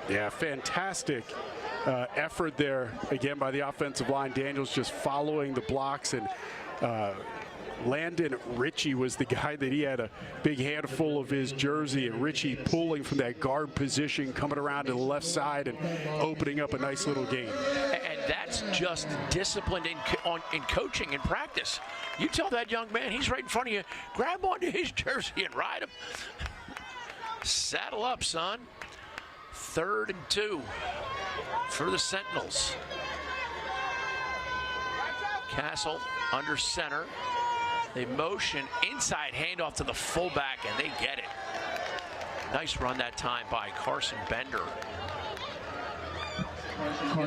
Yeah, fantastic effort there, again, by the offensive line. Daniels just following the blocks, and Landon Ritchie was the guy that he had a big handful of his jersey, and Ritchie pulling from that guard position, coming around to the left side and opening up a nice little game. And that's just discipline in coaching and practice. You tell that young man, he's right in front of you, grab onto his jersey and ride him. Saddle up, son. 3rd and 2 for the Sentinels. Castle under center. They motion inside handoff to the fullback, and they get it. Nice run that time by Carson Bender.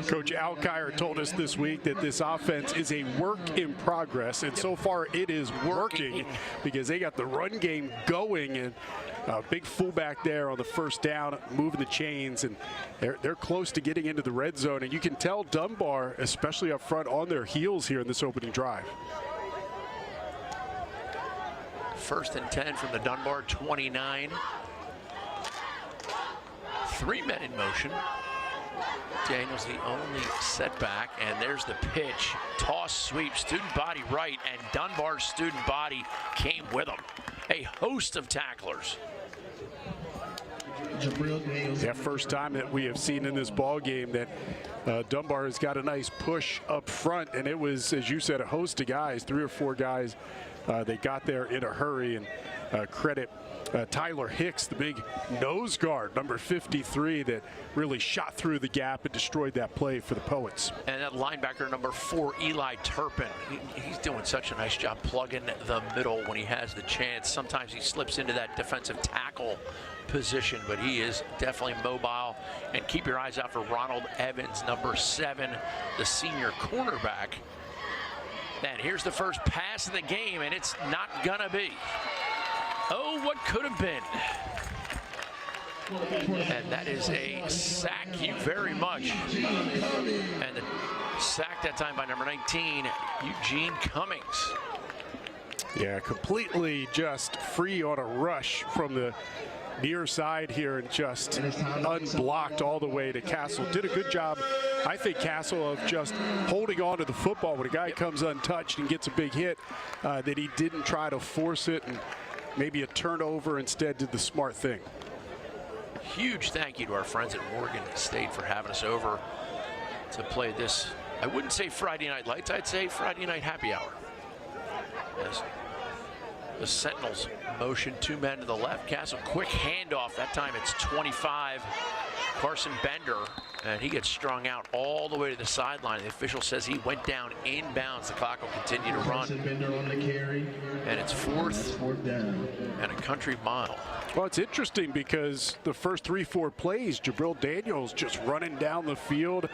Coach Alkire told us this week that this offense is a work in progress, and so far it is working because they got the run game going, and big fullback there on the first down, moving the chains, and they're close to getting into the red zone, and you can tell Dunbar, especially up front, on their heels here in this opening drive. 1st and 10 from the Dunbar 29. 3 men in motion. Daniels the only setback, and there's the pitch. Toss sweep, student body right, and Dunbar's student body came with him. A host of tacklers. Yeah, first time that we have seen in this ball game that Dunbar has got a nice push up front, and it was, as you said, a host of guys, 3 or 4 guys. They got there in a hurry, and credit Tyler Hicks, the big nose guard, number 53, that really shot through the gap and destroyed that play for the Poets. And that linebacker, number 4, Eli Turpin, he's doing such a nice job plugging the middle when he has the chance. Sometimes he slips into that defensive tackle position, but he is definitely mobile. And keep your eyes out for Ronald Evans, number 7, the senior cornerback. And here's the first pass of the game, and it's not gonna be. Oh, what could have been. And that is a sack, you very much. And the sack that time by number 19, Eugene Cummings. Yeah, completely just free on a rush from the near side here, and just unblocked all the way to Castle. Did a good job, I think, Castle, of just holding on to the football when a guy comes untouched and gets a big hit, that he didn't try to force it and maybe a turnover, instead did the smart thing. Huge thank you to our friends at Morgan State for having us over to play this. I wouldn't say Friday Night Lights, I'd say Friday Night Happy Hour. As the Sentinels motion 2 men to the left. Castle, quick handoff. That time it's 25. Carson Bender, and he gets strung out all the way to the sideline. The official says he went down inbounds. The clock will continue to run. And it's 4th and a country mile. Well, it's interesting because the first 3-4 plays, Jabril Daniels just running down the field,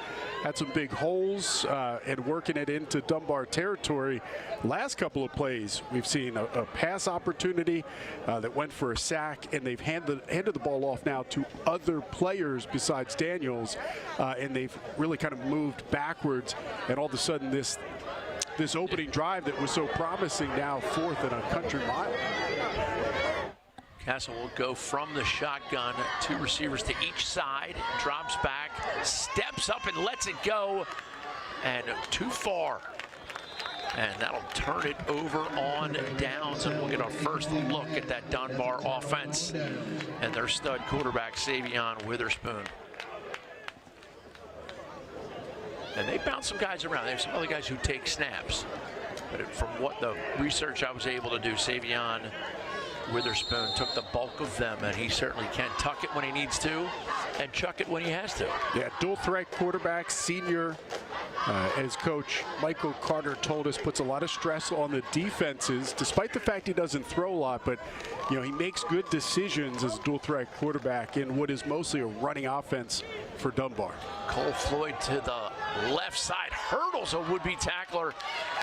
had some big holes and working it into Dunbar territory. Last couple of plays, we've seen a pass opportunity that went for a sack, and they've handed the ball off now to other players besides Daniels, and they've really kind of moved backwards, and all of a sudden this opening drive that was so promising now 4th and a country mile. Castle will go from the shotgun, 2 receivers to each side, drops back, steps up and lets it go, and too far. And that'll turn it over on downs, and we'll get our first look at that Dunbar offense and their stud quarterback, Savion Witherspoon. And they bounce some guys around. There's some other guys who take snaps. But from what the research I was able to do, Savion Witherspoon took the bulk of them, and he certainly can tuck it when he needs to and chuck it when he has to. Yeah, dual threat quarterback, senior, as Coach Michael Carter told us, puts a lot of stress on the defenses, despite the fact he doesn't throw a lot, but he makes good decisions as a dual threat quarterback in what is mostly a running offense for Dunbar. Cole Floyd to the left side, hurdles a would-be tackler,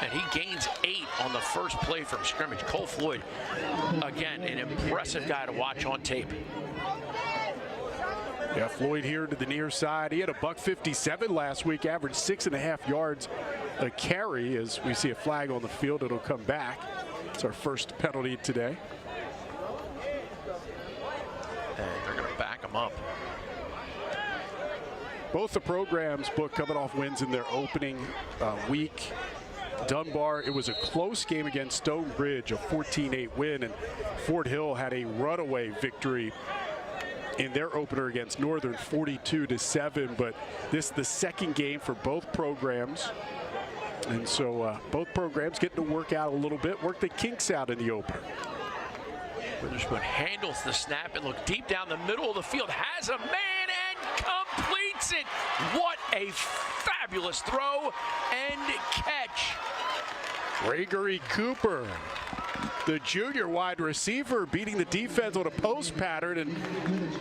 and he gains 8 on the first play from scrimmage. Cole Floyd, again, an impressive guy to watch on tape. Yeah, Floyd here to the near side. He had a $157 last week, averaged 6.5 yards a carry. As we see a flag on the field, it'll come back. It's our first penalty today. And they're going to back him up. Both the programs booked coming off wins in their opening week. Dunbar, it was a close game against Stonebridge, a 14-8 win, and Fort Hill had a runaway victory in their opener against Northern, 42-7. But this is the second game for both programs, and so both programs getting to work out a little bit, work the kinks out in the opener. Witherspoon handles the snap and look deep down the middle of the field, has a man and completes it. What a fabulous throw and catch. Gregory Cooper, the junior wide receiver, beating the defense on a post pattern. And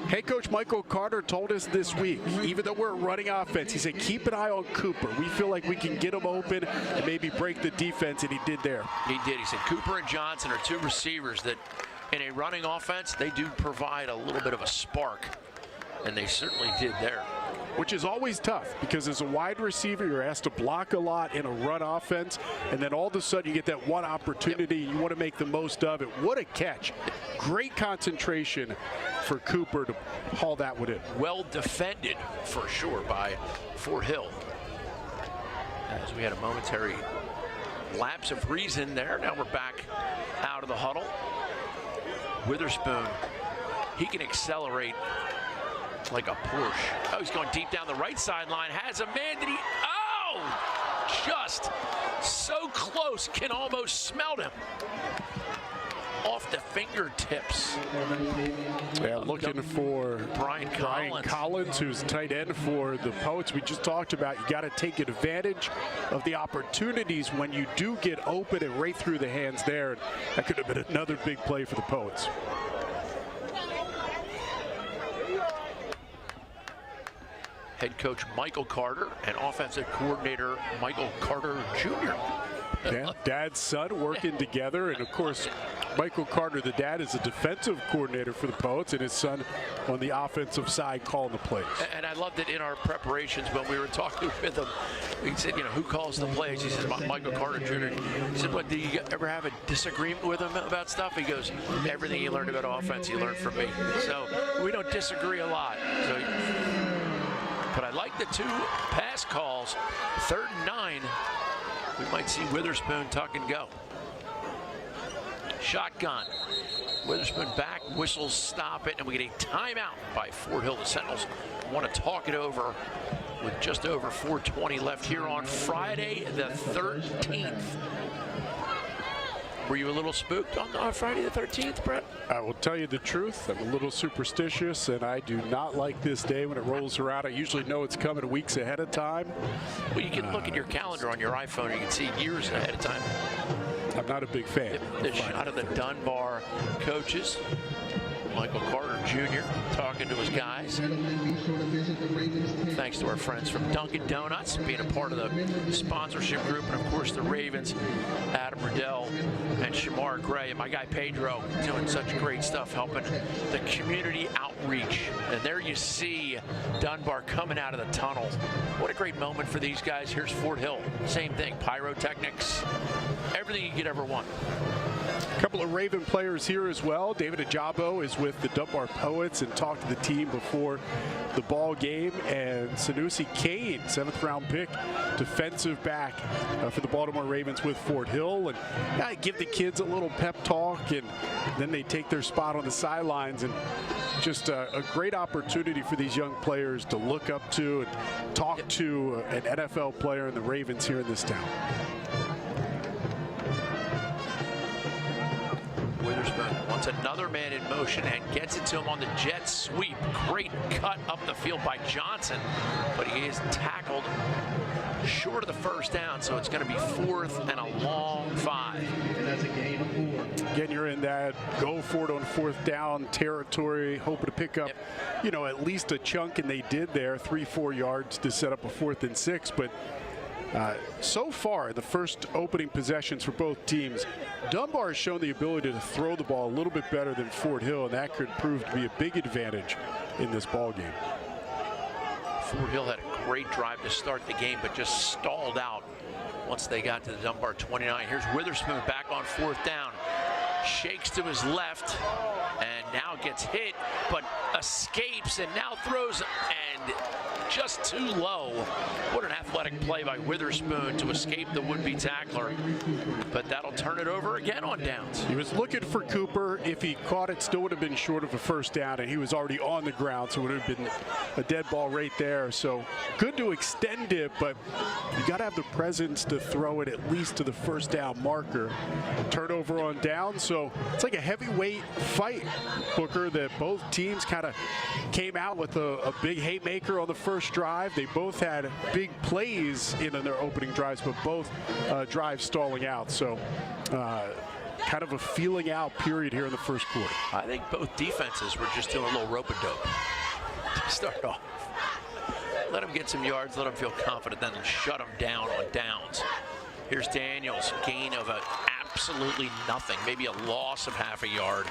head coach Michael Carter told us this week, even though we're running offense, he said, keep an eye on Cooper. We feel like we can get him open and maybe break the defense, and he did there. He did. He said Cooper and Johnson are two receivers that in a running offense, they do provide a little bit of a spark, and they certainly did there. Which is always tough, because as a wide receiver, you're asked to block a lot in a run offense, and then all of a sudden you get that one opportunity, you want to make the most of it. What a catch. Great concentration for Cooper to haul that one in. Well defended, for sure, by Fort Hill. As we had a momentary lapse of reason there, now we're back out of the huddle. Witherspoon, he can accelerate like a Porsche. Oh, he's going deep down the right sideline, has a man that he, oh, just so close, can almost smell him. Off the fingertips. Yeah, looking for Brian Collins, who's tight end for the Poets. We just talked about, you got to take advantage of the opportunities when you do get open and right through the hands there. That could have been another big play for the Poets. Head coach Michael Carter and offensive coordinator Michael Carter Jr. Yeah, dad's son working together, and of course Michael Carter, the dad, is a defensive coordinator for the Poets, and his son on the offensive side calling the plays. And I loved it in our preparations when we were talking with him. We said, you know, who calls the plays? He says, Michael Carter Jr. He said, what, did you ever have a disagreement with him about stuff? He goes, everything you learned about offense, you learned from me. So we don't disagree a lot. So, but I like the two pass calls. 3rd and 9. We might see Witherspoon tuck and go. Shotgun. Witherspoon back, whistles, stop it, and we get a timeout by Fort Hill. The Sentinels want to talk it over with just over 4:20 left here on Friday the 13th. Were you a little spooked on Friday the 13th, Brett? I will tell you the truth. I'm a little superstitious, and I do not like this day when it rolls around. I usually know it's coming weeks ahead of time. Well, you can look at your calendar on your iPhone, and you can see years ahead of time. I'm not a big fan. The shot of the Dunbar coaches. Michael Carter Jr. talking to his guys. Thanks to our friends from Dunkin' Donuts being a part of the sponsorship group, and of course the Ravens, Adam Riddell and Shamar Gray, and my guy Pedro doing such great stuff helping the community outreach. And there you see Dunbar coming out of the tunnel. What a great moment for these guys. Here's Fort Hill. Same thing, pyrotechnics, everything you could ever want. A couple of Raven players here as well. David Ajabo is with the Dunbar Poets and talked to the team before the ball game. And Sanusi Kane, 7th round pick, defensive back for the Baltimore Ravens with Fort Hill. And give the kids a little pep talk, and then they take their spot on the sidelines. And just a great opportunity for these young players to look up to and talk to an NFL player in the Ravens here in this town. Witherspoon wants another man in motion and gets it to him on the jet sweep. Great cut up the field by Johnson, but he is tackled short of the first down, so it's going to be 4th and a long 5. Again, you're in that go for it on 4th down territory, hoping to pick up, you know, at least a chunk, and they did there, 3-4 yards to set up a 4th and 6. But so far, the first opening possessions for both teams, Dunbar has shown the ability to throw the ball a little bit better than Fort Hill, and that could prove to be a big advantage in this ball game. Fort Hill had a great drive to start the game, but just stalled out once they got to the Dunbar 29. Here's Witherspoon back on 4th down. Shakes to his left and now gets hit, but escapes and now throws and just too low. What an athletic play by Witherspoon to escape the would-be tackler. But that'll turn it over again on downs. He was looking for Cooper. If he caught it, still would have been short of a first down, and he was already on the ground, so it would have been a dead ball right there. So good to extend it, but you got to have the presence to throw it at least to the first down marker. Turnover on down, so it's like a heavyweight fight, Booker, that both teams kind of came out with a big haymaker on the first drive. They both had big plays in their opening drives, but both drives stalling out. So kind of a feeling out period here in the first quarter. I think both defenses were just doing a little rope-a-dope to start off. Let them get some yards, let them feel confident, then shut them down on downs. Here's Daniels, gain of absolutely nothing, maybe a loss of half a yard.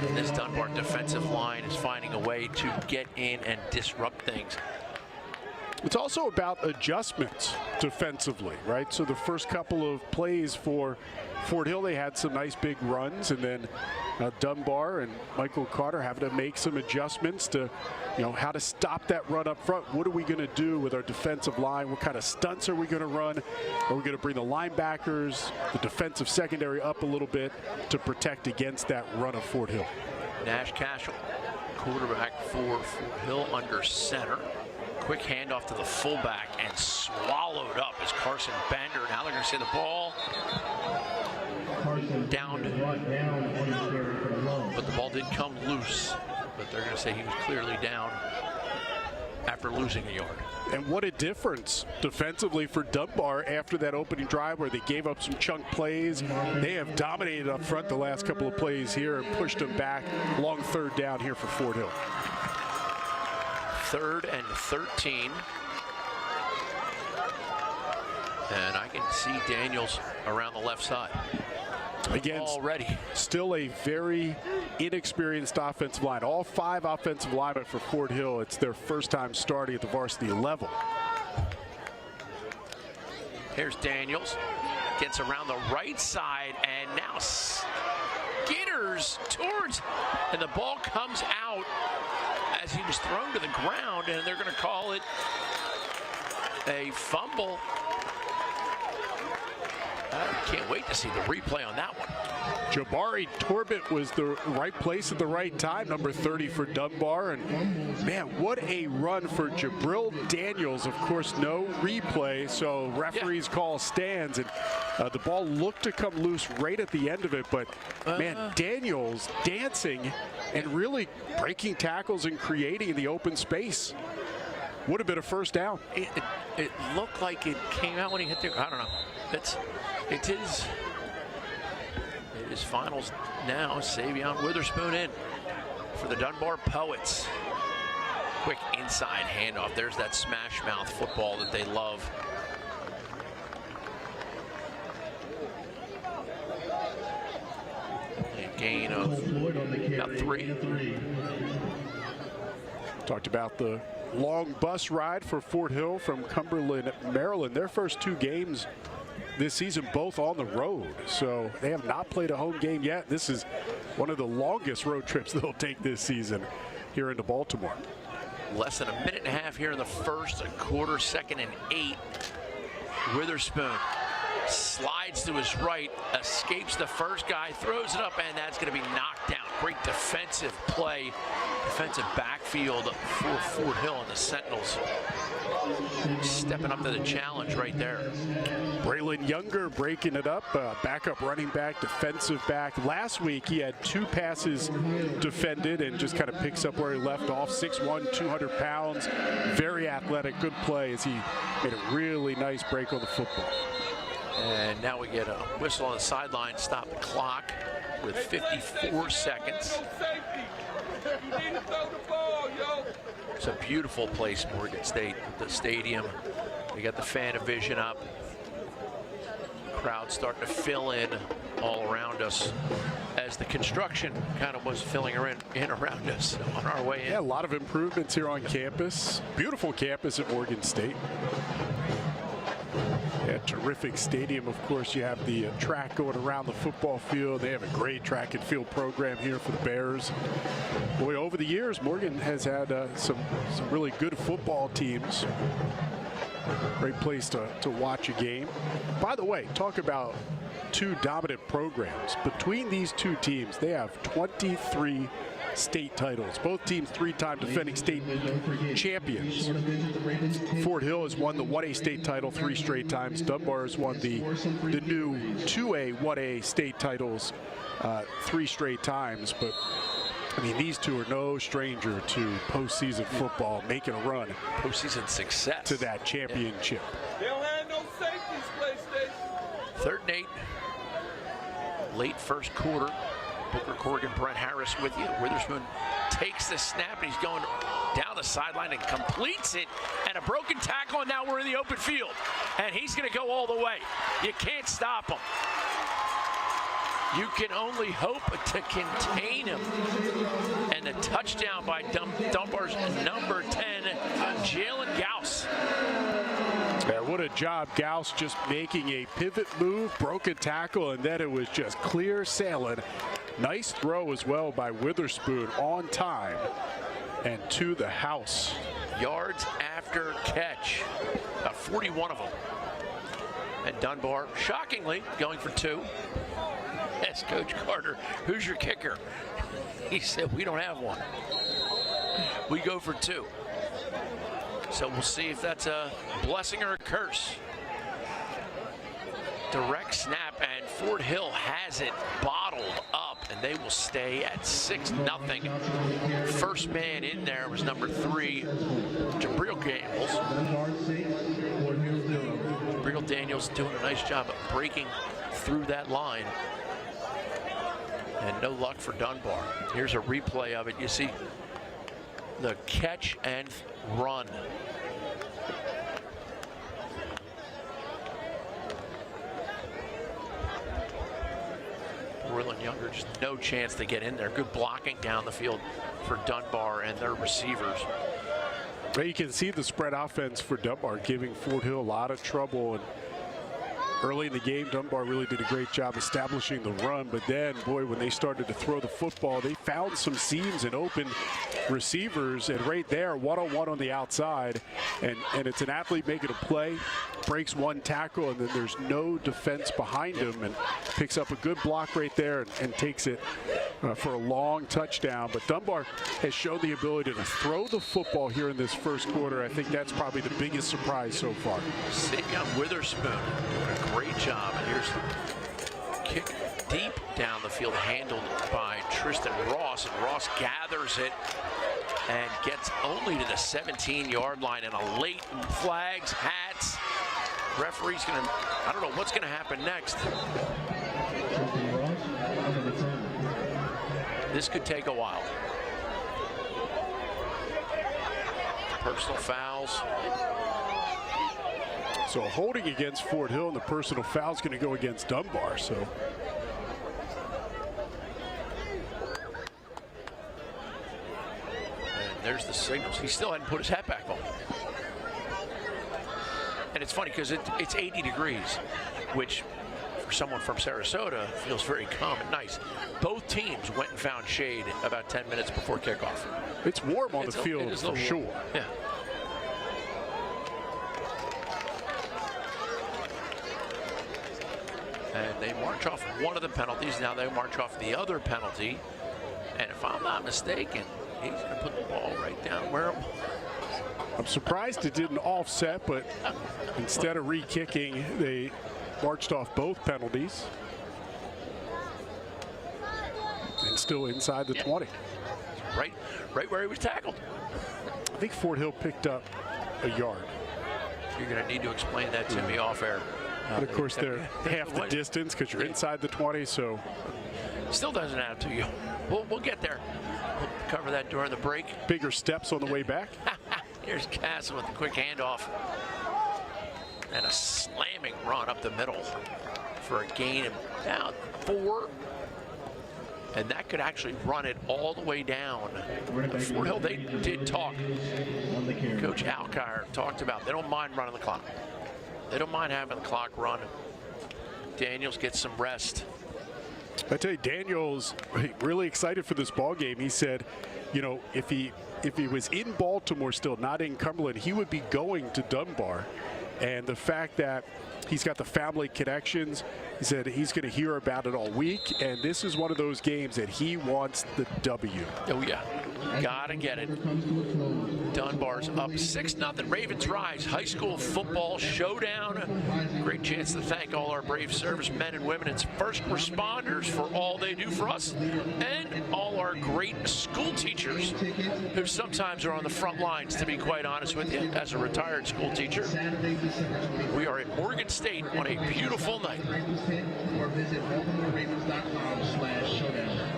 And this Dunbar defensive line is finding a way to get in and disrupt things. It's also about adjustments defensively, right? So the first couple of plays for Fort Hill, they had some nice big runs, and then Dunbar and Michael Carter having to make some adjustments to, how to stop that run up front. What are we going to do with our defensive line? What kind of stunts are we going to run? Are we going to bring the linebackers, the defensive secondary up a little bit to protect against that run of Fort Hill? Nash Cashel, quarterback for Fort Hill under center. Quick handoff to the fullback and swallowed up as Carson Bender. Now they're going to say the ball down, but the ball did come loose. But they're going to say he was clearly down after losing a yard. And what a difference defensively for Dunbar after that opening drive where they gave up some chunk plays. They have dominated up front the last couple of plays here and pushed them back. Long third down here for Fort Hill. 3rd and 13. And I can see Daniels around the left side. Again, already still a very inexperienced offensive line. All 5 offensive linemen for Fort Hill. It's their first time starting at the varsity level. Here's Daniels. Gets around the right side and now skitters towards, and the ball comes out as he was thrown to the ground, and they're going to call it a fumble. I can't wait to see the replay on that one. Jabari Torbett was the right place at the right time, number 30 for Dunbar. And man, what a run for Jabril Daniels. Of course, no replay, so referee's call stands. And the ball looked to come loose right at the end of it, but man, Daniels dancing and really breaking tackles and creating in the open space. Would have been a first down. It looked like it came out when he hit the, I don't know. It is finals now. Savion Witherspoon in for the Dunbar Poets. Quick inside handoff. There's that smash mouth football that they love. A gain of about 3. Talked about the long bus ride for Fort Hill from Cumberland, Maryland. Their first 2 games this season, both on the road. So they have not played a home game yet. This is one of the longest road trips they'll take this season here into Baltimore. Less than a minute and a half here in the first quarter, 2nd and 8. Witherspoon slides to his right, escapes the first guy, throws it up, and that's going to be knocked down. Great defensive play, defensive backfield for Fort Hill, and the Sentinels stepping up to the challenge right there. Braylon Younger breaking it up, backup running back, defensive back. Last week he had 2 passes defended and just kind of picks up where he left off. 6'1", 200 pounds, very athletic, good play as he made a really nice break on the football. And now we get a whistle on the sideline, stop the clock with 54 seconds. It's a beautiful place, Morgan State, the stadium. We got the fan of vision up. Crowd starting to fill in all around us as the construction kind of was filling in around us on our way in. Yeah, a lot of improvements here on campus. Beautiful campus at Morgan State. Yeah, terrific stadium. Of course, you have the track going around the football field. They have a great track and field program here for the Bears. Boy, over the years, Morgan has had some really good football teams. Great place to watch a game. By the way, talk about two dominant programs. Between these two teams, they have 23 state titles. Both teams three-time defending state champions. Fort Hill has won the 1A state title 3 straight times. Dunbar has won the new 2A 1A state titles 3 straight times. But I mean, these two are no stranger to postseason football, making a run. Postseason success. To that championship. They don't have no safeties, PlayStation. 3rd and 8. Late first quarter. Booker Corrigan, Brent Harris with you. Witherspoon takes the snap, and he's going down the sideline and completes it. And a broken tackle, and now we're in the open field. And he's going to go all the way. You can't stop him. You can only hope to contain him. And the touchdown by Dunbar's number 10, Jalen Gauss. Yeah, what a job. Gauss just making a pivot move, broke a tackle, and then it was just clear sailing. Nice throw as well by Witherspoon on time and to the house. Yards after catch, about 41 of them. And Dunbar, shockingly, going for 2. Asked Coach Carter, who's your kicker? He said, we don't have one. We go for 2. So we'll see if that's a blessing or a curse. Direct snap, and Fort Hill has it bottled up, and they will stay at 6-0. First man in there was number 3, Jabril Daniels. Jabril Daniels doing a nice job of breaking through that line. And no luck for Dunbar. Here's a replay of it. You see the catch and run. Orland Younger, just no chance to get in there. Good blocking down the field for Dunbar and their receivers. Well, you can see the spread offense for Dunbar giving Fort Hill a lot of trouble. And early in the game, Dunbar really did a great job establishing the run. But then, boy, when they started to throw the football, they found some seams and open receivers. And right there, one-on-one on the outside. And it's an athlete making a play, breaks one tackle, and then there's no defense behind him, and picks up a good block right there and takes it for a long touchdown. But Dunbar has shown the ability to throw the football here in this first quarter. I think that's probably the biggest surprise so far. Savion Witherspoon doing a great job. And here's the kick deep down the field, handled by Tristan Ross, and Ross gathers it and gets only to the 17-yard line. And a late flags, hats. Referee's gonna, I don't know what's gonna happen next. This could take a while. Personal fouls. So holding against Fort Hill, and the personal foul is going to go against Dunbar. So and there's the signals. He still hadn't put his hat back on. And it's funny because it's 80 degrees, which for someone from Sarasota feels very calm and nice. Both teams went and found shade about 10 minutes before kickoff. It's warm on the field for sure. Yeah. And they march off one of the penalties. Now they march off the other penalty. And if I'm not mistaken, he's going to put the ball right down where it was. I'm surprised it didn't offset, but instead of re-kicking, they marched off both penalties. And still inside the 20. Right where he was tackled. I think Fort Hill picked up a yard. You're going to need to explain that to me off air. But of course, they're half the distance because you're inside the 20, so. Still doesn't add to you. We'll get there. We'll cover that during the break. Bigger steps on the way back. Here's Casson with a quick handoff. And a slamming run up the middle for a gain of about 4. And that could actually run it all the way down. Fort Hill, they did talk. Coach Alkire talked about they don't mind running the clock. They don't mind having the clock run. Daniels gets some rest. I tell you, Daniels really excited for this ball game. He said, you know, if he was in Baltimore still, not in Cumberland, he would be going to Dunbar. And the fact that he's got the family connections, he said he's going to hear about it all week. And this is one of those games that he wants the W. Oh, yeah. Gotta get it. Dunbar's up 6-0. Ravens rise. High school football showdown. Great chance to thank all our brave servicemen and women and first responders for all they do for us, and all our great school teachers who sometimes are on the front lines, to be quite honest with you, as a retired school teacher. We are at Morgan State on a beautiful night. Or visit BaltimoreRavens.com/showdown.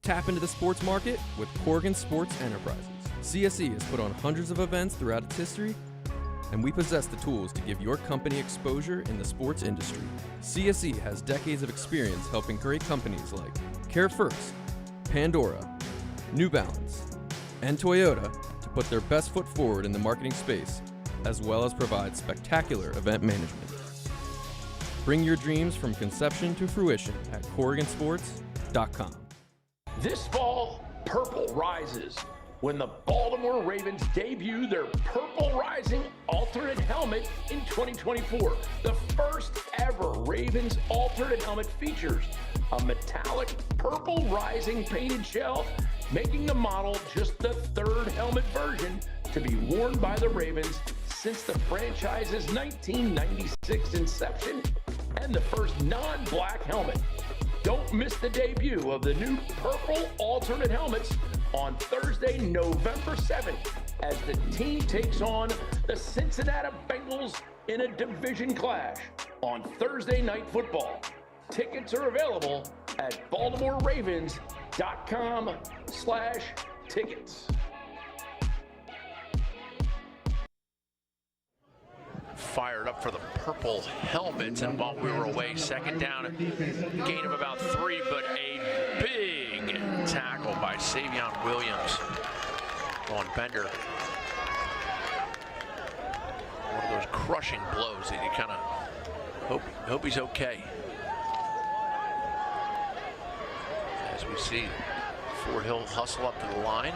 Tap into the sports market with Corrigan Sports Enterprises. CSE has put on hundreds of events throughout its history, and we possess the tools to give your company exposure in the sports industry. CSE has decades of experience helping great companies like Care First, Pandora, New Balance, and Toyota to put their best foot forward in the marketing space, as well as provide spectacular event management. Bring your dreams from conception to fruition at CorriganSports.com. This fall, purple rises when the Baltimore Ravens debut their Purple Rising alternate helmet in 2024. The first ever Ravens alternate helmet features a metallic purple rising painted shell, making the model just the third helmet version to be worn by the Ravens since the franchise's 1996 inception, and the first non-black helmet. Don't miss the debut of the new purple alternate helmets on Thursday, November 7th, as the team takes on the Cincinnati Bengals in a division clash on Thursday Night Football. Tickets are available at BaltimoreRavens.com/tickets. Fired up for the purple helmets, and while we were away, second down, a gain of about 3, but a big tackle by Savion Williams on Bender. One of those crushing blows that you kind of hope he's okay. As we see Fort Hill hustle up to the line.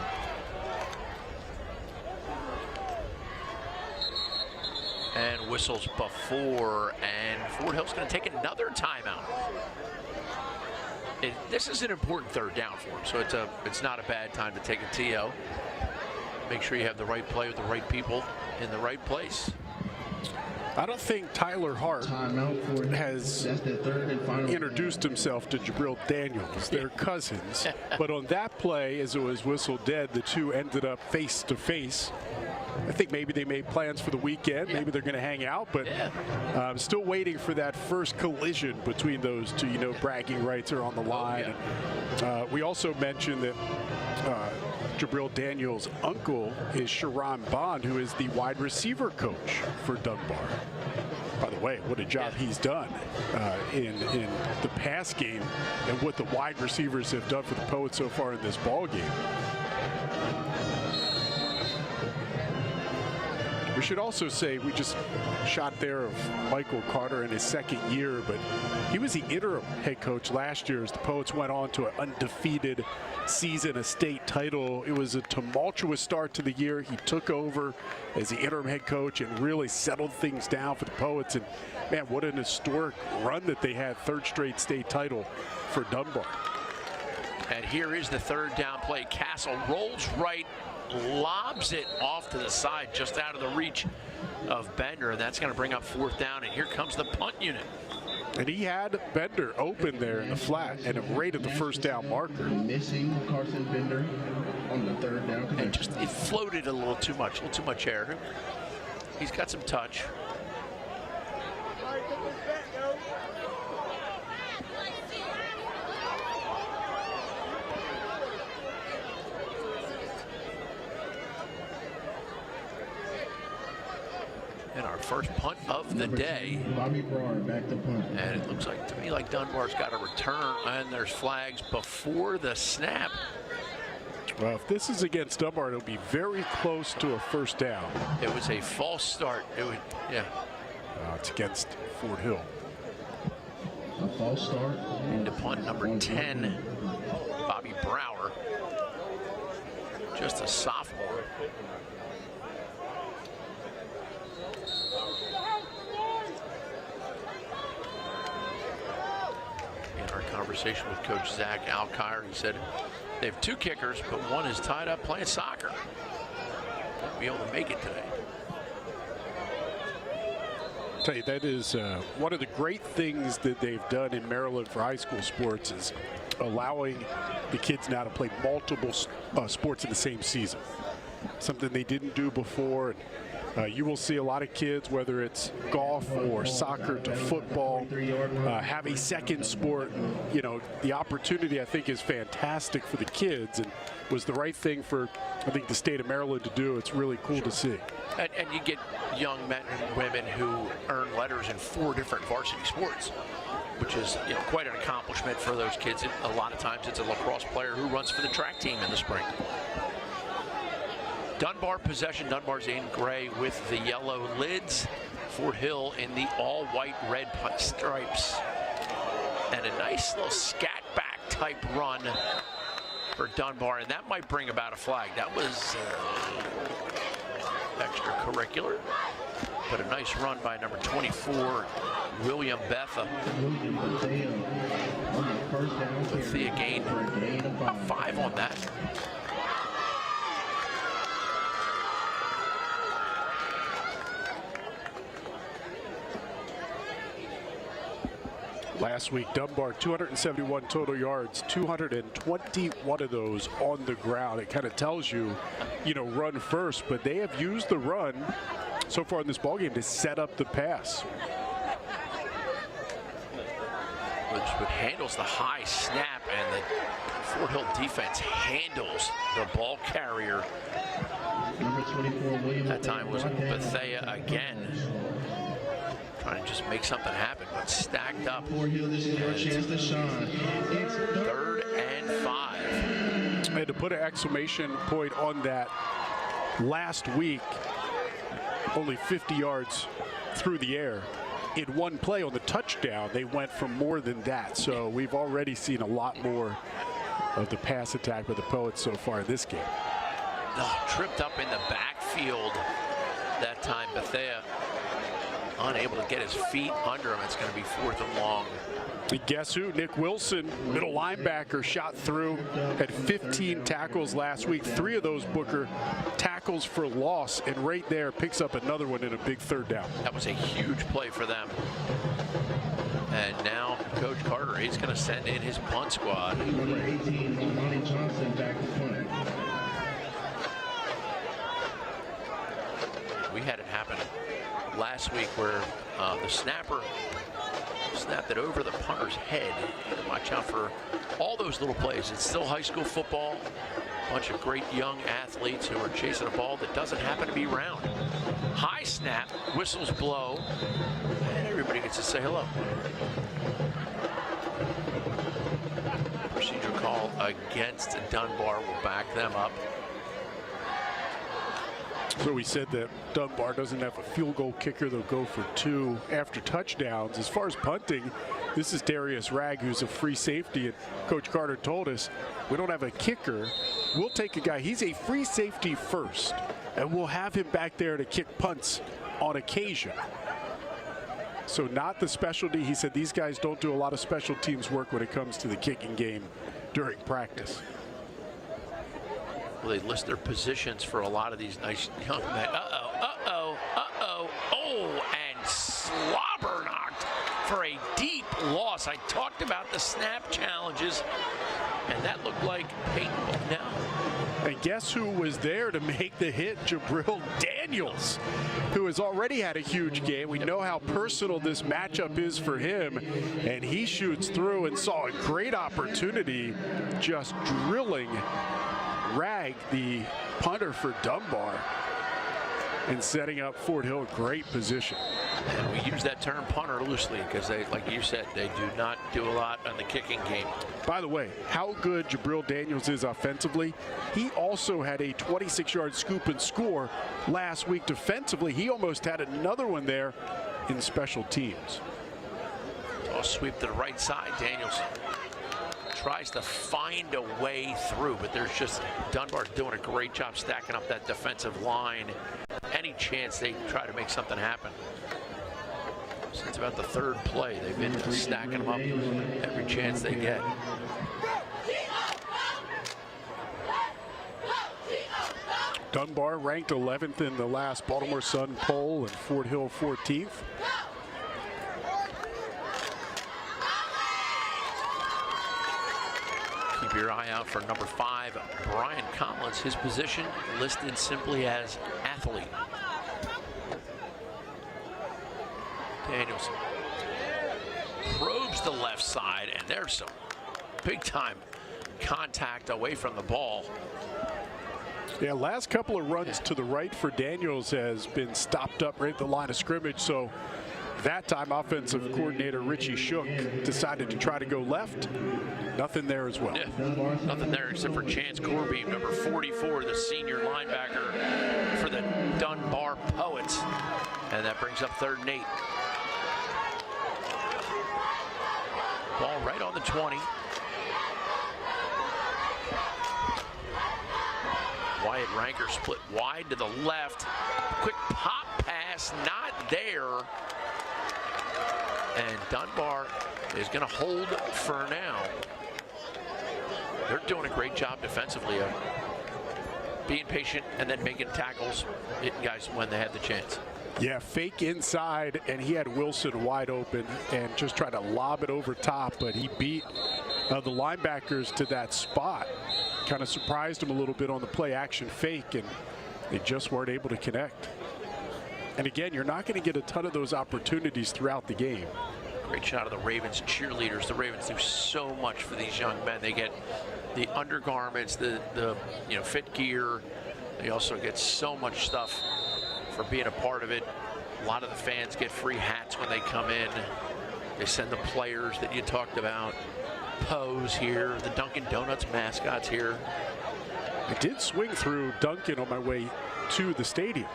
And whistles before, and Fort Hill's going to take another timeout. This is an important third down for him, so it's not a bad time to take a TO. Make sure you have the right play with the right people in the right place. I don't think Tyler Hart has introduced himself to Jabril Daniels. They're cousins. But on that play, as it was whistled dead, the two ended up face to face. I think maybe they made plans for the weekend. Yeah. Maybe they're going to hang out, but I'm still waiting for that first collision between those two. You know, bragging rights are on the line. We also mentioned that Jabril Daniels' uncle is Sharon Bond, who is the wide receiver coach for Dunbar. By the way, what a job he's done in the pass game, and what the wide receivers have done for the Poets so far in this ball game. We should also say we just shot there of Michael Carter in his second year, but he was the interim head coach last year as the Poets went on to an undefeated season, a state title. It was a tumultuous start to the year. He took over as the interim head coach and really settled things down for the Poets. And man, what an historic run that they had, third straight state title for Dunbar. And here is the third down play. Castle rolls right, lobs it off to the side, just out of the reach of Bender, and that's going to bring up fourth down. And here comes the punt unit. And he had Bender open there in the flat, and it right at the first down marker. Missing Carson Bender on the third down. And just it floated a little too much air. He's got some touch. And our first punt of the day. Bobby Brower back to punt. And it looks like to me like Dunbar's got a return, and there's flags before the snap. Well, if this is against Dunbar, it'll be very close to a first down. It was a false start. It would, yeah. It's against Fort Hill. A false start. Into punt number 10, Bobby Brower. Just a sophomore. In our conversation with Coach Zach Alkire, he said they have 2 kickers, but one is tied up playing soccer. Won't be able to make it today. I'll tell you, that is one of the great things that they've done in Maryland for high school sports is allowing the kids now to play multiple sports in the same season. Something they didn't do before. You will see a lot of kids, whether it's golf or soccer to football, have a second sport. You know, the opportunity, I think, is fantastic for the kids and was the right thing for, I think, the state of Maryland to do. It's really cool to see. And you get young men and women who earn letters in 4 different varsity sports, which is, you know, quite an accomplishment for those kids. A lot of times it's a lacrosse player who runs for the track team in the spring. Dunbar possession. Dunbar's in gray with the yellow lids. Fort Hill in the all-white red stripes. And a nice little scat back type run for Dunbar, and that might bring about a flag. That was extracurricular, but a nice run by number 24, William Betha. Bethea gained about 5 on that. Last week, Dunbar, 271 total yards, 221 of those on the ground. It kind of tells you, you know, run first, but they have used the run so far in this ballgame to set up the pass. Which handles the high snap, and the Fort Hill defense handles the ball carrier. That time was Bethea again. Trying to just make something happen, but stacked up. 3rd and 5. I had to put an exclamation point on that. Last week, only 50 yards through the air. In one play on the touchdown, they went for more than that. So we've already seen a lot more of the pass attack with the Poets so far in this game. Oh, tripped up in the backfield that time. Bethea unable to get his feet under him. It's going to be 4th and long. And guess who? Nick Wilson, middle linebacker, shot through, had 15 tackles last week. 3 of those, Booker, tackles for loss, and right there picks up another one in a big 3rd down. That was a huge play for them. And now Coach Carter, he's going to send in his punt squad. Number 18, Monty Johnson, back to punt. We had it happen last week where the snapper snapped it over the punter's head. Watch out for all those little plays. It's still high school football. A bunch of great young athletes who are chasing a ball that doesn't happen to be round. High snap, whistles blow, and everybody gets to say hello. Procedure call against Dunbar will back them up. So we said that Dunbar doesn't have a field goal kicker. They'll go for 2 after touchdowns. As far as punting, this is Darius Ragg, who's a free safety. And Coach Carter told us, we don't have a kicker. We'll take a guy. He's a free safety first, and we'll have him back there to kick punts on occasion. So not the specialty. He said these guys don't do a lot of special teams work when it comes to the kicking game during practice. Well, they list their positions for a lot of these nice young men. Oh, and slobber knocked for a deep loss. I talked about the snap challenges, and that looked like Peyton now. And guess who was there to make the hit? Jabril Daniels, who has already had a huge game. We know how personal this matchup is for him, and he shoots through and saw a great opportunity, just drilling Ragg, the punter for Dunbar, and setting up Fort Hill in great position. And we use that term punter loosely because they, like you said, they do not do a lot on the kicking game. By the way, how good Jabril Daniels is offensively. He also had a 26-yard scoop and score last week defensively. He almost had another one there in special teams. Toss sweep to the right side. Daniels tries to find a way through, but there's just Dunbar's doing a great job stacking up that defensive line. Any chance they try to make something happen. Since about the third play, they've been stacking them up every chance they get. Dunbar ranked 11th in the last Baltimore Sun poll and Fort Hill 14th. Keep your eye out for number 5, Brian Collins. His position listed simply as athlete. Daniels probes the left side, and there's some big-time contact away from the ball. Yeah, last couple of runs to the right for Daniels has been stopped up right at the line of scrimmage. So that time, offensive coordinator Richie Shook decided to try to go left. Nothing there as well. Yeah, nothing there except for Chance Corbeam, number 44, the senior linebacker for the Dunbar Poets. And that brings up 3rd and 8. Ball right on the 20. Wyatt Ranker split wide to the left. Quick pop pass, not there. And Dunbar is going to hold for now. They're doing a great job defensively of being patient and then making tackles, hitting guys when they have the chance. Yeah, fake inside, and he had Wilson wide open and just tried to lob it over top, but he beat the linebackers to that spot. Kind of surprised him a little bit on the play action fake, and they just weren't able to connect. And again, you're not going to get a ton of those opportunities throughout the game. Great shot of the Ravens cheerleaders. The Ravens do so much for these young men. They get the undergarments, the fit gear. They also get so much stuff for being a part of it. A lot of the fans get free hats when they come in. They send the players that you talked about. Pose here, the Dunkin' Donuts mascots here. I did swing through Dunkin' on my way to the stadium,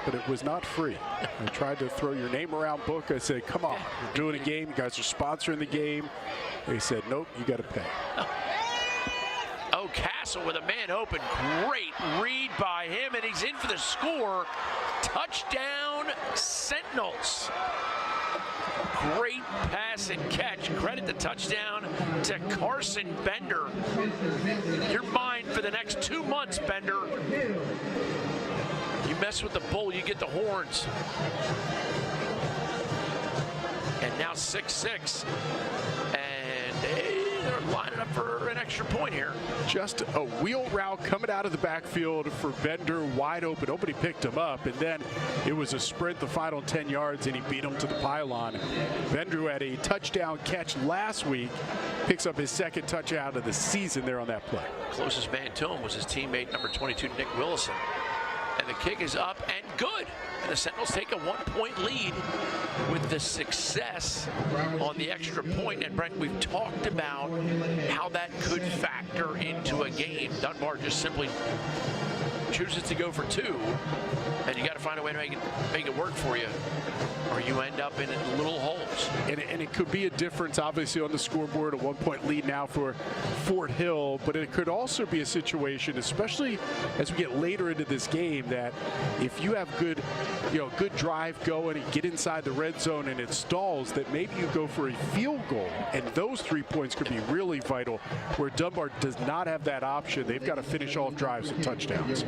but it was not free. I tried to throw your name around book. I said, come on, we're doing a game. You guys are sponsoring the game. They said, nope, you got to pay. Oh, Castle with a man open. Great read by him, and he's in for the score. Touchdown, Sentinels. Great pass and catch. Credit the touchdown to Carson Bender. You're mine for the next 2 months, Bender. You mess with the bull, you get the horns. And now 6-6. And they're lining up for an extra point here. Just a wheel route coming out of the backfield for Bender, wide open. Nobody picked him up, and then it was a sprint the final 10 yards, and he beat him to the pylon. Bender, who had a touchdown catch last week, picks up his 2nd touchdown of the season there on that play. Closest man to him was his teammate, number 22, Nick Willison. And the kick is up and good. And the Sentinels take a 1-point lead with the success on the extra point. And Brent, we've talked about how that could factor into a game. Dunbar just simply chooses to go for 2, and you got to find a way to make it work for you, or you end up in little holes. And it could be a difference, obviously, on the scoreboard, a 1-point lead now for Fort Hill, but it could also be a situation, especially as we get later into this game, that if you have good drive going and get inside the red zone and it stalls, that maybe you go for a field goal, and those 3 points could be really vital, where Dunbar does not have that option. They've got to finish all drives and touchdowns.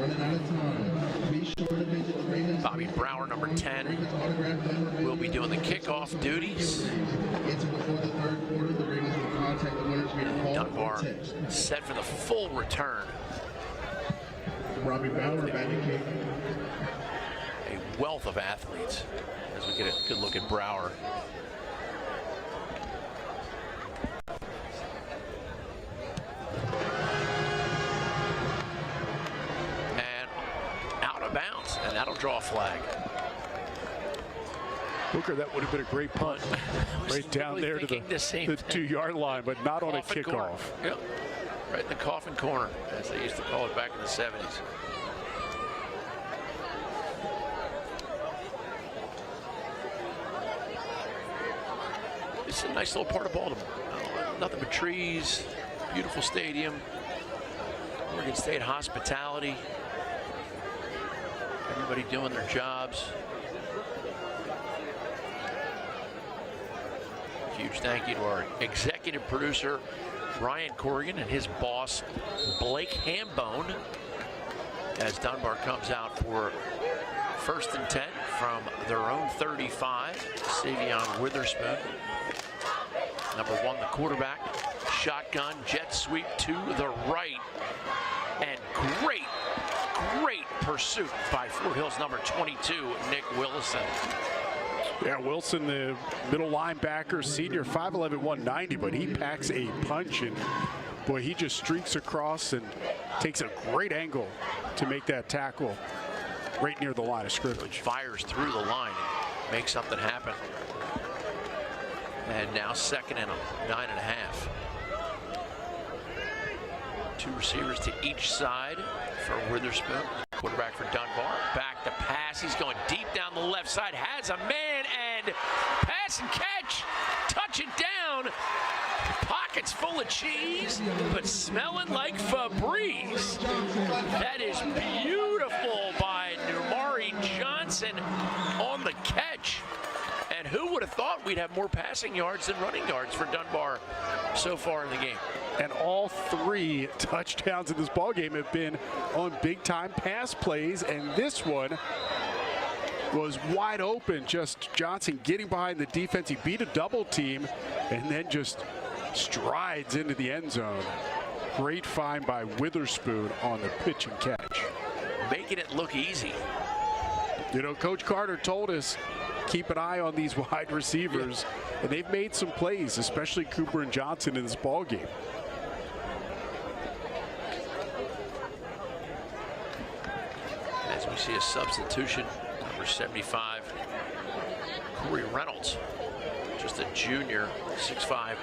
Bobby Brower, number 10, will be doing the kickoff duties. Dunbar set for the full return. Robbie Bauer batting kick. A wealth of athletes as we get a good look at Brower. And out of bounds, and that'll draw a flag. Booker, that would have been a great punt. Right down there to the 2-yard line, but not on a kickoff. Yep. Right in the coffin corner, as they used to call it back in the 70s. It's a nice little part of Baltimore. Nothing but trees, beautiful stadium, Oregon State hospitality, everybody doing their jobs. Huge thank you to our executive producer, Ryan Corrigan, and his boss, Blake Hambone, as Dunbar comes out for 1st and 10 from their own 35. Savion Witherspoon, number 1, the quarterback. Shotgun, jet sweep to the right. And great pursuit by Fort Hill's number 22, Nick Willison. Yeah, Wilson, the middle linebacker, senior, 5'11", 190, but he packs a punch, and boy, he just streaks across and takes a great angle to make that tackle right near the line of scrimmage. Fires through the line and makes something happen. And now 2nd and 9.5. 2 receivers to each side for Witherspoon. Quarterback for Dunbar. Back to pass. He's going deep down the left side. Has a man and pass and catch. Touch it down. Pockets full of cheese, but smelling like Febreze. That is beautiful by Numari Johnson on the catch. And who would have thought we'd have more passing yards than running yards for Dunbar so far in the game? And all 3 touchdowns in this ballgame have been on big-time pass plays, and this one was wide open. Just Johnson getting behind the defense. He beat a double team and then just strides into the end zone. Great find by Witherspoon on the pitch and catch. Making it look easy. You know, Coach Carter told us, keep an eye on these wide receivers, and they've made some plays, especially Cooper and Johnson in this ball game. As we see a substitution, number 75, Corey Reynolds, just a junior, 6'5",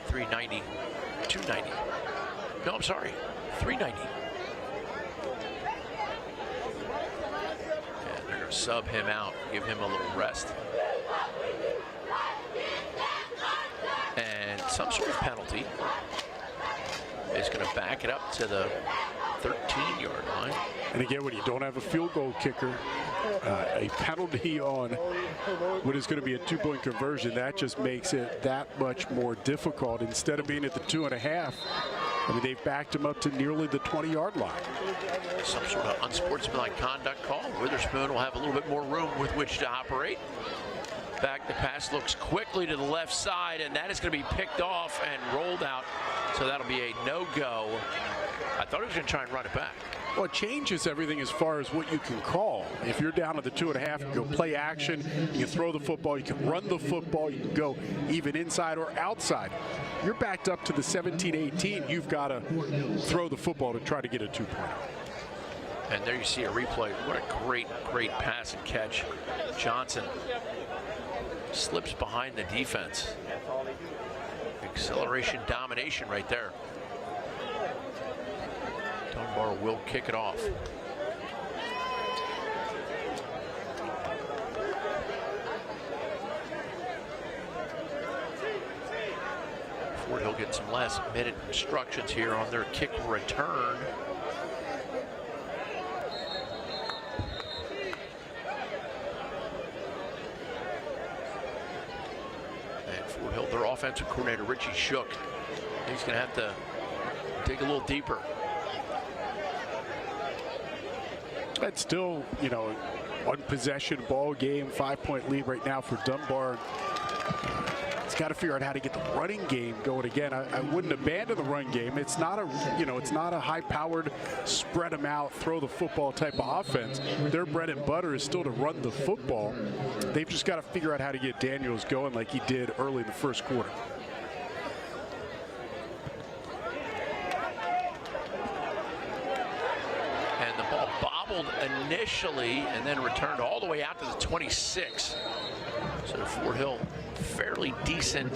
390, 290. No, I'm sorry, 390. And they're going to sub him out, give him a little rest. And some sort of penalty is going to back it up to the 13-yard line. And again, when you don't have a field goal kicker, a penalty on what is going to be a 2-point conversion, that just makes it that much more difficult. Instead of being at the 2.5, I mean, they've backed him up to nearly the 20-yard line. Some sort of unsportsmanlike conduct call. Witherspoon will have a little bit more room with which to operate. Back the pass looks quickly to the left side, and that is going to be picked off and rolled out. So that'll be a no-go. I thought he was going to try and run it back. Well, it changes everything as far as what you can call. If you're down at the 2.5, you can go play action, you can throw the football, you can run the football, you can go even inside or outside. You're backed up to the 17-18, you've got to throw the football to try to get a 2-point. And there you see a replay. What a great pass and catch. Johnson slips behind the defense. Acceleration domination right there. Dunbar will kick it off. Fort Hill getting some last-minute instructions here on their kick return. And Fort Hill, their offensive coordinator, Richie Shook, he's going to have to dig a little deeper. That's still, you know, one possession ball game, 5-point lead right now for Dunbar. It's got to figure out how to get the running game going again. I wouldn't abandon the run game. It's not a, you know, it's not a high-powered, spread them out, throw the football type of offense. Their bread and butter is still to run the football. They've just got to figure out how to get Daniels going like he did early in the first quarter. Initially, and then returned all the way out to the 26. So Fort Hill, fairly decent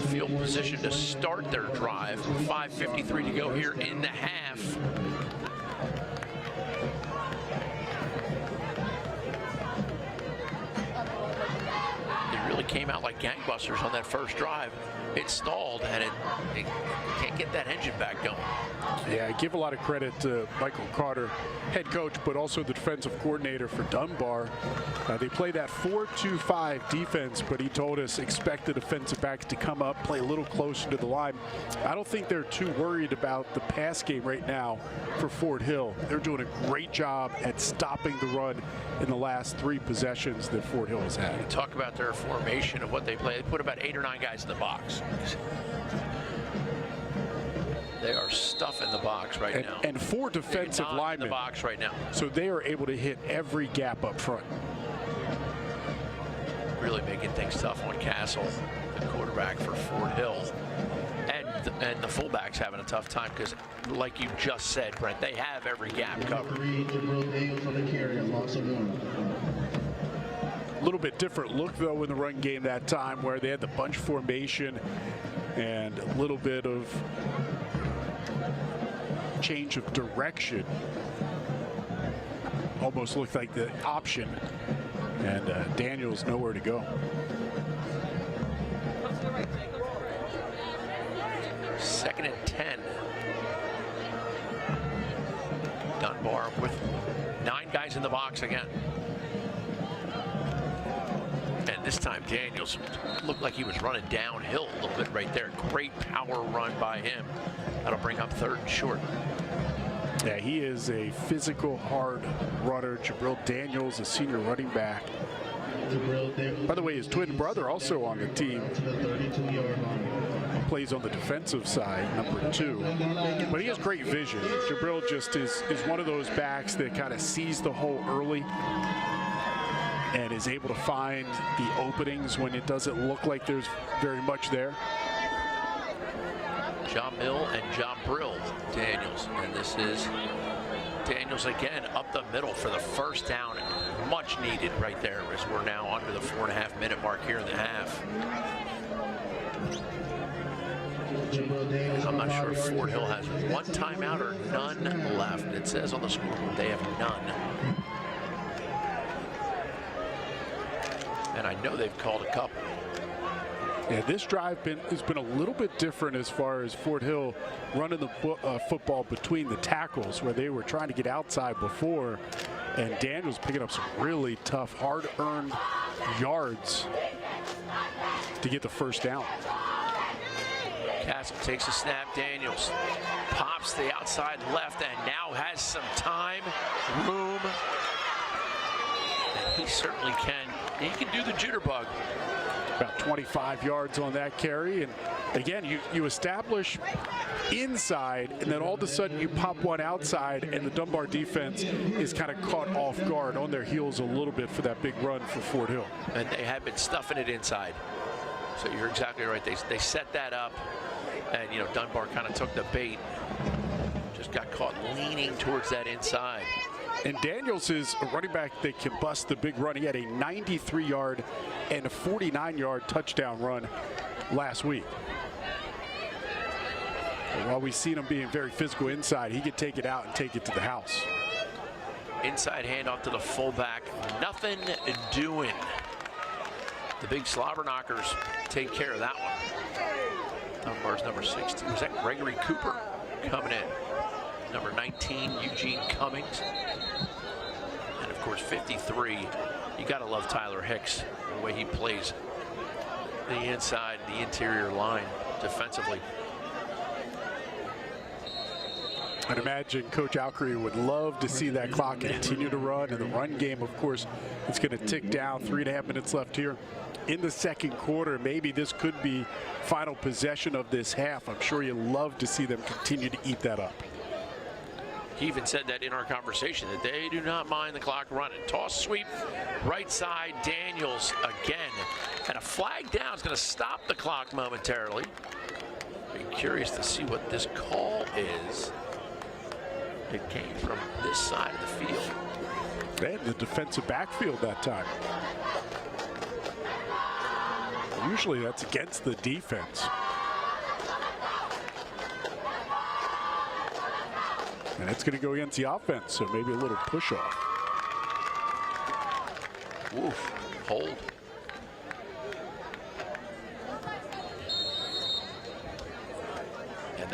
field position to start their drive. 5:53 to go here in the half. They really came out like gangbusters on that first drive. It stalled, and it can't get that engine back going. Yeah, I give a lot of credit to Michael Carter, head coach, but also the defensive coordinator for Dunbar. They play that 4-2-5 defense, but he told us expect the defensive backs to come up, play a little closer to the line. I don't think they're too worried about the pass game right now for Fort Hill. They're doing a great job at stopping the run in the last 3 possessions that Fort Hill has had. Talk about their formation of what they play. They put about 8 or 9 guys in the box. They are stuffing the box right now. And 4 defensive linemen in the box right now. So they are able to hit every gap up front. Really making things tough on Castle, the quarterback for Fort Hill. And the fullback's having a tough time because, like you just said, Brent, they have every gap covered. A little bit different look, though, in the run game that time, where they had the bunch formation and a little bit of change of direction. Almost looked like the option, and Daniels nowhere to go. Second and 10. Dunbar with 9 guys in the box again. And this time Daniels looked like he was running downhill a little bit right there. Great power run by him. That'll bring up 3rd and short. Yeah, he is a physical, hard runner. Jabril Daniels, a senior running back. By the way, his twin brother also on the team. Plays on the defensive side, number 2. But he has great vision. Jabril just is one of those backs that kind of sees the hole early and is able to find the openings when it doesn't look like there's very much there. John Mill and John Brill Daniels. And this is Daniels again up the middle for the first down. Much needed right there as we're now under the 4.5-minute mark here in the half. I'm not sure if Fort Hill has 1 timeout or none left. It says on the scoreboard they have none. And I know they've called a couple. Yeah, this drive has been a little bit different as far as Fort Hill running the football between the tackles, where they were trying to get outside before, and Daniels picking up some really tough, hard-earned yards to get the first down. Castle takes a snap. Daniels pops the outside left and now has some time, room. And he certainly can. He can do the jitterbug. About 25 yards on that carry. And again, you establish inside, and then all of a sudden you pop one outside, and the Dunbar defense is kind of caught off guard, on their heels a little bit for that big run for Fort Hill. And they have been stuffing it inside. So you're exactly right. They set that up, and you know Dunbar kind of took the bait. Just got caught leaning towards that inside. And Daniels is a running back that can bust the big run. He had a 93-yard and a 49-yard touchdown run last week. And while we've seen him being very physical inside, he could take it out and take it to the house. Inside handoff to the fullback. Nothing doing. The big slobber knockers take care of that one. Dunbar's number 16. Was that Gregory Cooper coming in? Number 19, Eugene Cummings. And of course, 53. You got to love Tyler Hicks, the way he plays the inside, the interior line defensively. I'd imagine Coach Alcree would love to see that clock continue to run. And the run game, of course, it's going to tick down. 3.5 minutes left here in the second quarter. Maybe this could be final possession of this half. I'm sure you'd love to see them continue to eat that up. He even said that in our conversation, that they do not mind the clock running. Toss sweep, right side, Daniels again. And a flag down is going to stop the clock momentarily. Be curious to see what this call is. It came from this side of the field. They had the defensive backfield that time. Usually that's against the defense. And it's going to go against the offense, so maybe a little push off. Oof, hold.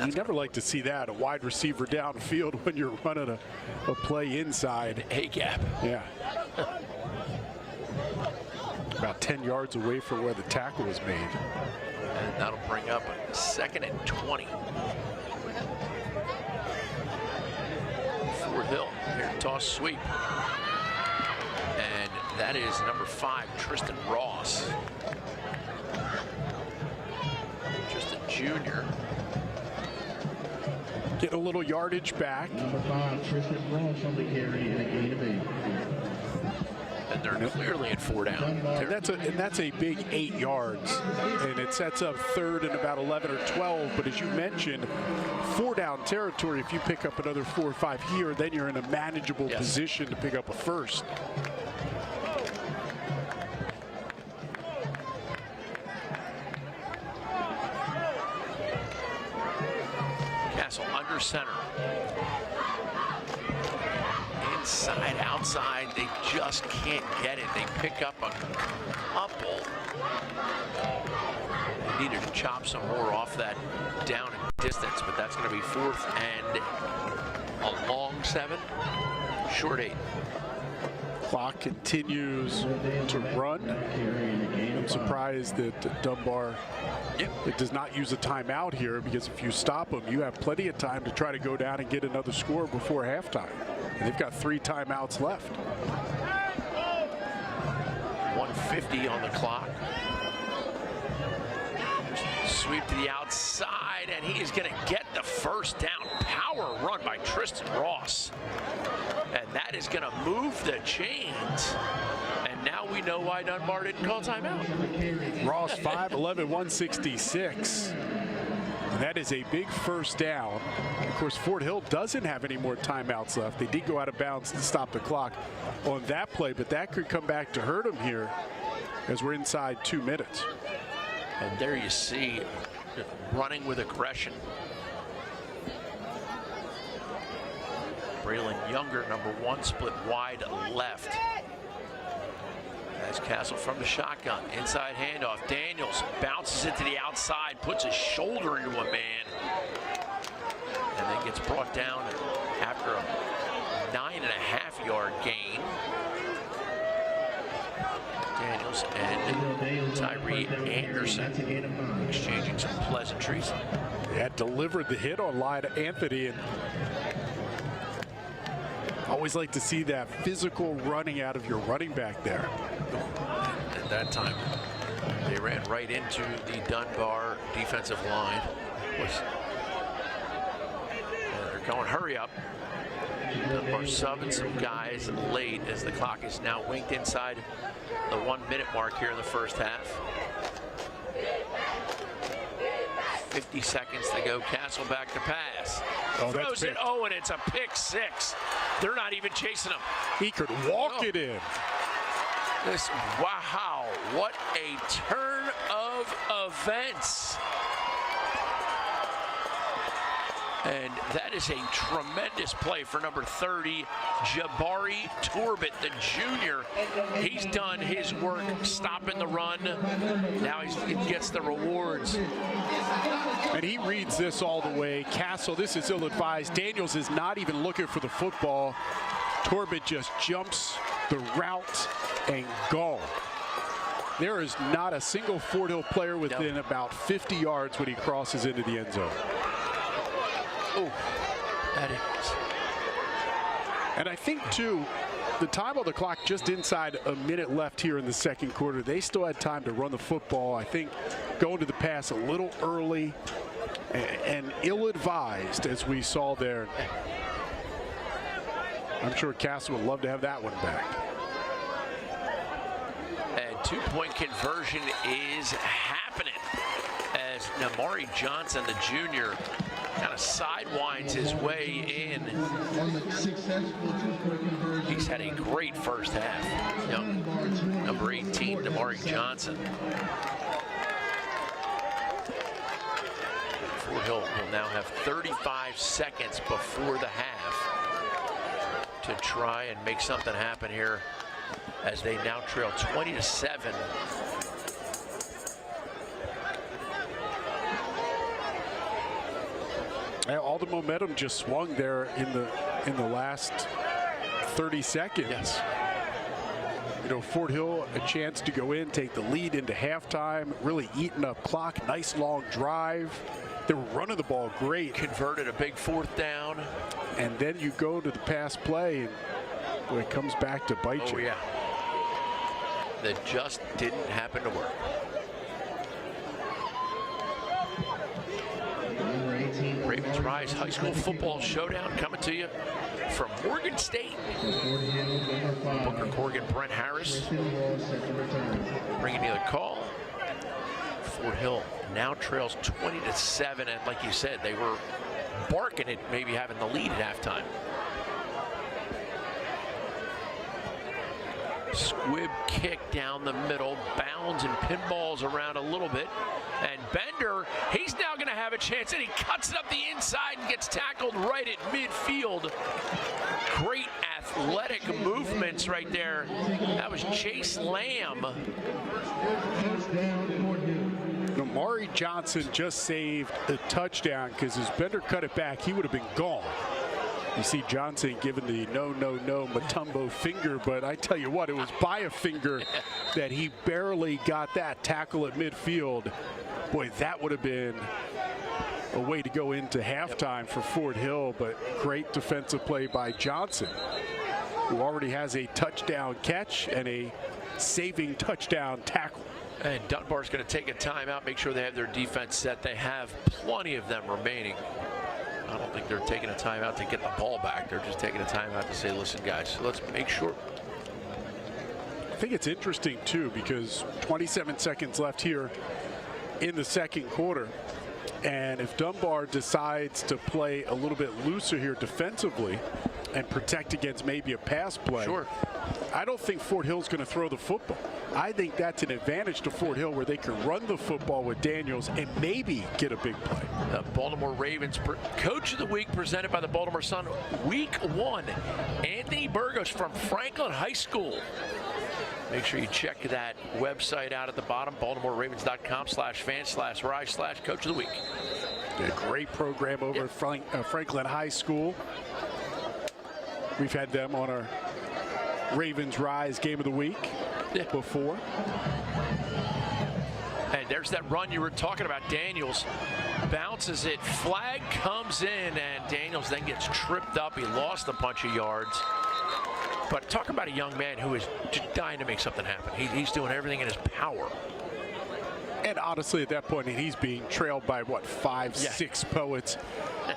You never like to see that, a wide receiver downfield when you're running a play inside. A-gap. Yeah. About 10 yards away from where the tackle was made. And that'll bring up a 2nd and 20. Fort Hill, here toss sweep. And that is number 5, Tristan Ross. Just a junior. Get a little yardage back. Number 5, Tristan Ross on the carry and a gain of 8. And they're clearly in 4 down. And that's a big 8 yards. And it sets up 3rd and about 11 or 12. But as you mentioned, 4 down territory, if you pick up another 4 or 5 here, then you're in a manageable position to pick up a first. Castle under center. Inside, outside, they just can't get it. They pick up a couple. They needed to chop some more off that down and distance, but that's going to be 4th and a long 7, short 8. Clock continues to run. I'm surprised that Dunbar it does not use a timeout here, because if you stop them, you have plenty of time to try to go down and get another score before halftime. And they've got 3 timeouts left. 1:50 on the clock. Sweep to the outside, and he is going to get the first down. Power run by Tristan Ross. And that is going to move the chains. And now we know why Dunbar didn't call timeout. Ross 5'11", 166. And that is a big first down. Of course, Fort Hill doesn't have any more timeouts left. They did go out of bounds to stop the clock on that play, but that could come back to hurt them here as we're inside 2 minutes. And there you see running with aggression. Braylon Younger, number 1, split wide left. As Castle from the shotgun, inside handoff. Daniels bounces it to the outside, puts his shoulder into a man, and then gets brought down after a 9.5-yard gain. Daniels and Tyree Anderson exchanging some pleasantries. They had delivered the hit on Lyda Anthony, and always like to see that physical running out of your running back there. At that time, they ran right into the Dunbar defensive line. And they're going, hurry up. Dunbar subbing some guys late as the clock is now winked inside the 1-minute mark here in the first half. 50 seconds to go. Castle back to pass. Throws it. Oh, and it's a pick 6. They're not even chasing him. He could walk it in. Wow, what a turn of events. And that is a tremendous play for number 30, Jabari Torbett, the junior. He's done his work stopping the run. Now he gets the rewards. And he reads this all the way. Castle, this is ill-advised. Daniels is not even looking for the football. Torbett just jumps the route and gone. There is not a single Fort Hill player within about 50 yards when he crosses into the end zone. Oh, that is. And I think, too, the time on the clock just inside a minute left here in the second quarter. They still had time to run the football. I think going to the pass a little early and ill-advised, as we saw there. I'm sure Castle would love to have that one back. And 2-point conversion is happening as Namari Johnson, the junior, kind of sidewinds his way in. He's had a great first half. Number 18, Namari Johnson. Fort Hill will now have 35 seconds before the half to try and make something happen here as they now trail 20-7. All the momentum just swung there in the last 30 seconds. Yes. You know, Fort Hill a chance to go in, take the lead into halftime, really eating up clock. Nice long drive. They were running the ball great. Converted a big 4th down. And then you go to the pass play, and boy, it comes back to bite you. Oh, yeah. That just didn't happen to work. Ravens Rise High School Football Showdown coming to you from Morgan State. Booker Corrigan, Brent Harris bringing you the call. Fort Hill now trails 20-7, and like you said, they were barking at maybe having the lead at halftime. Squib kick down the middle, bounds and pinballs around a little bit. And Bender, he's now going to have a chance, and he cuts it up the inside and gets tackled right at midfield. Great athletic movements right there. That was Chase Lamb. Mari Johnson just saved a touchdown because as Bender cut it back, he would have been gone. You see Johnson giving the no Mutombo finger, but I tell you what, it was by a finger that he barely got that tackle at midfield. Boy, that would have been a way to go into halftime for Fort Hill, but great defensive play by Johnson, who already has a touchdown catch and a saving touchdown tackle. And Dunbar's going to take a timeout, make sure they have their defense set. They have plenty of them remaining. I don't think they're taking a timeout to get the ball back. They're just taking a timeout to say, listen, guys, let's make sure. I think it's interesting, too, because 27 seconds left here in the second quarter. And if Dunbar decides to play a little bit looser here defensively and protect against maybe a pass play, sure, I don't think Fort Hill's going to throw the football. I think that's an advantage to Fort Hill where they can run the football with Daniels and maybe get a big play. The Baltimore Ravens Coach of the Week presented by the Baltimore Sun. Week 1, Anthony Burgos from Franklin High School. Make sure you check that website out at the bottom, BaltimoreRavens.com/fan/rise/Coach of the Week. A great program over at Franklin High School. We've had them on our Ravens Rise Game of the Week before. And there's that run you were talking about. Daniels bounces it, flag comes in, and Daniels then gets tripped up. He lost a bunch of yards. But talk about a young man who is just dying to make something happen. He's doing everything in his power. And honestly, at that point, he's being trailed by, what, 5, 6 poets.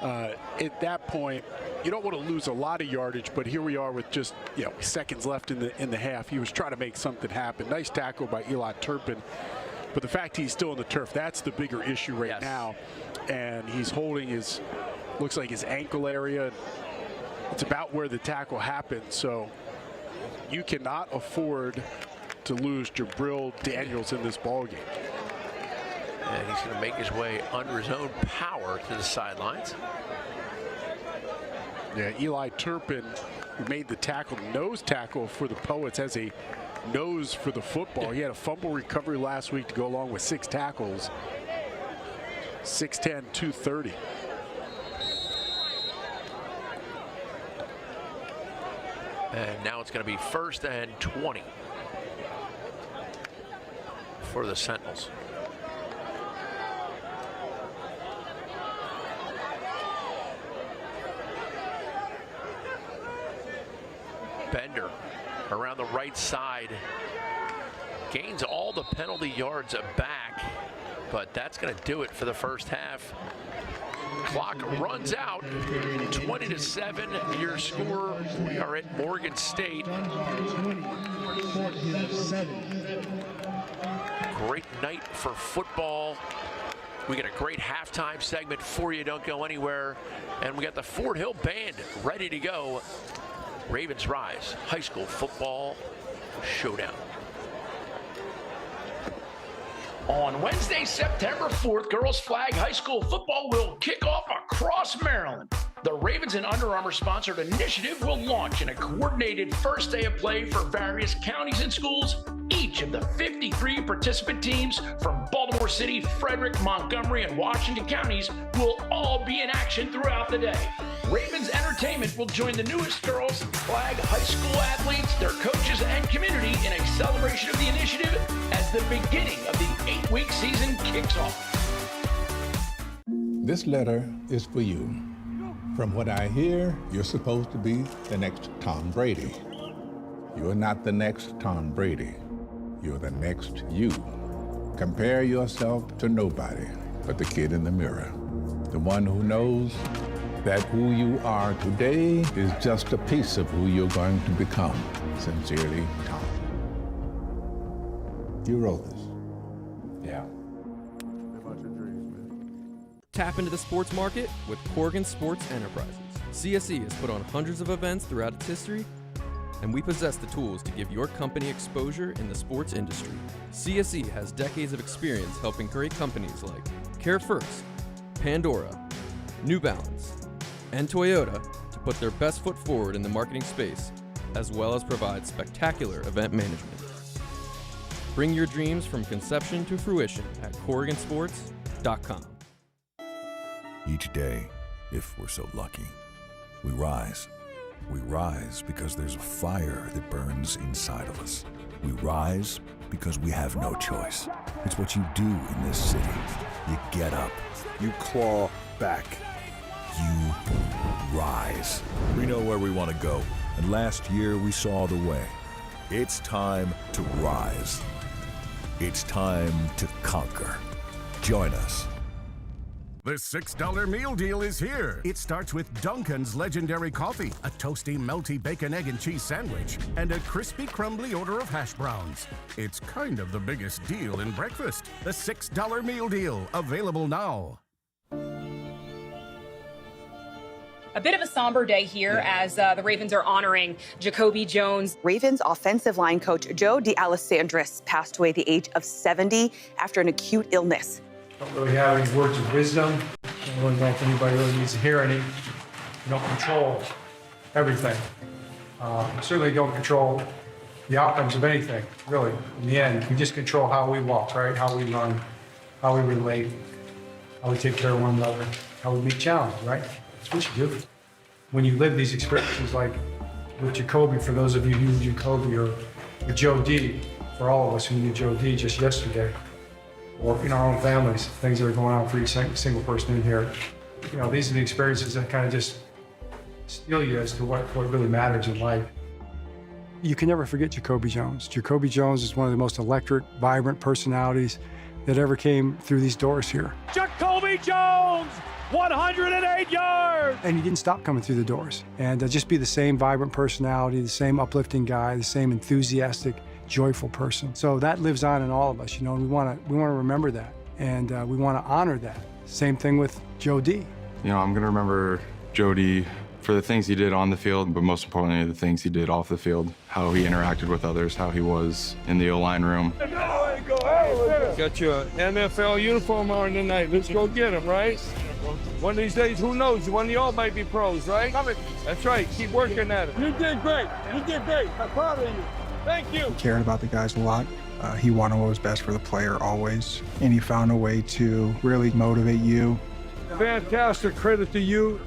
At that point, you don't want to lose a lot of yardage, but here we are with just, seconds left in the half. He was trying to make something happen. Nice tackle by Eli Turpin. But the fact he's still on the turf, that's the bigger issue right now. And he's holding his, looks like his ankle area. It's about where the tackle happened. So you cannot afford to lose Jabril Daniels in this ballgame. And he's going to make his way under his own power to the sidelines. Yeah, Eli Turpin, who made the tackle, nose tackle for the Poets, has a nose for the football. He had a fumble recovery last week to go along with 6 tackles. 6'10", 230. And now it's going to be 1st and 20 for the Sentinels. Bender around the right side gains all the penalty yards back, but that's going to do it for the first half. Clock runs out. 20-7 your score. We are at Morgan State. Great night for football. We got a great halftime segment for you. Don't go anywhere. And we got the Fort Hill Band ready to go. Ravens Rise High School Football Showdown. On Wednesday, September 4th, girls flag high school football will kick off across Maryland. The Ravens and Under Armour sponsored initiative will launch in a coordinated first day of play for various counties and schools. Each of the 53 participant teams from Baltimore City, Frederick, Montgomery, and Washington counties will all be in action throughout the day. Ravens Entertainment will join the newest girls flag high school athletes, their coaches, and community in a celebration of the initiative as the beginning of the 8-week season kicks off. This letter is for you. From what I hear, you're supposed to be the next Tom Brady. You're not the next Tom Brady. You're the next you. Compare yourself to nobody but the kid in the mirror. The one who knows that who you are today is just a piece of who you're going to become. Sincerely, Tom. You wrote this. Yeah. Tap into the sports market with Corgan Sports Enterprises. CSE has put on hundreds of events throughout its history, and we possess the tools to give your company exposure in the sports industry. CSE has decades of experience helping great companies like Care First, Pandora, New Balance, and Toyota to put their best foot forward in the marketing space, as well as provide spectacular event management. Bring your dreams from conception to fruition at CorriganSports.com. Each day, if we're so lucky, we rise. We rise because there's a fire that burns inside of us. We rise because we have no choice. It's what you do in this city. You get up. You claw back. You rise. We know where we want to go, and last year we saw the way. It's time to rise. It's time to conquer. Join us. The $6 meal deal is here. It starts with Dunkin's legendary coffee, a toasty, melty bacon, egg, and cheese sandwich, and a crispy, crumbly order of hash browns. It's kind of the biggest deal in breakfast. The $6 meal deal, available now. A bit of a somber day here as the Ravens are honoring Jacoby Jones. Ravens offensive line coach Joe DeAlessandris passed away at the age of 70 after an acute illness. Don't really have any words of wisdom. I don't really know if anybody really needs to hear any. You don't control everything. You certainly don't control the outcomes of anything, really. In the end, we just control how we walk, right? How we run, how we relate, how we take care of one another, how we meet challenges, right? That's what you do. When you live these experiences like with Jacoby, for those of you who knew Jacoby, or with Joe D, for all of us who knew Joe D just yesterday, or in our own families, things that are going on for each single person in here. You know, these are the experiences that kind of just steel you as to what really matters in life. You can never forget Jacoby Jones. Jacoby Jones is one of the most electric, vibrant personalities that ever came through these doors here. Jacoby Jones, 108 yards! And he didn't stop coming through the doors. And just be the same vibrant personality, the same uplifting guy, the same enthusiastic, joyful person. So that lives on in all of us, you know, and we want to remember that, and we want to honor that. Same thing with Joe D. You know, I'm going to remember Joe D for the things he did on the field, but most importantly, the things he did off the field, how he interacted with others, how he was in the O-line room. Got your NFL uniform on tonight. Let's go get him, right? One of these days, who knows? One of y'all might be pros, right? That's right. Keep working at it. You did great. You did great. I'm proud of you. Thank you. He cared about the guys a lot. He wanted what was best for the player always. And he found a way to really motivate you. Fantastic. Credit to you.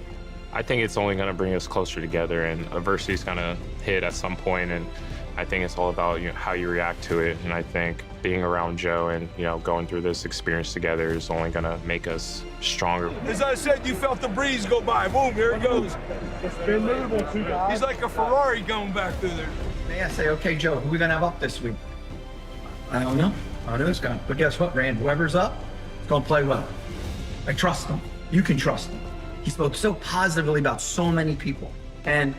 I think it's only going to bring us closer together, and adversity is going to hit at some point, and I think it's all about how you react to it. And I think being around Joe and going through this experience together is only going to make us stronger. As I said, you felt the breeze go by. Boom, here it goes. He's like a Ferrari going back through there. May I say, okay, Joe, who are we going to have up this week? I don't know. I know it's going. But guess what, Rand? Whoever's up is going to play well. I trust him. You can trust him. He spoke so positively about so many people. And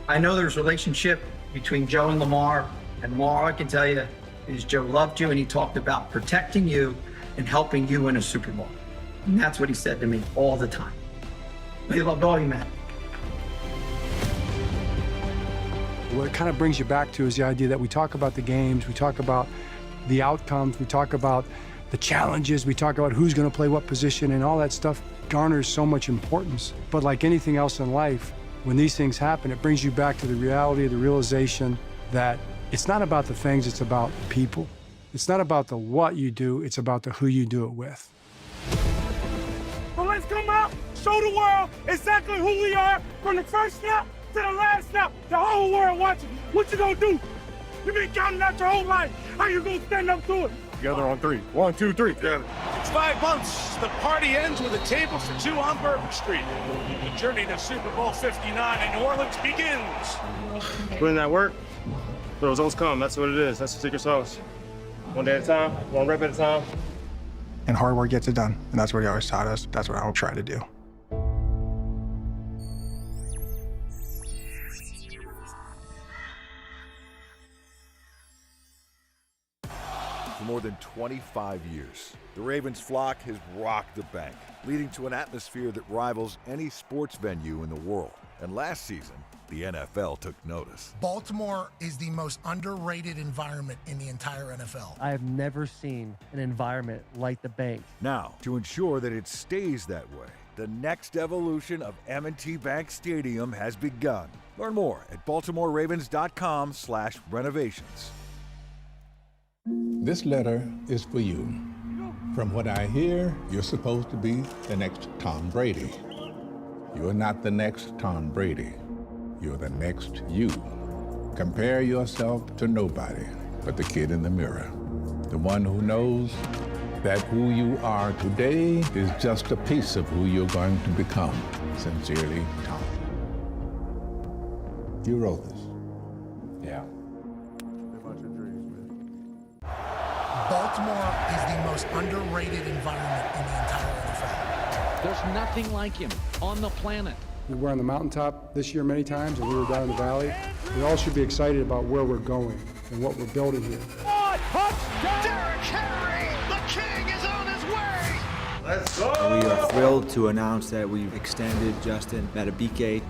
I know there's a relationship between Joe and Lamar. And Lamar, I can tell you, is Joe loved you, and he talked about protecting you and helping you win a Super Bowl. And that's what he said to me all the time. He loved all you, man. What it kind of brings you back to is the idea that we talk about the games, we talk about the outcomes, we talk about the challenges. We talk about who's going to play what position, and all that stuff garners so much importance. But like anything else in life, when these things happen, it brings you back to the reality, the realization that it's not about the things, it's about people. It's not about the what you do, it's about the who you do it with. So let's come out, show the world exactly who we are from the first snap to the last snap. The whole world watching. What you gonna do? You been counting out your whole life. How you gonna stand up to it? Together on 3. 1, 2, 3. Together. It's 5 months. The party ends with a table for 2 on Bourbon Street. The journey to Super Bowl 59 in New Orleans begins. Put in that work, the results come. That's what it is. That's the secret sauce. One day at a time, one rep at a time. And hard work gets it done. And that's what he always taught us. That's what I'll try to do. For more than 25 years, the Ravens flock has rocked the bank, leading to an atmosphere that rivals any sports venue in the world. And last season, the NFL took notice. Baltimore is the most underrated environment in the entire NFL. I have never seen an environment like the bank. Now, to ensure that it stays that way, the next evolution of M&T Bank Stadium has begun. Learn more at BaltimoreRavens.com/renovations. This letter is for you. From what I hear, you're supposed to be the next Tom Brady. You're not the next Tom Brady. You're the next you. Compare yourself to nobody but the kid in the mirror. The one who knows that who you are today is just a piece of who you're going to become. Sincerely, Tom. You wrote this. Yeah. Baltimore is the most underrated environment in the entire NFL. There's nothing like him on the planet. We were on the mountaintop this year many times, and we were down in the valley. We all should be excited about where we're going and what we're building here. Derrick Henry, the king is on his way. Let's go. We are thrilled to announce that we've extended Justin Madubuike.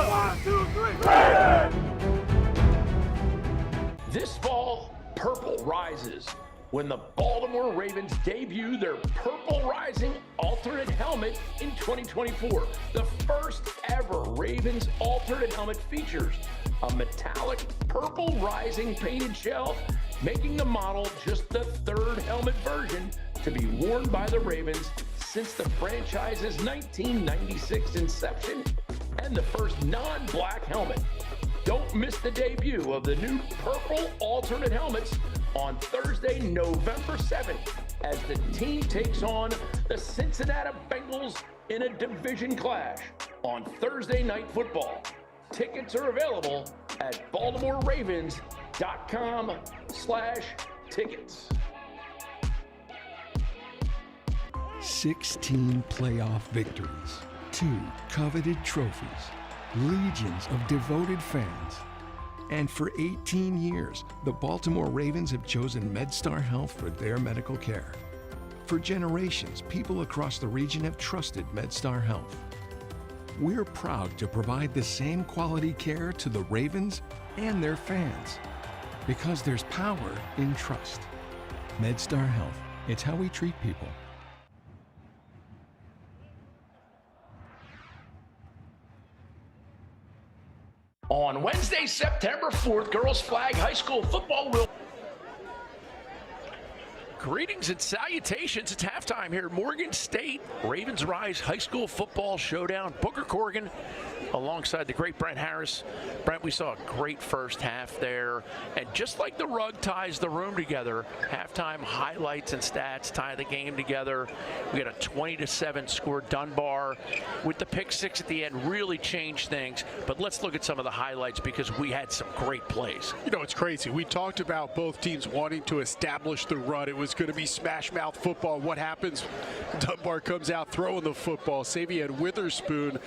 1, 2, 3. This fall, purple rises when the Baltimore Ravens debut their Purple Rising alternate helmet in 2024. The first ever Ravens alternate helmet features a metallic purple rising painted shell, making the model just the third helmet version to be worn by the Ravens since the franchise's 1996 inception, and the first non-black helmet. Don't miss the debut of the new purple alternate helmets on Thursday, November 7th, as the team takes on the Cincinnati Bengals in a division clash on Thursday Night Football. Tickets are available at BaltimoreRavens.com/tickets. 16 playoff victories, 2 coveted trophies, legions of devoted fans. And for 18 years, the Baltimore Ravens have chosen MedStar Health for their medical care. For generations, people across the region have trusted MedStar Health. We're proud to provide the same quality care to the Ravens and their fans, because there's power in trust. MedStar Health, it's how we treat people. On Wednesday, September 4th, Girls Flag High School football will... Greetings and salutations. It's halftime here at Morgan State. Ravens Rise High School Football Showdown. Booker Corrigan alongside the great Brent Harris. Brent, we saw a great first half there. And just like the rug ties the room together, halftime highlights and stats tie the game together. We got a 20-7 score. Dunbar with the pick six at the end really changed things. But let's look at some of the highlights because we had some great plays. You know, it's crazy. We talked about both teams wanting to establish the run. It was going to be smash mouth football. What happens? Dunbar comes out throwing the football. Savian Witherspoon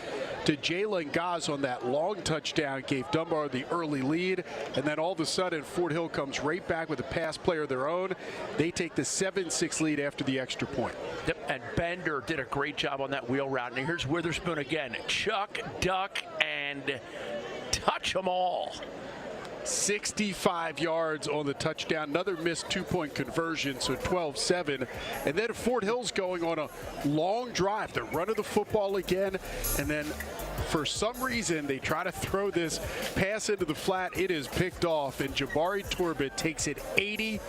to Jalen Goss on that long touchdown gave Dunbar the early lead, and then all of a sudden Fort Hill comes right back with a pass play of their own. They take the 7-6 lead after the extra point. Yep, and Bender did a great job on that wheel route. And here's Witherspoon again. Chuck, duck, and touch them all. 65 yards on the touchdown. Another missed two-point conversion, so 12-7. And then Fort Hill's going on a long drive. They're running the football again, and then for some reason they try to throw this pass into the flat. It is picked off, and Jabari Torbett takes it 80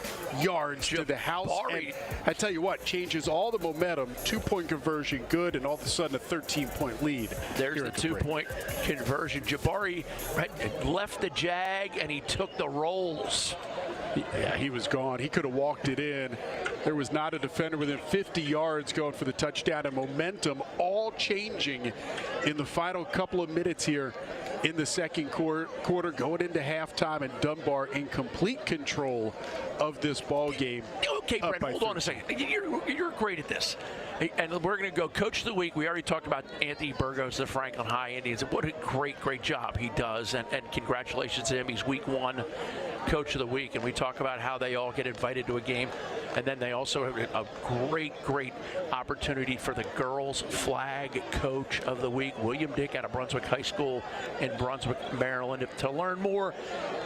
yards to the house. And I tell you what, changes all the momentum. Two-point conversion, good, and all of a sudden a 13-point lead. There's the two-point conversion. Jabari left the jag, and he took the rolls. Yeah, he was gone. He could have walked it in. There was not a defender within 50 yards going for the touchdown, and momentum all changing in the final couple of minutes here in the second quarter, going into halftime, and Dunbar in complete control of this ball game. Okay, Brent, hold on a second. You're great at this. And we're going to go Coach of the Week. We already talked about Anthony Burgos, the Franklin High Indians. What a great job he does, and congratulations to him. He's Week 1 Coach of the Week, and we talk about how they all get invited to a game, and then they also have a great opportunity for the girls Flag Coach of the Week, William Dick out of Brunswick High School in Brunswick, Maryland. To learn more,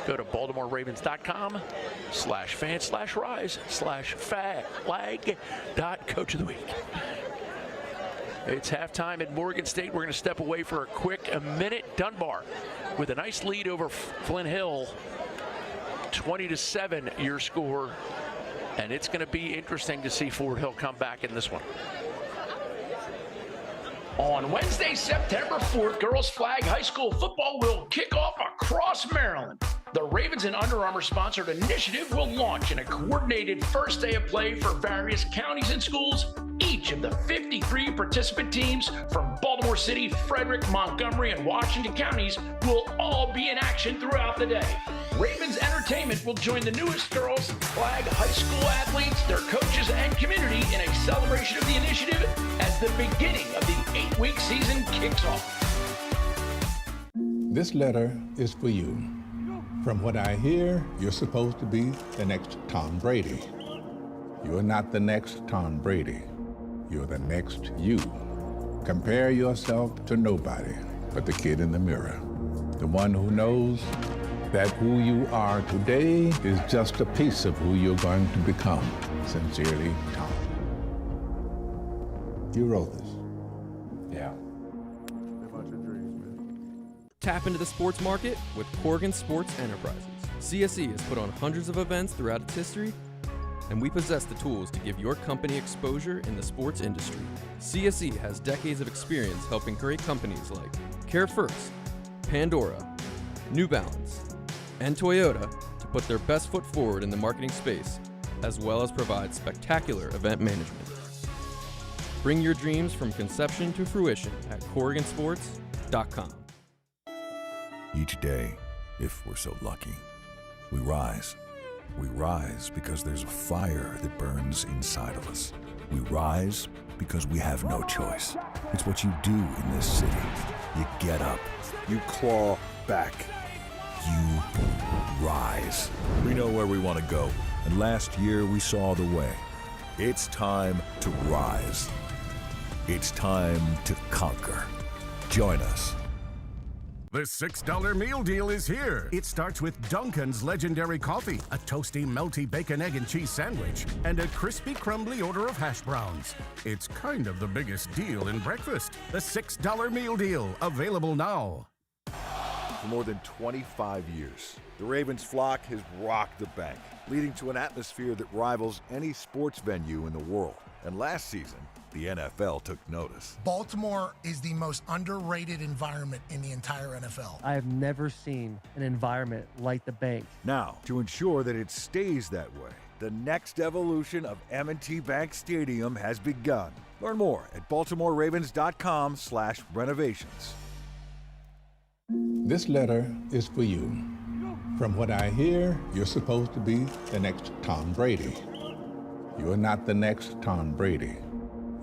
go to BaltimoreRavens.com/fan/rise/flag.coach of the week. It's halftime at Morgan State. We're going to step away for a minute. Dunbar with a nice lead over Flint Hill. 20-7 your score, and it's going to be interesting to see Fort Hill come back in this one. On Wednesday, September 4th, Girls Flag High School football will kick off across Maryland. The Ravens and Under Armour sponsored initiative will launch in a coordinated first day of play for various counties and schools. Each of the 53 participant teams from Baltimore City, Frederick, Montgomery, and Washington counties will all be in action throughout the day. Ravens Entertainment will join the newest Girls Flag High School athletes, their coaches, and community in a celebration of the initiative as the beginning of the 8-week season kicks off. This letter is for you. From what I hear, you're supposed to be the next Tom Brady. You're not the next Tom Brady. You're the next you. Compare yourself to nobody but the kid in the mirror. The one who knows that who you are today is just a piece of who you're going to become. Sincerely, Tom. You wrote this. Yeah. Tap into the sports market with Corrigan Sports Enterprises. CSE has put on hundreds of events throughout its history, and we possess the tools to give your company exposure in the sports industry. CSE has decades of experience helping great companies like Care First, Pandora, New Balance, and Toyota to put their best foot forward in the marketing space, as well as provide spectacular event management. Bring your dreams from conception to fruition at CorriganSports.com. Each day, if we're so lucky, we rise. We rise because there's a fire that burns inside of us. We rise because we have no choice. It's what you do in this city. You get up. You claw back. You rise. We know where we want to go, and last year we saw the way. It's time to rise. It's time to conquer. Join us. The $6 meal deal is here. It starts with Dunkin's legendary coffee, a toasty, melty bacon, egg, and cheese sandwich, and a crispy, crumbly order of hash browns. It's kind of the biggest deal in breakfast. The $6 meal deal, available now. For more than 25 years, the Ravens flock has rocked the bank, leading to an atmosphere that rivals any sports venue in the world. And last season, the NFL took notice. Baltimore is the most underrated environment in the entire NFL. I have never seen an environment like the bank. Now, to ensure that it stays that way, the next evolution of M&T Bank Stadium has begun. Learn more at BaltimoreRavens.com/renovations. This letter is for you. From what I hear, you're supposed to be the next Tom Brady. You're not the next Tom Brady.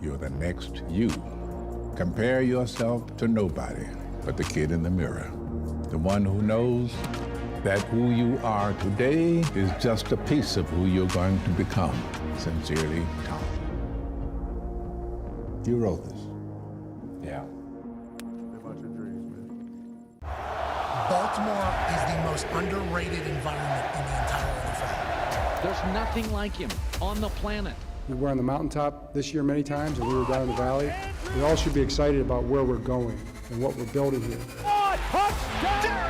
You're the next you. Compare yourself to nobody but the kid in the mirror. The one who knows that who you are today is just a piece of who you're going to become. Sincerely, Tom. You wrote this. Yeah. Baltimore is the most underrated environment in the entire NFL. There's nothing like him on the planet. We were on the mountaintop this year many times, and we were down in the valley. We all should be excited about where we're going and what we're building here. Derrick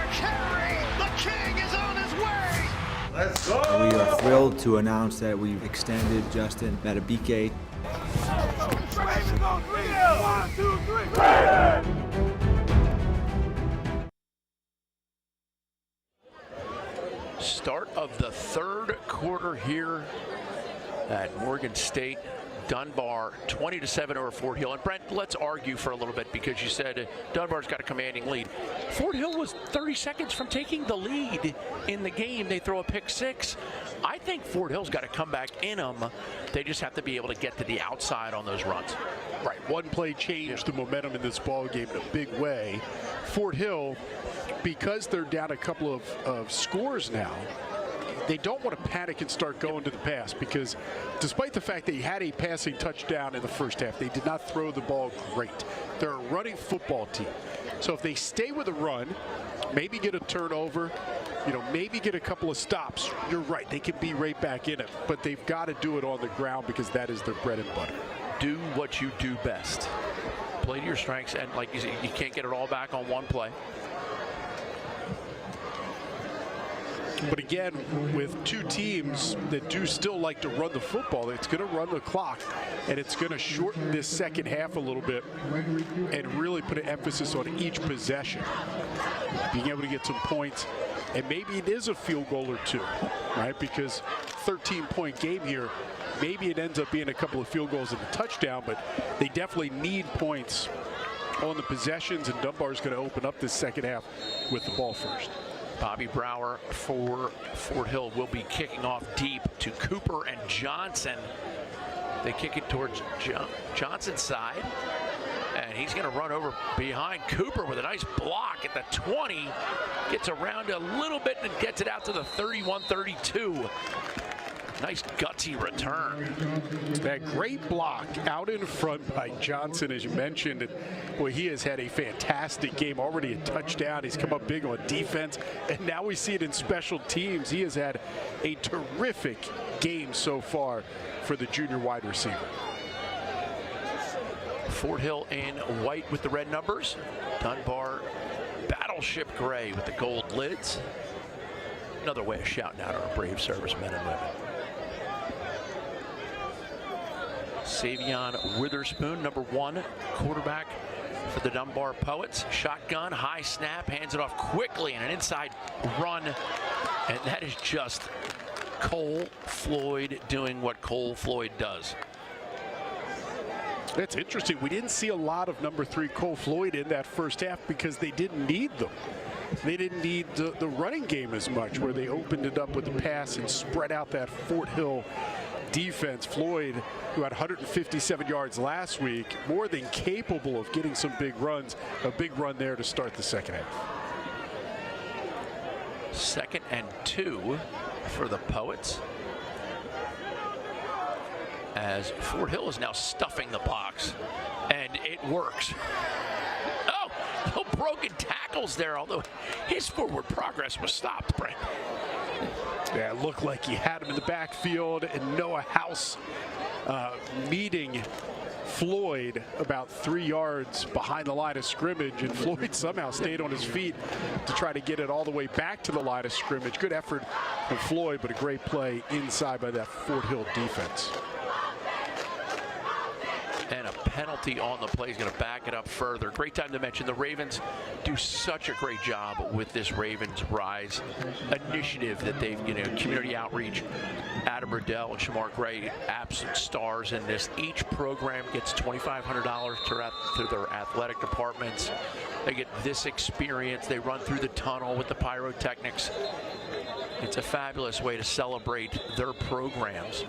Henry, the king is on his way. Let's go. We are thrilled to announce that we've extended Justin Madubuike. 1, 2, 3. Start of the third quarter here at Morgan State. Dunbar 20-7 over Fort Hill. And Brent, let's argue for a little bit because you said Dunbar's got a commanding lead. Fort Hill was 30 seconds from taking the lead in the game. They throw a pick six. I think Fort Hill's got to come back in them. They just have to be able to get to the outside on those runs. Right, one play changed the momentum in this ball game in a big way. Fort Hill, because they're down a couple of scores now, they don't want to panic and start going to the pass because despite the fact they had a passing touchdown in the first half, they did not throw the ball great. They're a running football team. So if they stay with a run, maybe get a turnover, maybe get a couple of stops, you're right, they can be right back in it. But they've got to do it on the ground because that is their bread and butter. Do what you do best. Play to your strengths, and like you said, you can't get it all back on one play. But again, with two teams that do still like to run the football, it's going to run the clock, and it's going to shorten this second half a little bit and really put an emphasis on each possession, being able to get some points. And maybe it is a field goal or two, right? Because 13-point game here, maybe it ends up being a couple of field goals and a touchdown, but they definitely need points on the possessions, and Dunbar's going to open up this second half with the ball first. Bobby Brower for Fort Hill will be kicking off deep to Cooper and Johnson. They kick it towards Johnson's side, and he's going to run over behind Cooper with a nice block at the 20. Gets around a little bit and gets it out to the 31-32. Nice gutsy return. That great block out in front by Johnson, as you mentioned. And boy, he has had a fantastic game, already a touchdown. He's come up big on defense, and now we see it in special teams. He has had a terrific game so far for the junior wide receiver. Fort Hill in white with the red numbers. Dunbar battleship gray with the gold lids. Another way of shouting out our brave servicemen and women. Savion Witherspoon, number 1 quarterback for the Dunbar Poets. Shotgun, high snap, hands it off quickly and an inside run. And that is just Cole Floyd doing what Cole Floyd does. That's interesting. We didn't see a lot of number 3 Cole Floyd in that first half because they didn't need them. They didn't need the running game as much, where they opened it up with the pass and spread out that Fort Hill defense. Floyd, who had 157 yards last week, more than capable of getting some big runs. A big run there to start the second half. 2nd and 2 for the Poets, as Fort Hill is now stuffing the box, and it works. Oh, no broken tackles there, although his forward progress was stopped, Brent. Yeah, it looked like he had him in the backfield, and Noah House meeting Floyd about 3 yards behind the line of scrimmage, and Floyd somehow stayed on his feet to try to get it all the way back to the line of scrimmage. Good effort from Floyd, but a great play inside by that Fort Hill defense. And a penalty on the play is going to back it up further. Great time to mention the Ravens do such a great job with this Ravens Rise initiative that they've, community outreach. Adam Riddell and Shamar Gray, absolute stars in this. Each program gets $2,500 through their athletic departments. They get this experience. They run through the tunnel with the pyrotechnics. It's a fabulous way to celebrate their programs.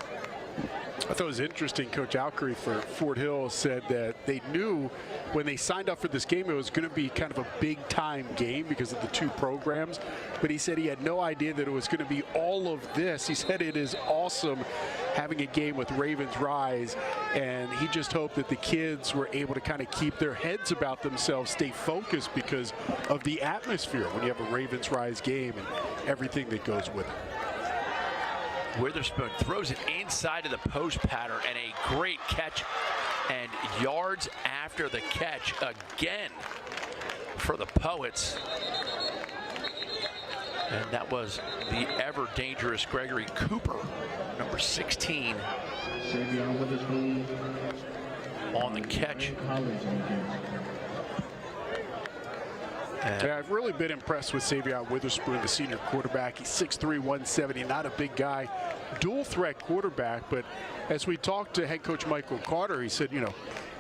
I thought it was interesting. Coach Alkery for Fort Hill said that they knew when they signed up for this game it was going to be kind of a big-time game because of the two programs. But he said he had no idea that it was going to be all of this. He said it is awesome having a game with Ravens Rise, and he just hoped that the kids were able to kind of keep their heads about themselves, stay focused because of the atmosphere when you have a Ravens Rise game and everything that goes with it. Witherspoon throws it inside of the post pattern, and a great catch, and yards after the catch again for the Poets. And that was the ever dangerous Gregory Cooper, number 16, on the catch. Yeah, I've really been impressed with Savion Witherspoon, the senior quarterback. He's 6'3", 170, not a big guy, dual threat quarterback. But as we talked to head coach Michael Carter, he said, you know,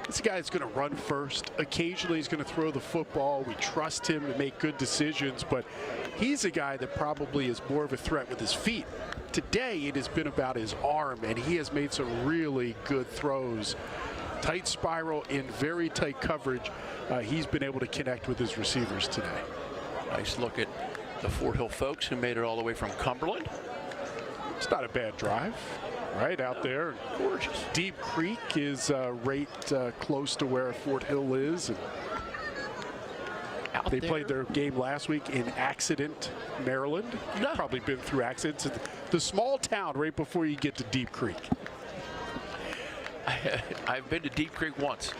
this guy's going to run first. Occasionally he's going to throw the football. We trust him to make good decisions, but he's a guy that probably is more of a threat with his feet. Today it has been about his arm, and he has made some really good throws. Tight spiral in very tight coverage. He's been able to connect with his receivers today. Nice look at the Fort Hill folks who made it all the way from Cumberland. It's not a bad drive, right out there. Gorgeous. Deep Creek is right close to where Fort Hill is. And they played their game last week in Accident, Maryland. You've probably been through accidents. The small town right before you get to Deep Creek. I've been to Deep Creek once,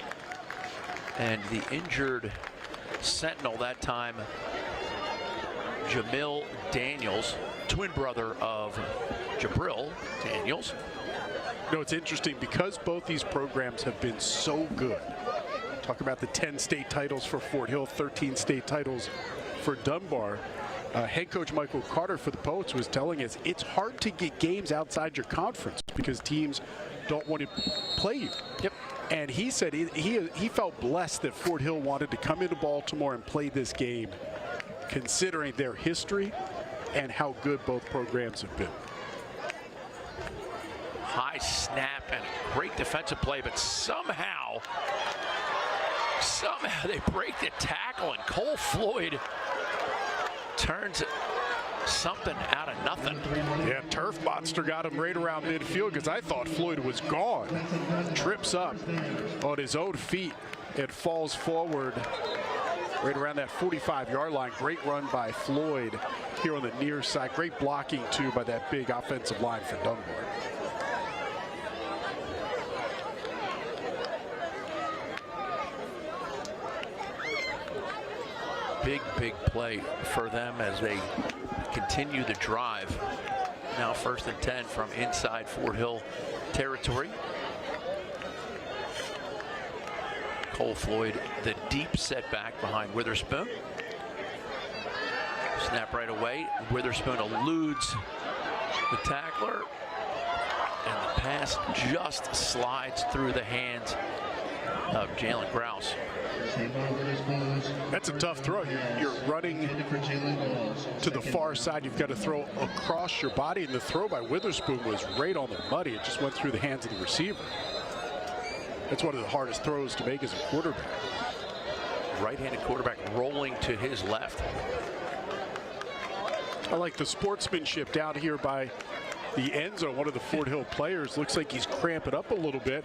and the injured Sentinel that time, Jamil Daniels, twin brother of Jabril Daniels. You know, it's interesting because both these programs have been so good. Talk about the 10 state titles for Fort Hill, 13 state titles for Dunbar. Head coach Michael Carter for the Poets was telling us it's hard to get games outside your conference because teams don't want to play you. Yep. And he said he felt blessed that Fort Hill wanted to come into Baltimore and play this game, considering their history and how good both programs have been. High snap and a great defensive play, but somehow they break the tackle, and Cole Floyd turns something out of nothing. Yeah, Turf Monster got him right around midfield because I thought Floyd was gone. Trips up on his own feet and falls forward right around that 45-yard line. Great run by Floyd here on the near side. Great blocking, too, by that big offensive line for Dunbar. Big play for them as they continue the drive. Now 1st and 10 from inside Fort Hill territory. Cole Floyd, the deep setback behind Witherspoon. Snap right away. Witherspoon eludes the tackler, and the pass just slides through the hands of Jalen Grouse. That's a tough throw. You're running to the far side. You've got to throw across your body, and the throw by Witherspoon was right on the money. It just went through the hands of the receiver. That's one of the hardest throws to make as a quarterback. Right-handed quarterback rolling to his left. I like the sportsmanship down here by the end zone. One of the Fort Hill players looks like he's cramping up a little bit,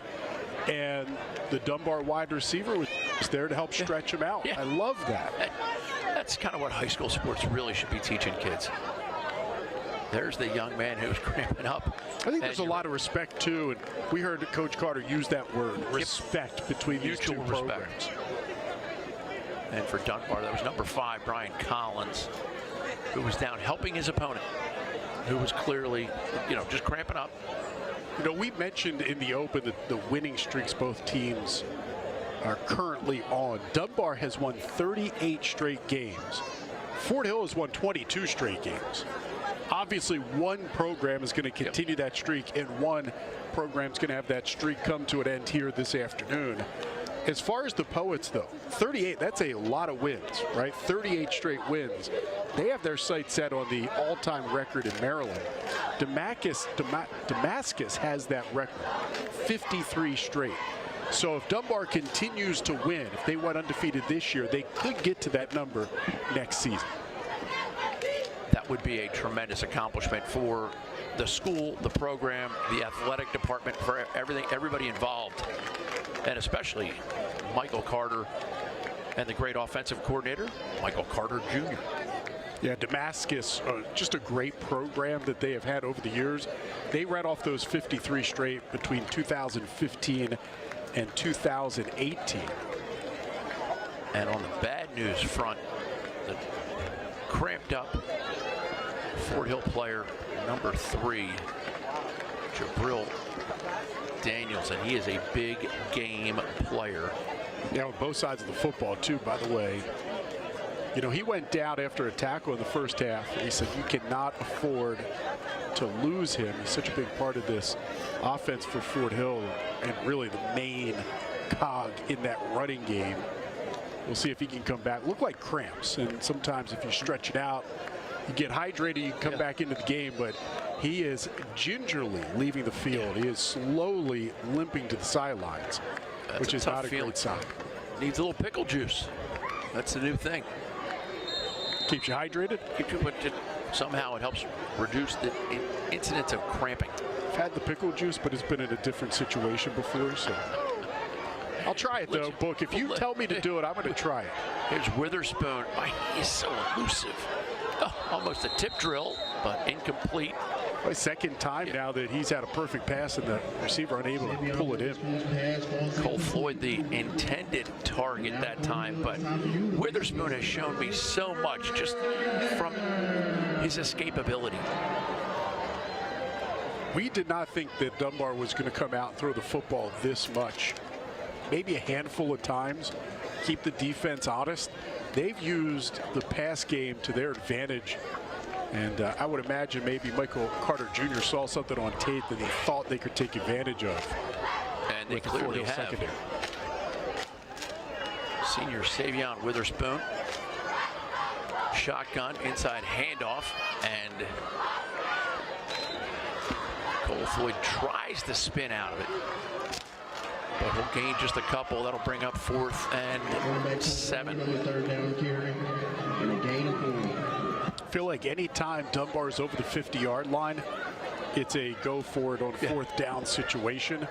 and the Dunbar wide receiver was there to help stretch him out. Yeah. I love that. That's kind of what high school sports really should be teaching kids. There's the young man who's cramping up. I think there's a lot of respect, too, and we heard Coach Carter use that word, respect, between these two programs. And for Dunbar, that was number 5, Brian Collins, who was down helping his opponent, who was clearly, just cramping up. We mentioned in the open the winning streaks both teams are currently on. Dunbar has won 38 straight games. Fort Hill has won 22 straight games. Obviously, one program is going to continue that streak, and one program is going to have that streak come to an end here this afternoon. As far as the Poets, though, 38, that's a lot of wins, right? 38 straight wins. They have their sights set on the all-time record in Maryland. Damascus has that record, 53 straight. So if Dunbar continues to win, if they went undefeated this year, they could get to that number next season. That would be a tremendous accomplishment for the school, the program, the athletic department, for everybody involved, and especially Michael Carter and the great offensive coordinator, Michael Carter Jr. Yeah, Damascus, just a great program that they have had over the years. They read off those 53 straight between 2015 and 2018. And on the bad news front, the cramped up Fort Hill player, number 3, Jabril Daniels, and he is a big game player. Yeah, on both sides of the football, too, by the way. You know, he went down after a tackle in the first half. And he said you cannot afford to lose him. He's such a big part of this offense for Fort Hill and really the main cog in that running game. We'll see if he can come back. Look like cramps, and sometimes if you stretch it out, you get hydrated, you come back into the game, but he is gingerly leaving the field. He is slowly limping to the sidelines, which is not a great sign. Needs a little pickle juice. That's the new thing. Keeps you hydrated? Keeps you, but somehow it helps reduce the incidence of cramping. I've had the pickle juice, but it's been in a different situation before, so I'll try it, though, Book. If you tell me to do it, I'm going to try it. Here's Witherspoon. He's so elusive. Oh, almost a tip drill, but incomplete. My second time now that he's had a perfect pass and the receiver unable to pull it in. Cole Floyd, the intended target that time, but Witherspoon has shown me so much just from his escapability. We did not think that Dunbar was going to come out and throw the football this much. Maybe a handful of times, keep the defense honest. They've used the pass game to their advantage. And I would imagine maybe Michael Carter Jr. saw something on tape that he thought they could take advantage of. And they clearly have. Secondary. Senior Savion Witherspoon. Shotgun, inside handoff, and Cole Floyd tries to spin out of it. But he'll gain just a couple. That'll bring up 4th and 7. I feel like any time Dunbar is over the 50-yard line, it's a go for it on 4th down situation,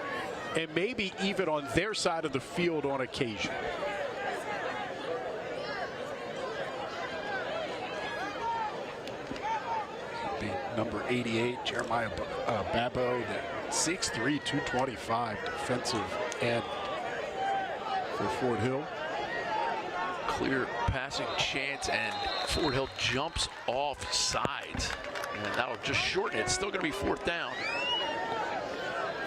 and maybe even on their side of the field on occasion. Number 88, Jeremiah Babo, the 6'3", 225 defensive end for Fort Hill. Clear passing chance, and Fort Hill jumps off sides, and that'll just shorten it. It's still going to be 4th down,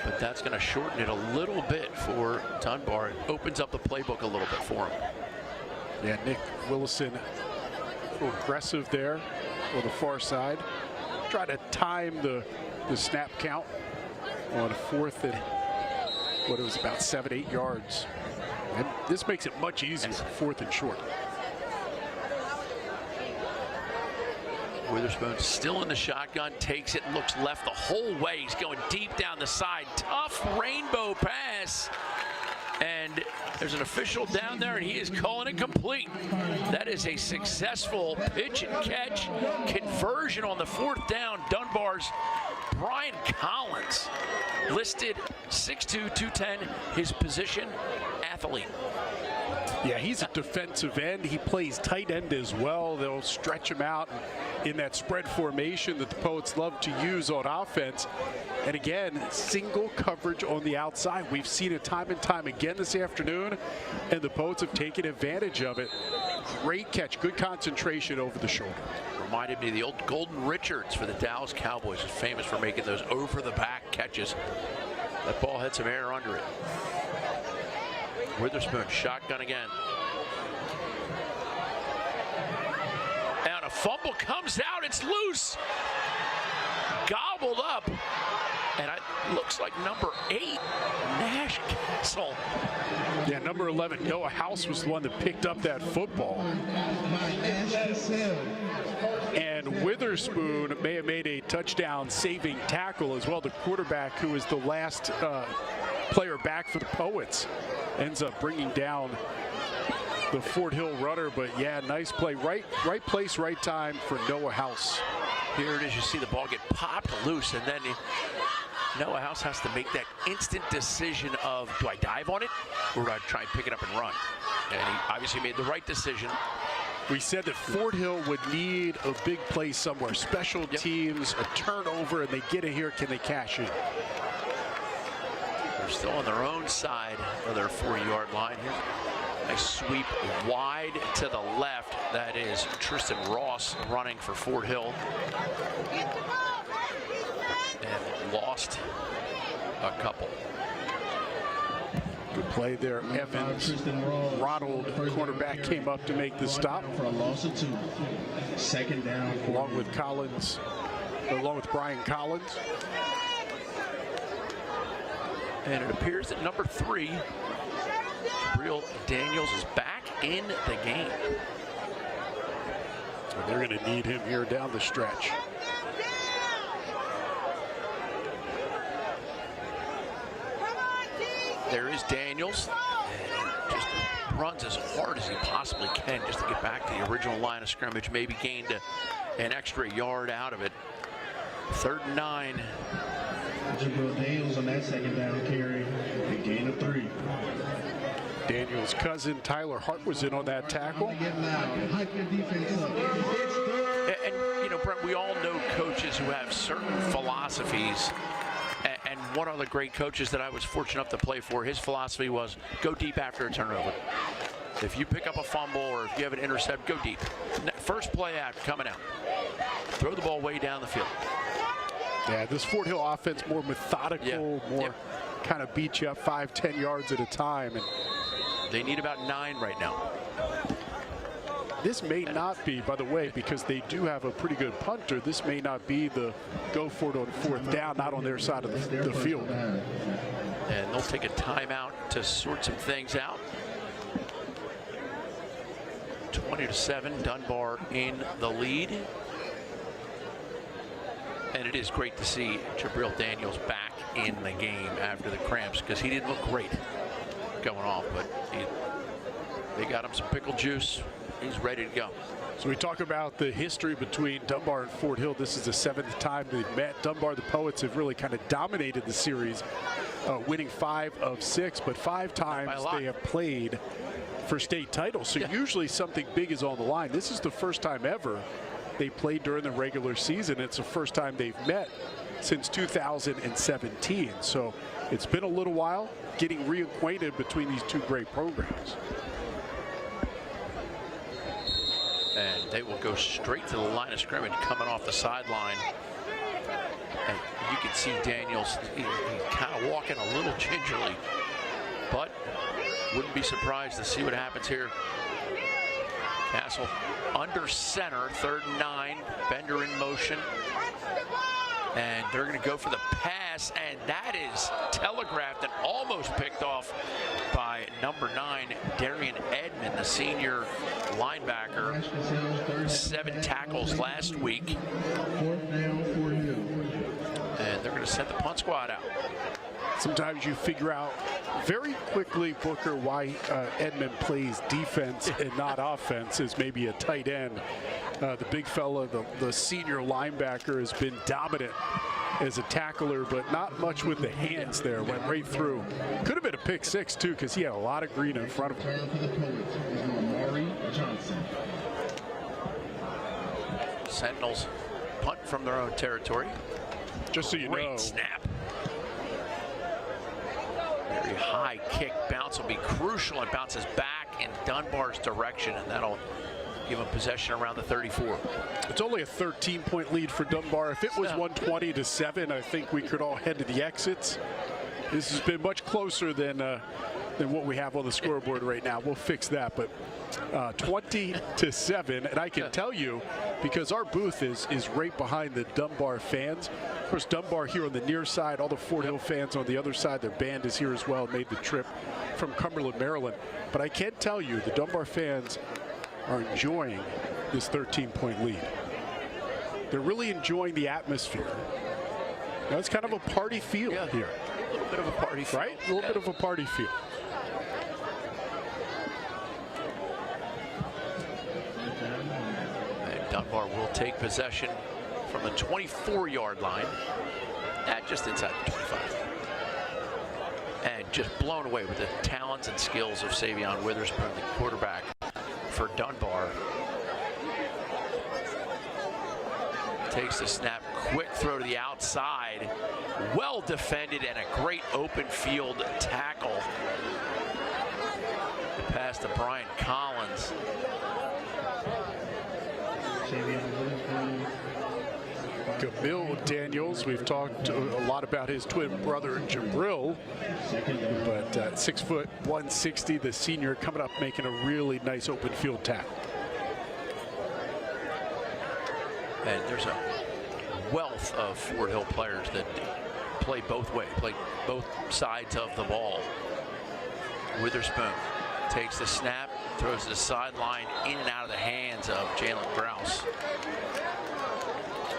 but that's going to shorten it a little bit for Dunbar. It opens up the playbook a little bit for him. Yeah, Nick Willison, a little aggressive there on the far side. Try to time the snap count on 4th and what it was about 7-8 yards. And this makes it much easier, 4th and short. Witherspoon still in the shotgun, takes it, looks left the whole way. He's going deep down the side. Tough rainbow pass. And there's an official down there, and he is calling it complete. That is a successful pitch and catch conversion on the 4th down. Dunbar's Brian Collins, listed 6'2", 210, his position, athlete. Yeah, he's a defensive end. He plays tight end as well. They'll stretch him out in that spread formation that the Poets love to use on offense. And again, single coverage on the outside. We've seen it time and time again this afternoon, and the Poets have taken advantage of it. Great catch, good concentration over the shoulder. Reminded me of the old Golden Richards for the Dallas Cowboys, who's famous for making those over-the-back catches. That ball had some air under it. Witherspoon, shotgun again. And a fumble comes out, it's loose. Gobbled up. And looks like number 8, Nash Castle. Yeah, number 11, Noah House was the one that picked up that football. And Witherspoon may have made a touchdown-saving tackle as well. The quarterback, who was the last player back for the Poets, ends up bringing down the Fort Hill runner. But yeah, nice play. Right place, right time for Noah House. Here it is. You see the ball get popped loose, and then Noah House has to make that instant decision of, do I dive on it or do I try and pick it up and run? And he obviously made the right decision. We said that Fort Hill would need a big play somewhere. Special teams, a turnover, and they get it here. Can they cash it? They're still on their own side of their 4-yard line here. Nice sweep wide to the left. That is Tristan Ross running for Fort Hill. And lost a couple. Good play there. Evans, Ronald, cornerback, came up to make the stop. For a loss of 2. Second down. Along with Collins, along with Brian Collins. And it appears that number 3, Jabril Daniels, is back in the game. So they're going to need him here down the stretch. There is Daniels, and just runs as hard as he possibly can just to get back to the original line of scrimmage. Maybe gained an extra yard out of it. 3rd and 9. Jabril Daniels on that second down carry, a gain of 3. Daniels' cousin Tyler Hart was in on that tackle. And you know, Brent, we all know coaches who have certain philosophies. And one of the great coaches that I was fortunate enough to play for, his philosophy was go deep after a turnover. If you pick up a fumble or if you have an intercept, go deep. First play out, coming out. Throw the ball way down the field. Yeah, this Fort Hill offense more methodical, more kind of beat you up 5-10 yards at a time. And they need about 9 right now. This may not be, by the way, because they do have a pretty good punter, this may not be the go for it on 4th down, not on their side of the field. And they'll take a timeout to sort some things out. 20-7, Dunbar in the lead. And it is great to see Jabril Daniels back in the game after the cramps, because he didn't look great going off, but they got him some pickle juice. He's ready to go. So we talk about the history between Dunbar and Fort Hill. This is the 7th time they've met. Dunbar, the Poets, have really kind of dominated the series, winning 5 of 6, but 5 times they have played for state titles. So usually something big is on the line. This is the first time ever they played during the regular season. It's the first time they've met since 2017. So it's been a little while getting reacquainted between these two great programs. And they will go straight to the line of scrimmage coming off the sideline. And you can see Daniels, he's kind of walking a little gingerly, but wouldn't be surprised to see what happens here. Castle under center, 3rd and 9, Bender in motion. And they're going to go for the pass, and that is telegraphed and almost picked off by number 9, Darian Edmond, the senior linebacker. 7 tackles last week. And they're going to send the punt squad out. Sometimes you figure out very quickly, Booker, why Edmond plays defense and not offense as maybe a tight end. The big fella, the senior linebacker, has been dominant as a tackler, but not much with the hands there. Went right through. Could have been a pick 6 too, because he had a lot of green in front of him. Sentinels punt from their own territory. Just so you know. know. Snap. Very high kick bounce will be crucial. It bounces back in Dunbar's direction, and that'll give them possession around the 34. It's only a 13-point lead for Dunbar. If it was 120-7, I think we could all head to the exits. This has been much closer than than what we have on the scoreboard right now. We'll fix that, but 20-7, and I can tell you, because our booth is right behind the Dunbar fans. Of course, Dunbar here on the near side, all the Fort Hill fans on the other side. Their band is here as well, made the trip from Cumberland, Maryland. But I can tell you, the Dunbar fans are enjoying this 13-point lead. They're really enjoying the atmosphere. Now, it's kind of a party feel here. A little bit of a party feel. Right? A little bit of a party feel. And Dunbar will take possession from the 24-yard line, just inside the 25. And just blown away with the talents and skills of Savion Witherspoon, the quarterback for Dunbar. Takes the snap, quick throw to the outside, well defended, and a great open field tackle. Pass to Brian Collins. Camille Daniels, we've talked a lot about his twin brother Jabril, but 6 foot 160, the senior coming up making a really nice open field tackle. And there's a wealth of Fort Hill players that play both ways, play both sides of the ball. Witherspoon takes the snap, throws to the sideline, in and out of the hands of Jalen Grouse.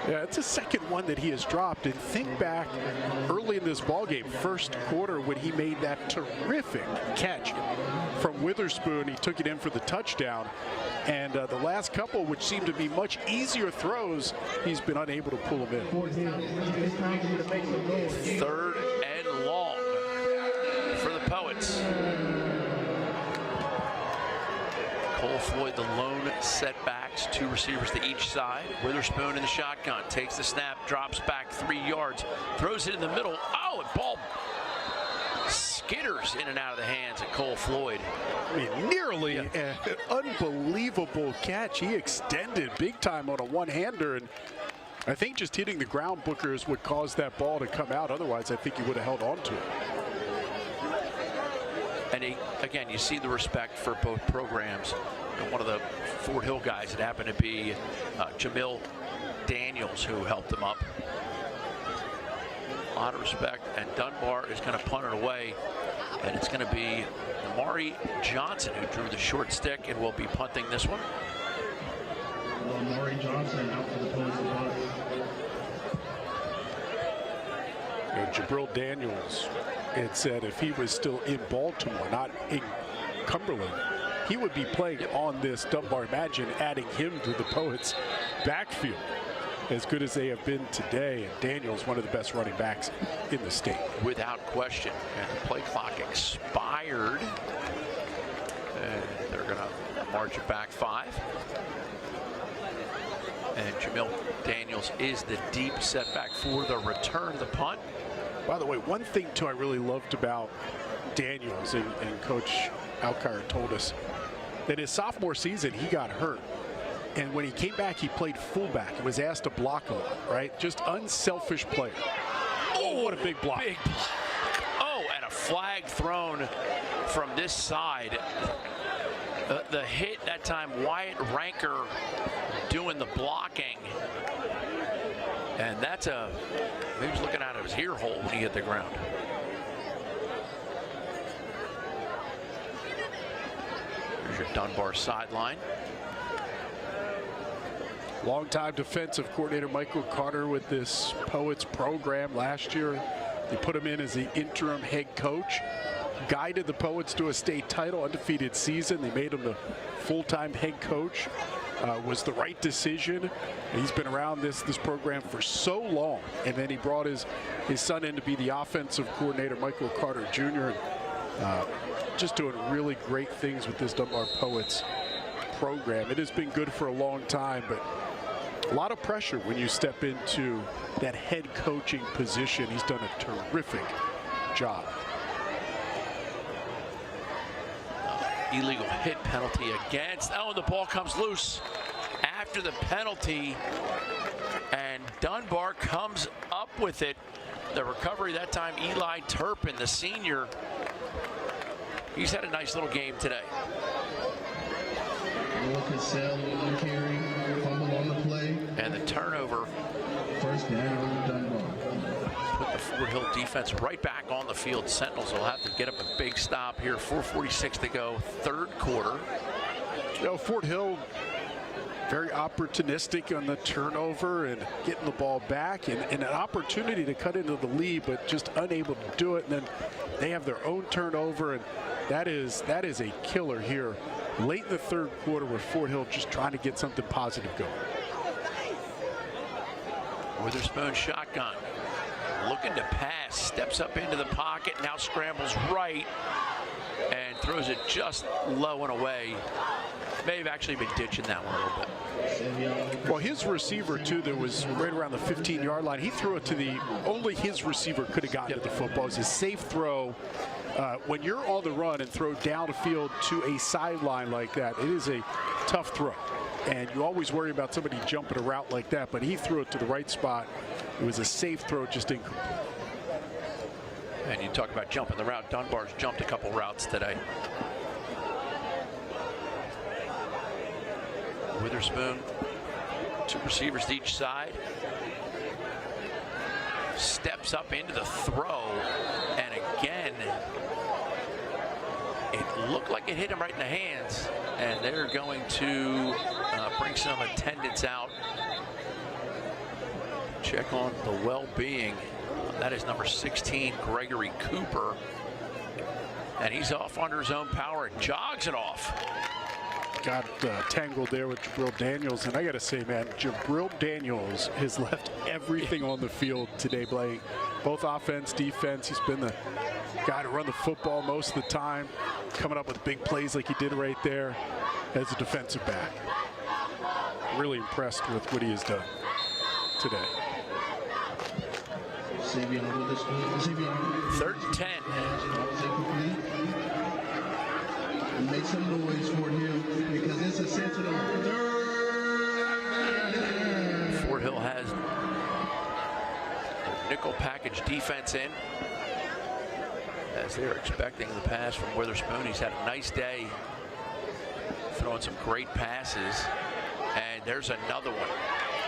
Yeah, it's a second one that he has dropped. And think back early in this ball game, first quarter, when he made that terrific catch from Witherspoon. He took it in for the touchdown. And the last couple, which seemed to be much easier throws, he's been unable to pull them in. 3rd and long for the Poets. Cole Floyd, the lone setbacks, 2 receivers to each side. Witherspoon in the shotgun, takes the snap, drops back 3 yards, throws it in the middle. Oh, and ball skitters in and out of the hands of Cole Floyd. I mean, nearly an unbelievable catch. He extended big time on a one-hander, and I think just hitting the ground, Booker, is what caused that ball to come out. Otherwise, I think he would have held on to it. And again, you see the respect for both programs. And one of the Fort Hill guys, it happened to be Jamil Daniels, who helped him up. A lot of respect, and Dunbar is going to punt it away, and it's going to be Amari Johnson who drew the short stick and will be punting this one. Amari Johnson out for the Poets to punt. Jabril Daniels, it said if he was still in Baltimore, not in Cumberland, he would be playing on this Dunbar. Imagine adding him to the Poets backfield, as good as they have been today. And Daniels, one of the best running backs in the state. Without question. And the play clock expired. And they're going to march it back 5. And Jamil Daniels is the deep setback for the return of the punt. By the way, one thing, too, I really loved about Daniels, and Coach Alkire told us, that his sophomore season, he got hurt. And when he came back, he played fullback and was asked to block a lot, right? Just unselfish player. Oh, what a big block. Big block. Oh, and a flag thrown from this side. The hit that time, Wyatt Ranker doing the blocking. And that's he was looking out of his ear hole when he hit the ground. Here's your Dunbar sideline. Longtime defensive coordinator Michael Carter with this Poets program last year. They put him in as the interim head coach. Guided the Poets to a state title, undefeated season. They made him the full-time head coach. Was the right decision. He's been around this program for so long, and then he brought his son in to be the offensive coordinator, Michael Carter Jr. Just doing really great things with this Dunbar Poets program. It has been good for a long time, but a lot of pressure when you step into that head coaching position. He's done a terrific job. Illegal hit penalty against. Oh, and the ball comes loose after the penalty, and Dunbar comes up with it. The recovery that time, Eli Turpin, the senior, he's had a nice little game today. And the turnover. First down, Dunbar. Put the Fort Hill defense right back on the field. Sentinels will have to get up a big stop here. 4:46 to go, third quarter. You know, Fort Hill very opportunistic on the turnover and getting the ball back, and an opportunity to cut into the lead, but just unable to do it. And then they have their own turnover, and that is a killer here late in the third quarter, where Fort Hill just trying to get something positive going. Witherspoon shotgun, looking to pass, steps up into the pocket, now scrambles right and throws it just low and away. May have actually been ditching that one a little bit. Well, his receiver too, that was right around the 15-yard line, he threw it to the, only his receiver could have gotten to the football. It was a safe throw. When you're on the run and throw down the field to a sideline like that, it is a tough throw. And you always worry about somebody jumping a route like that, but he threw it to the right spot. It was a safe throw, just incomplete. And you talk about jumping the route. Dunbar's jumped a couple routes today. Witherspoon, two receivers to each side. Steps up into the throw, and again, it looked like it hit him right in the hands, and they're going to bring some attendants out. Check on the well-being. That is number 16, Gregory Cooper, and he's off under his own power and jogs it off. Got tangled there with Jabril Daniels, and I got to say, man, Jabril Daniels has left everything on the field today, playing both offense, defense. He's been the guy to run the football most of the time, coming up with big plays like he did right there as a defensive back. Really impressed with what he has done today. Third and 10. Make some noise for him because it's a sensitive third. Fort Hill has their nickel package defense in, as they're expecting the pass from Witherspoon. He's had a nice day, throwing some great passes. And there's another one.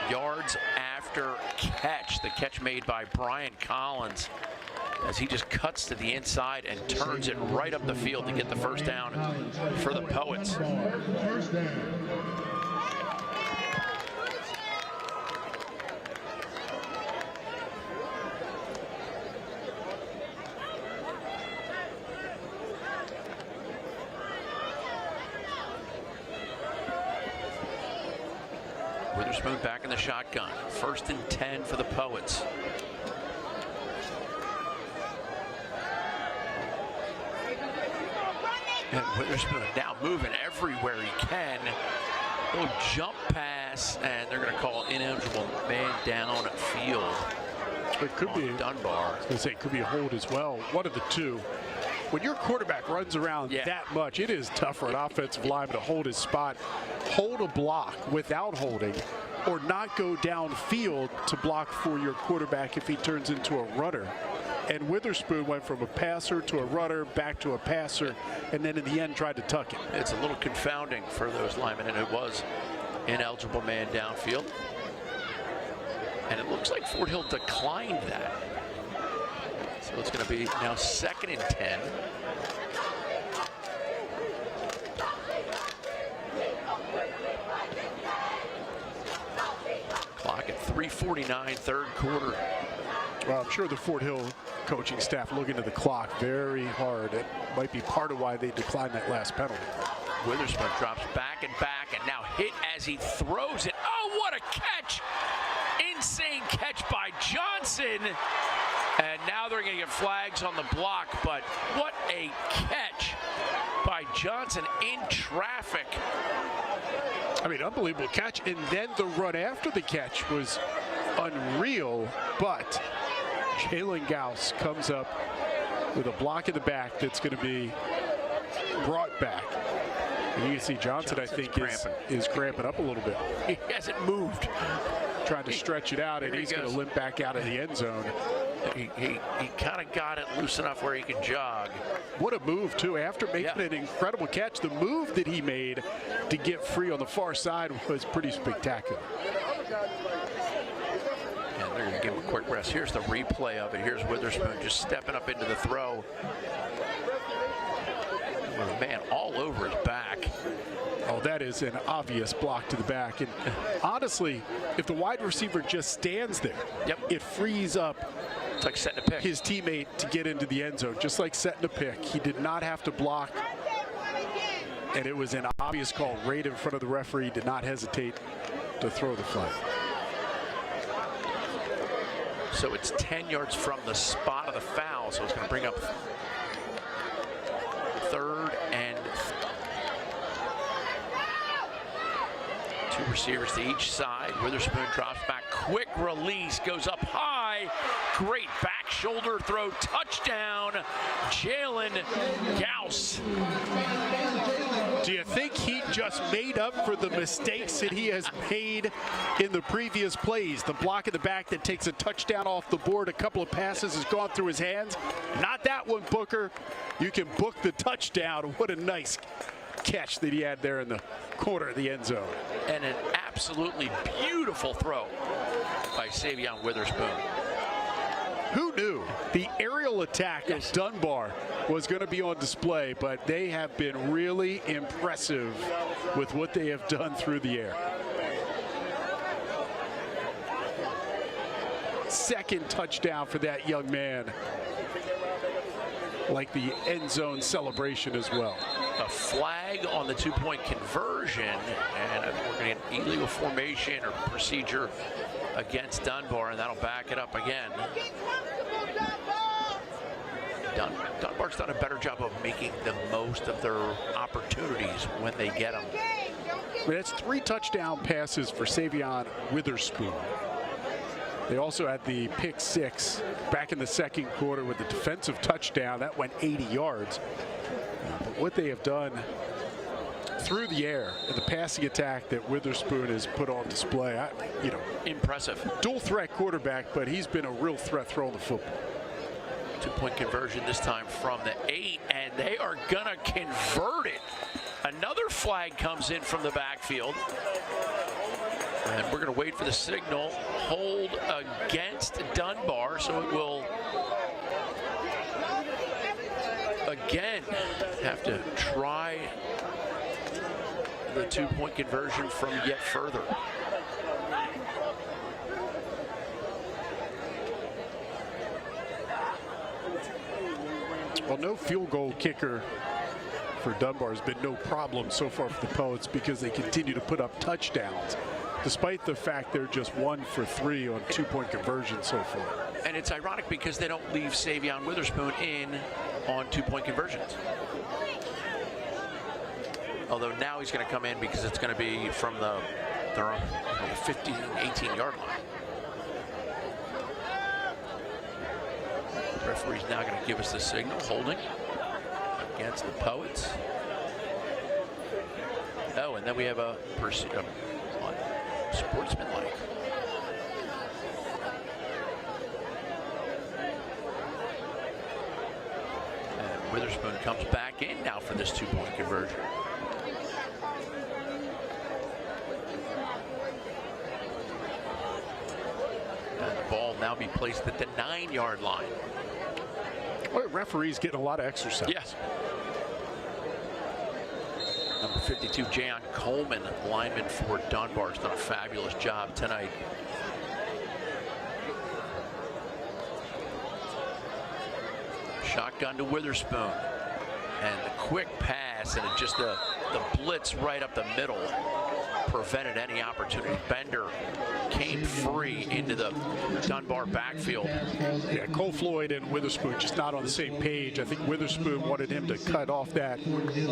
Yards after catch. The catch made by Brian Collins, as he just cuts to the inside and turns it right up the field to get the first down for the Poets. First down. Witherspoon back in the shotgun. First and 10 for the Poets. And Witherspoon now moving everywhere he can. Little jump pass, and they're going to call ineligible man down field. It could be Dunbar. I was going to say it could be a hold as well. One of the two. When your quarterback runs around that much, it is tough for an offensive lineman to hold his spot, hold a block without holding, or not go downfield to block for your quarterback if he turns into a runner. And Witherspoon went from a passer to a runner, back to a passer, and then in the end tried to tuck it. It's a little confounding for those linemen, and it was ineligible man downfield. And it looks like Fort Hill declined that. So it's going to be now second and 10. Clock at 3:49, third quarter. Well, I'm sure the Fort Hill coaching staff looking at the clock very hard. It might be part of why they declined that last penalty. Witherspoon drops back, and now hit as he throws it. Oh, what a catch! Insane catch by Johnson. And now they're going to get flags on the block, but what a catch by Johnson in traffic. I mean, unbelievable catch, and then the run after the catch was unreal, but Jalen Gauss comes up with a block in the back that's going to be brought back. And you can see Johnson I think, is cramping up a little bit. He hasn't moved. trying to stretch it out, and he's going to limp back out of the end zone. He kind of got it loose enough where he can jog. What a move, too. After making an incredible catch, the move that he made to get free on the far side was pretty spectacular. And they're going to give him a quick rest. Here's the replay of it. Here's Witherspoon just stepping up into the throw. With a man all over his back. Oh, that is an obvious block to the back. And honestly, if the wide receiver just stands there, it frees up it's like setting a pick. His teammate to get into the end zone, just like setting a pick. He did not have to block, and it was an obvious call right in front of the referee. Did not hesitate to throw the flag. So it's 10 yards from the spot of the foul, so it's going to bring up 3rd and 2 receivers to each side. Witherspoon drops back, quick release, goes up high, great back shoulder throw, touchdown, Jalen Gauss. Do you think he just made up for the mistakes that he has made in the previous plays? The block in the back that takes a touchdown off the board, a couple of passes has gone through his hands. Not that one, Booker. You can book the touchdown. What a nice catch that he had there in the corner of the end zone. And an absolutely beautiful throw by Savion Witherspoon. Who knew the aerial attack of Dunbar was going to be on display, but they have been really impressive with what they have done through the air. Second touchdown for that young man. Like the end zone celebration as well. A flag on the 2-point conversion, and I think we're going to get an illegal formation or procedure against Dunbar, and that'll back it up again. Dunbar's done a better job of making the most of their opportunities when they get them. That's 3 touchdown passes for Savion Witherspoon. They also had the pick 6 back in the second quarter with the defensive touchdown. That went 80 yards. But what they have done through the air and the passing attack that Witherspoon has put on display, impressive. Dual threat quarterback, but he's been a real threat throwing the football. 2-point conversion this time from the 8, and they are gonna convert it. Another flag comes in from the backfield. And we're going to wait for the signal. Hold against Dunbar, so it will again have to try the 2-point conversion from yet further. Well, no field goal kicker for Dunbar has been no problem so far for the Poets because they continue to put up touchdowns, despite the fact they're just 1 for 3 on 2-point conversion so far. And it's ironic because they don't leave Savion Witherspoon in on 2-point conversions. Although now he's going to come in because it's going to be from their 15, 18-yard line. The referee's now going to give us the signal, holding against the Poets. Oh, and then we have a sportsmanlike. And Witherspoon comes back in now for this 2-point conversion. And the ball now be placed at the 9-yard line. Well, referee's getting a lot of exercise. Yes. Number 52, Jayon Coleman, lineman for Dunbar, has done a fabulous job tonight. Shotgun to Witherspoon. And the quick pass and just the blitz right up the middle prevented any opportunity. Bender came free into the Dunbar backfield. Yeah, Cole Floyd and Witherspoon just not on the same page. I think Witherspoon wanted him to cut off that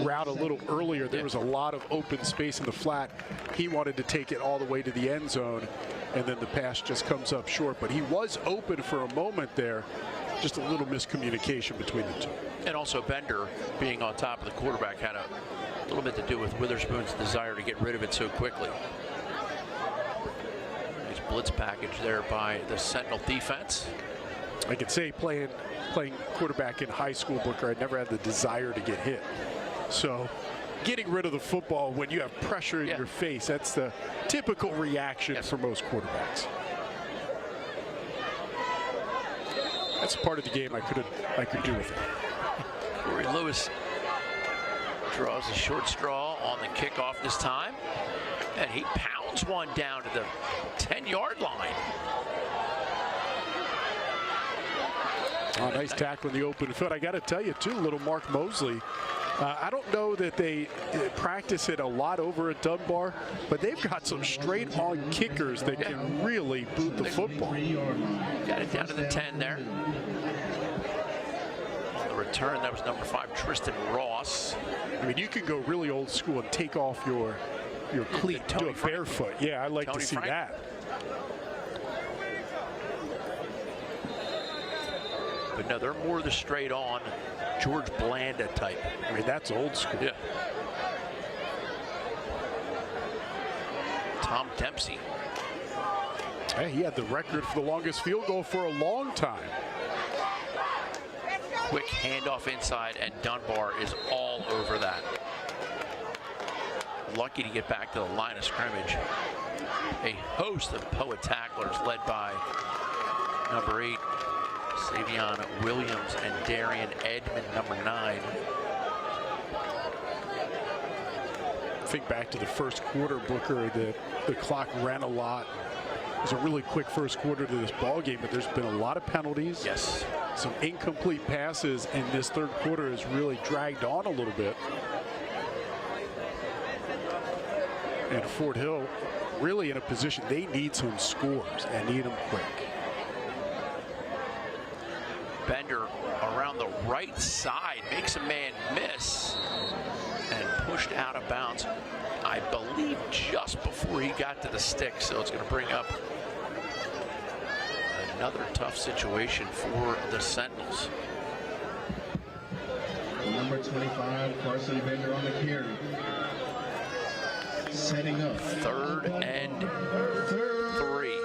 route a little earlier. There was a lot of open space in the flat. He wanted to take it all the way to the end zone, and then the pass just comes up short. But he was open for a moment there. Just a little miscommunication between the two. And also Bender being on top of the quarterback had a little bit to do with Witherspoon's desire to get rid of it so quickly. Nice blitz package there by the Sentinel defense. I could say playing quarterback in high school, Booker, I never had the desire to get hit. So getting rid of the football when you have pressure in your face, that's the typical reaction for most quarterbacks. That's part of the game I could do with it. Corey Lewis draws a short straw on the kickoff this time, and he pounds one down to the 10-yard line. Oh, nice tackle in the open field. I got to tell you, too, little Mark Mosley. I don't know that they practice it a lot over at Dunbar, but they've got some straight-on kickers that can really boot the football. Got it down to the 10 there. The return, that was number 5, Tristan Ross. I mean, you can go really old school and take off your cleat, do it barefoot. Yeah, I'd like to see that. But no, they're more the straight-on George Blanda type. I mean, that's old school. Yeah. Tom Dempsey. Hey, he had the record for the longest field goal for a long time. Quick handoff inside, and Dunbar is all over that. Lucky to get back to the line of scrimmage. A host of poet tacklers led by number 8, Savion Williams, and Darian Edmond, number 9. Think back to the first quarter, Booker, the clock ran a lot. It was a really quick first quarter to this ball game, but there's been a lot of penalties. Yes. Some incomplete passes, and this third quarter has really dragged on a little bit. And Fort Hill really in a position they need some scores and need them quick. Bender around the right side makes a man miss and pushed out of bounds, I believe, just before he got to the stick. So it's going to bring up another tough situation for the Sentinels. Number 25, Carson Bender on the carry. Setting up. 3rd and 3.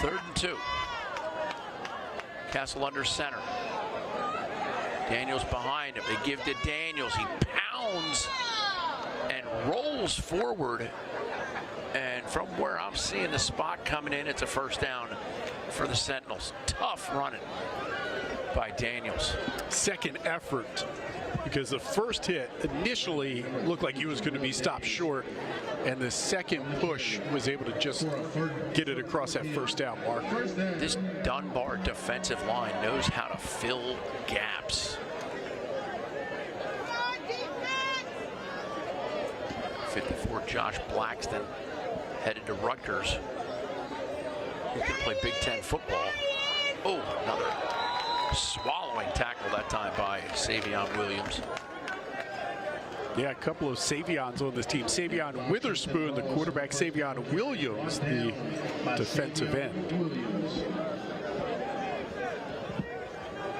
Third and 2. Castle under center. Daniels behind him. They give to Daniels. He pounds and rolls forward. And from where I'm seeing the spot coming in, it's a first down for the Sentinels. Tough running by Daniels. Second effort, because the first hit initially looked like he was going to be stopped short, and the second push was able to just get it across that first down mark. This Dunbar defensive line knows how to fill gaps. 54, Josh Blackston, headed to Rutgers. He can play Big Ten football. Oh, another swallowing tackle that time by Savion Williams. Yeah, a couple of Savions on this team. Savion Witherspoon, the quarterback. Savion Williams, the defensive end.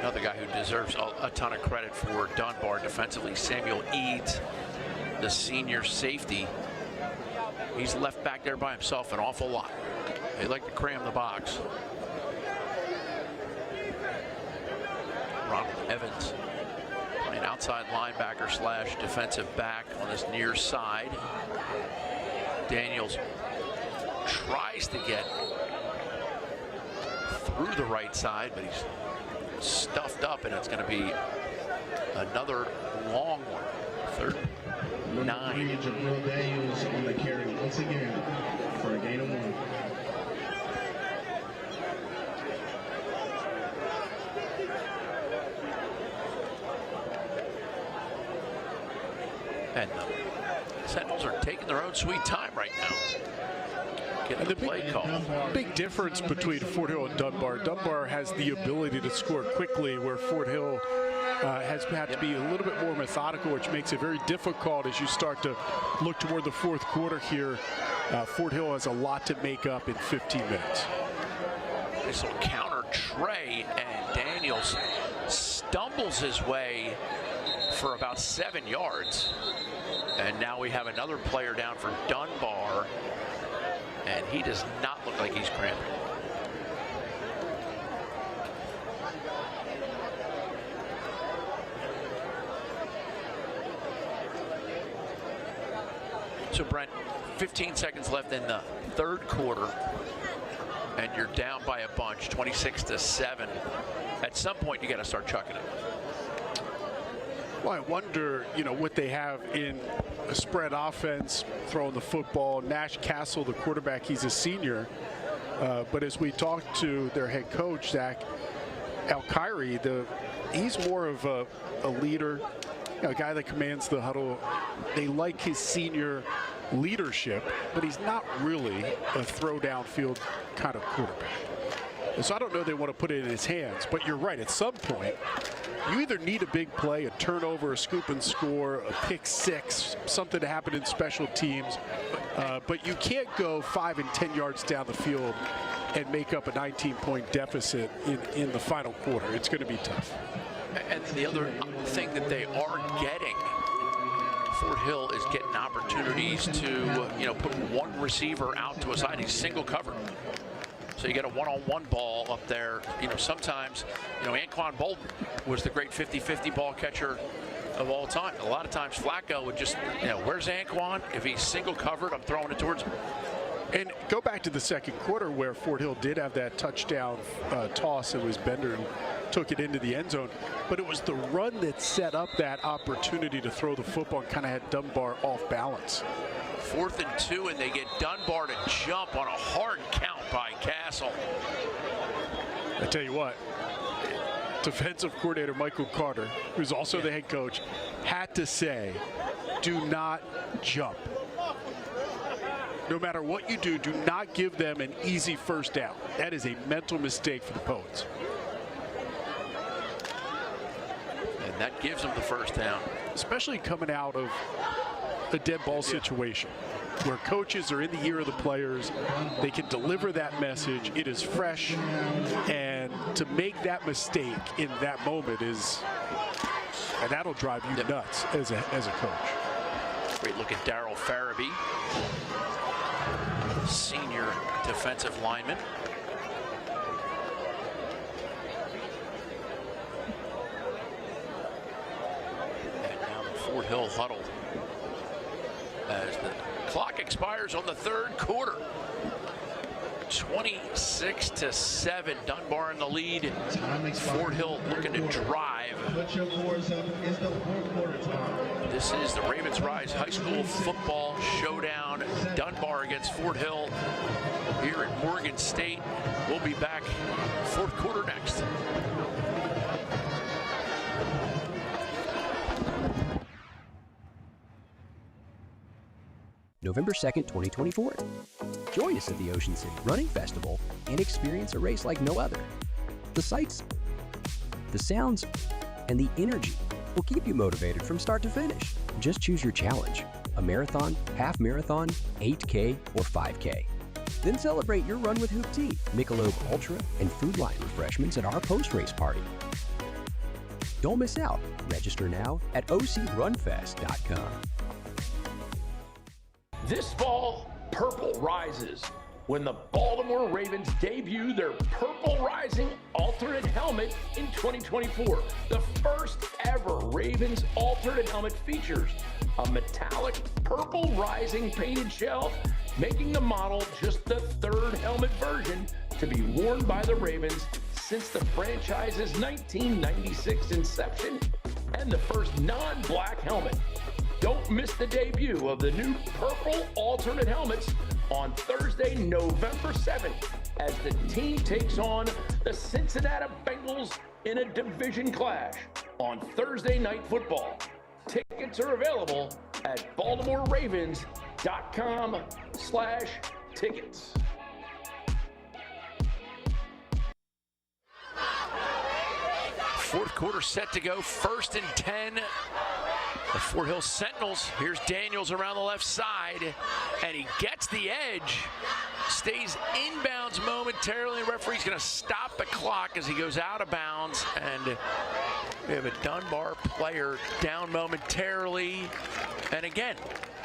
Another guy who deserves a ton of credit for Dunbar defensively, Samuel Eads, the senior safety. He's left back there by himself an awful lot. They like to cram the box. Ronald Evans, an outside linebacker slash defensive back on this near side. Daniels tries to get through the right side, but he's stuffed up, and it's going to be another long one. 3rd and 9. Jabril Daniels on the carry once again for a gain of 1. And the Sentinels are taking their own sweet time right now. Getting the play call. Big difference between Fort Hill and Dunbar. Dunbar has the ability to score quickly, where Fort Hill has had to be a little bit more methodical, which makes it very difficult as you start to look toward the fourth quarter here Fort Hill has a lot to make up in 15 minutes. This will counter Trey, and Daniels stumbles his way for about 7 yards. And now we have another player down for Dunbar, and he does not look like he's cramping. So Brent, 15 seconds left in the third quarter, and you're down by a bunch, 26-7. At some point, you got to start chucking it. Well, I wonder, what they have in a spread offense, throwing the football. Nash Castle, the quarterback, he's a senior. But as we talked to their head coach, Zach Al-Khairi, he's more of a leader, a guy that commands the huddle. They like his senior leadership, but he's not really a throw downfield kind of quarterback. And so I don't know they want to put it in his hands, but you're right. At some point, you either need a big play, a turnover, a scoop and score, a pick six, something to happen in special teams, but you can't go 5 and 10 yards down the field and make up a 19-point deficit in the final quarter. It's going to be tough. And the other thing that they are getting, Fort Hill is getting opportunities to, put one receiver out to a side. He's single covered. So you get a one-on-one ball up there. Sometimes, Anquan Bolden was the great 50-50 ball catcher of all time. A lot of times Flacco would just, where's Anquan? If he's single covered, I'm throwing it towards him. And go back to the second quarter where Fort Hill did have that touchdown toss. It was Bender who took it into the end zone. But it was the run that set up that opportunity to throw the football and kind of had Dunbar off balance. 4th and 2, and they get Dunbar to jump on a hard count by Castle. I tell you what, defensive coordinator Michael Carter, who's also the head coach, had to say, do not jump. No matter what you do not give them an easy first down. That is a mental mistake for the Poets. And that gives them the first down. Especially coming out of a dead ball situation where coaches are in the ear of the players. They can deliver that message. It is fresh. And to make that mistake in that moment and that'll drive you nuts as a coach. Great look at Darryl Farabee, senior defensive lineman. And now the Fort Hill huddle as the clock expires on the third quarter. 26-7, Dunbar in the lead. Fort Hill looking to drive. This is the Ravens Rise High School Football Showdown. Dunbar against Fort Hill here at Morgan State. We'll be back fourth quarter next. November 2nd, 2024. Join us at the Ocean City Running Festival and experience a race like no other. The sights, the sounds, and the energy will keep you motivated from start to finish. Just choose your challenge, a marathon, half marathon, 8K, or 5K. Then celebrate your run with Hoop Tea, Michelob Ultra, and Food Line refreshments at our post-race party. Don't miss out. Register now at ocrunfest.com. This fall, purple rises when the Baltimore Ravens debut their Purple Rising alternate helmet in 2024. The first ever Ravens alternate helmet features a metallic purple rising painted shell, making the model just the third helmet version to be worn by the Ravens since the franchise's 1996 inception, and the first non-black helmet. Don't miss the debut of the new purple alternate helmets on Thursday, November 7th, as the team takes on the Cincinnati Bengals in a division clash on Thursday Night Football. Tickets are available at BaltimoreRavens.com/tickets. Fourth quarter set to go, 1st and 10 The Fort Hill Sentinels. Here's Daniels around the left side, and he gets the edge. Stays inbounds momentarily. The referee's going to stop the clock as he goes out of bounds, and we have a Dunbar player down momentarily. And again,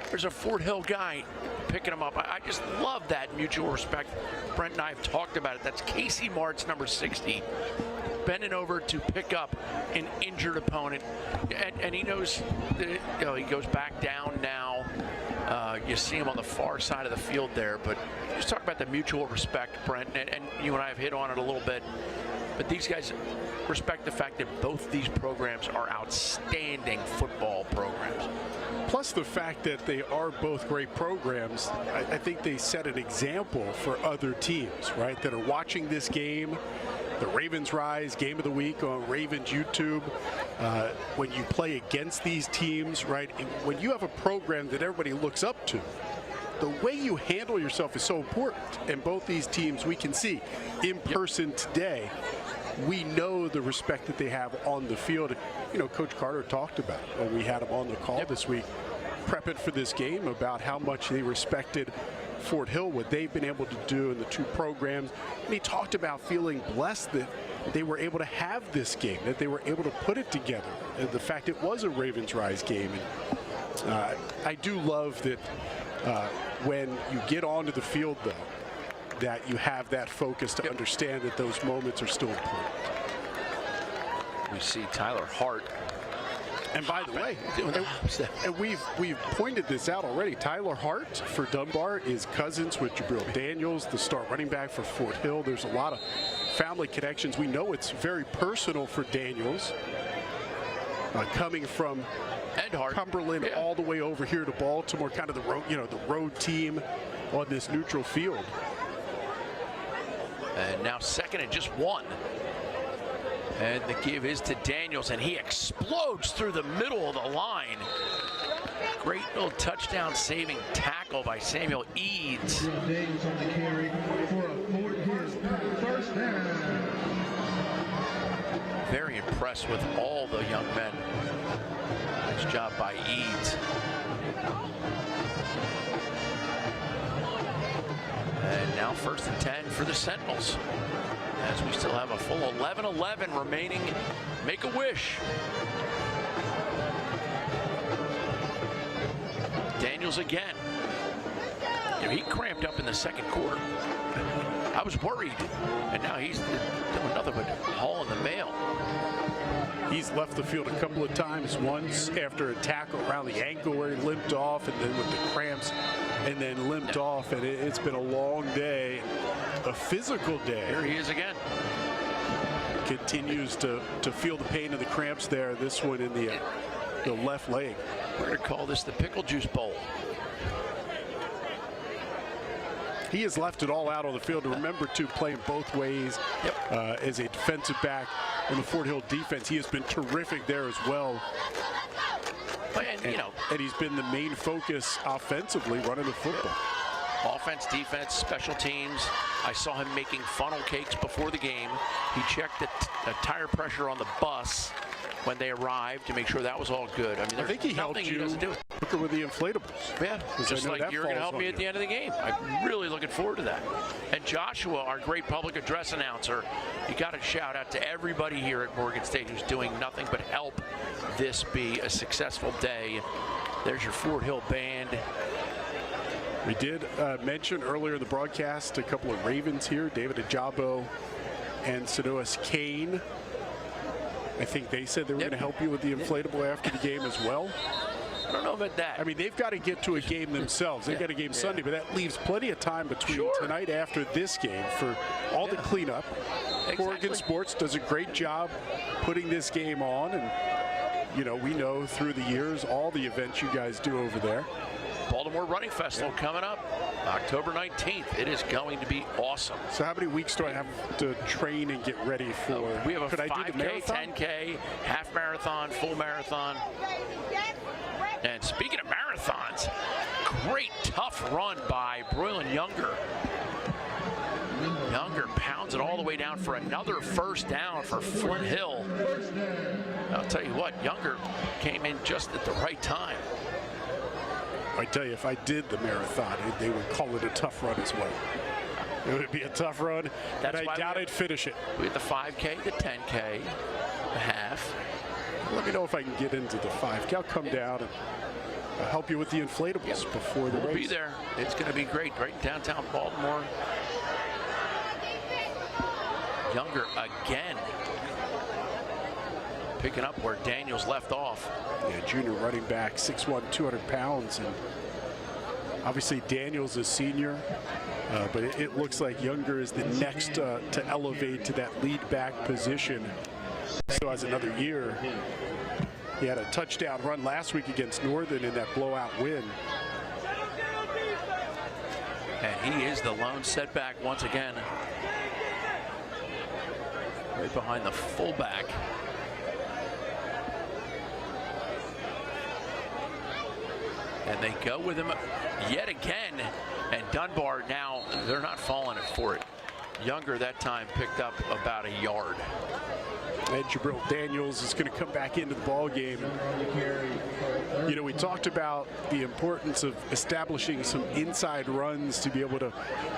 there's a Fort Hill guy picking him up. I just love that mutual respect. Brent and I have talked about it. That's Casey Martz, number 60, bending over to pick up an injured opponent. And he knows that he goes back down now. You see him on the far side of the field there. But just talk about the mutual respect, Brent. And you and I have hit on it a little bit. But these guys respect the fact that both these programs are outstanding football programs. Plus the fact that they are both great programs, I think they set an example for other teams, right, that are watching this game. The Ravens Rise Game of the Week on Ravens YouTube. When you play against these teams, right, when you have a program that everybody looks up to, the way you handle yourself is so important. And both these teams, we can see in person today, we know the respect that they have on the field. You know, Coach Carter talked about it when we had him on the call this week, prepping for this game, about how much they respected Fort Hill, what they've been able to do in the two programs. And he talked about feeling blessed that they were able to have this game, that they were able to put it together, and the fact it was a Ravens Rise game. And I do love that when you get onto the field, though, that you have that focus to understand that those moments are still important. We see Tyler Hart. And by the way, and we've pointed this out already, Tyler Hart for Dunbar is cousins with Jabril Daniels, the star running back for Fort Hill. There's a lot of family connections. We know it's very personal for Daniels, coming from Cumberland all the way over here to Baltimore, kind of the road, the road team on this neutral field. And now second and just one. And the give is to Daniels, and he explodes through the middle of the line. Great little touchdown saving tackle by Samuel Eads. Daniels on the carry for a Fort Hill first down. Very impressed with all the young men. Nice job by Eads. And now first and 10 for the Sentinels, as we still have a full 11-11 remaining. Make a wish. Daniels again. He cramped up in the second quarter. I was worried, and now he's doing nothing but hauling the mail. He's left the field a couple of times, once after a tackle around the ankle where he limped off, and then with the cramps, and then limped off. And it's been a long day, a physical day. Here he is again. Continues to feel the pain of the cramps there. This one in the left leg. We're going to call this the Pickle Juice Bowl. He has left it all out on the field. Remember, too, playing both ways as a defensive back on the Fort Hill defense. He has been terrific there as well. And he's been the main focus offensively running the football. Offense, defense, special teams. I saw him making funnel cakes before the game. He checked the tire pressure on the bus when they arrived to make sure that was all good. I mean, I think he helped he doesn't do. With the inflatables. Yeah, just like you're going to help me at the end of the game. I'm really looking forward to that. And Joshua, our great public address announcer, you got to shout out to everybody here at Morgan State who's doing nothing but help this be a successful day. There's your Fort Hill band. We did mention earlier in the broadcast a couple of Ravens here, David Ajabo and Sanois Kane. I think they said they were going to help you with the inflatable after the game as well. I don't know about that. I mean, they've got to get to a game themselves. They've got a game Sunday, but that leaves plenty of time between tonight after this game for all the cleanup. Exactly. Oregon Sports does a great job putting this game on, and we know through the years all the events you guys do over there. Baltimore Running Festival coming up October 19th. It is going to be awesome. So how many weeks do I have to train and get ready for? We have a 5K, 10K, half marathon, full marathon. And speaking of marathons, great tough run by Broylan Younger. Younger pounds it all the way down for another first down for Fort Hill. I'll tell you what, Younger came in just at the right time. I tell you, if I did the marathon, they would call it a tough run as well. It would be a tough run, and I doubt I'd finish it. We had the 5K, the 10K, the half. Let me know if I can get into the 5K. I'll come down and help you with the inflatables before the race. We'll be there. It's going to be great, right in downtown Baltimore. Younger again, picking up where Daniels left off. Yeah, junior running back, 6'1", 200 pounds, and obviously Daniels is senior, but it looks like Younger is the next to elevate to that lead back position. So has another year. He had a touchdown run last week against Northern in that blowout win. And he is the lone setback once again. Right behind the fullback. And they go with him yet again. And Dunbar now, they're not falling for it. Younger that time picked up about a yard. And Jabril Daniels is going to come back into the ball game. You know, we talked about the importance of establishing some inside runs to be able to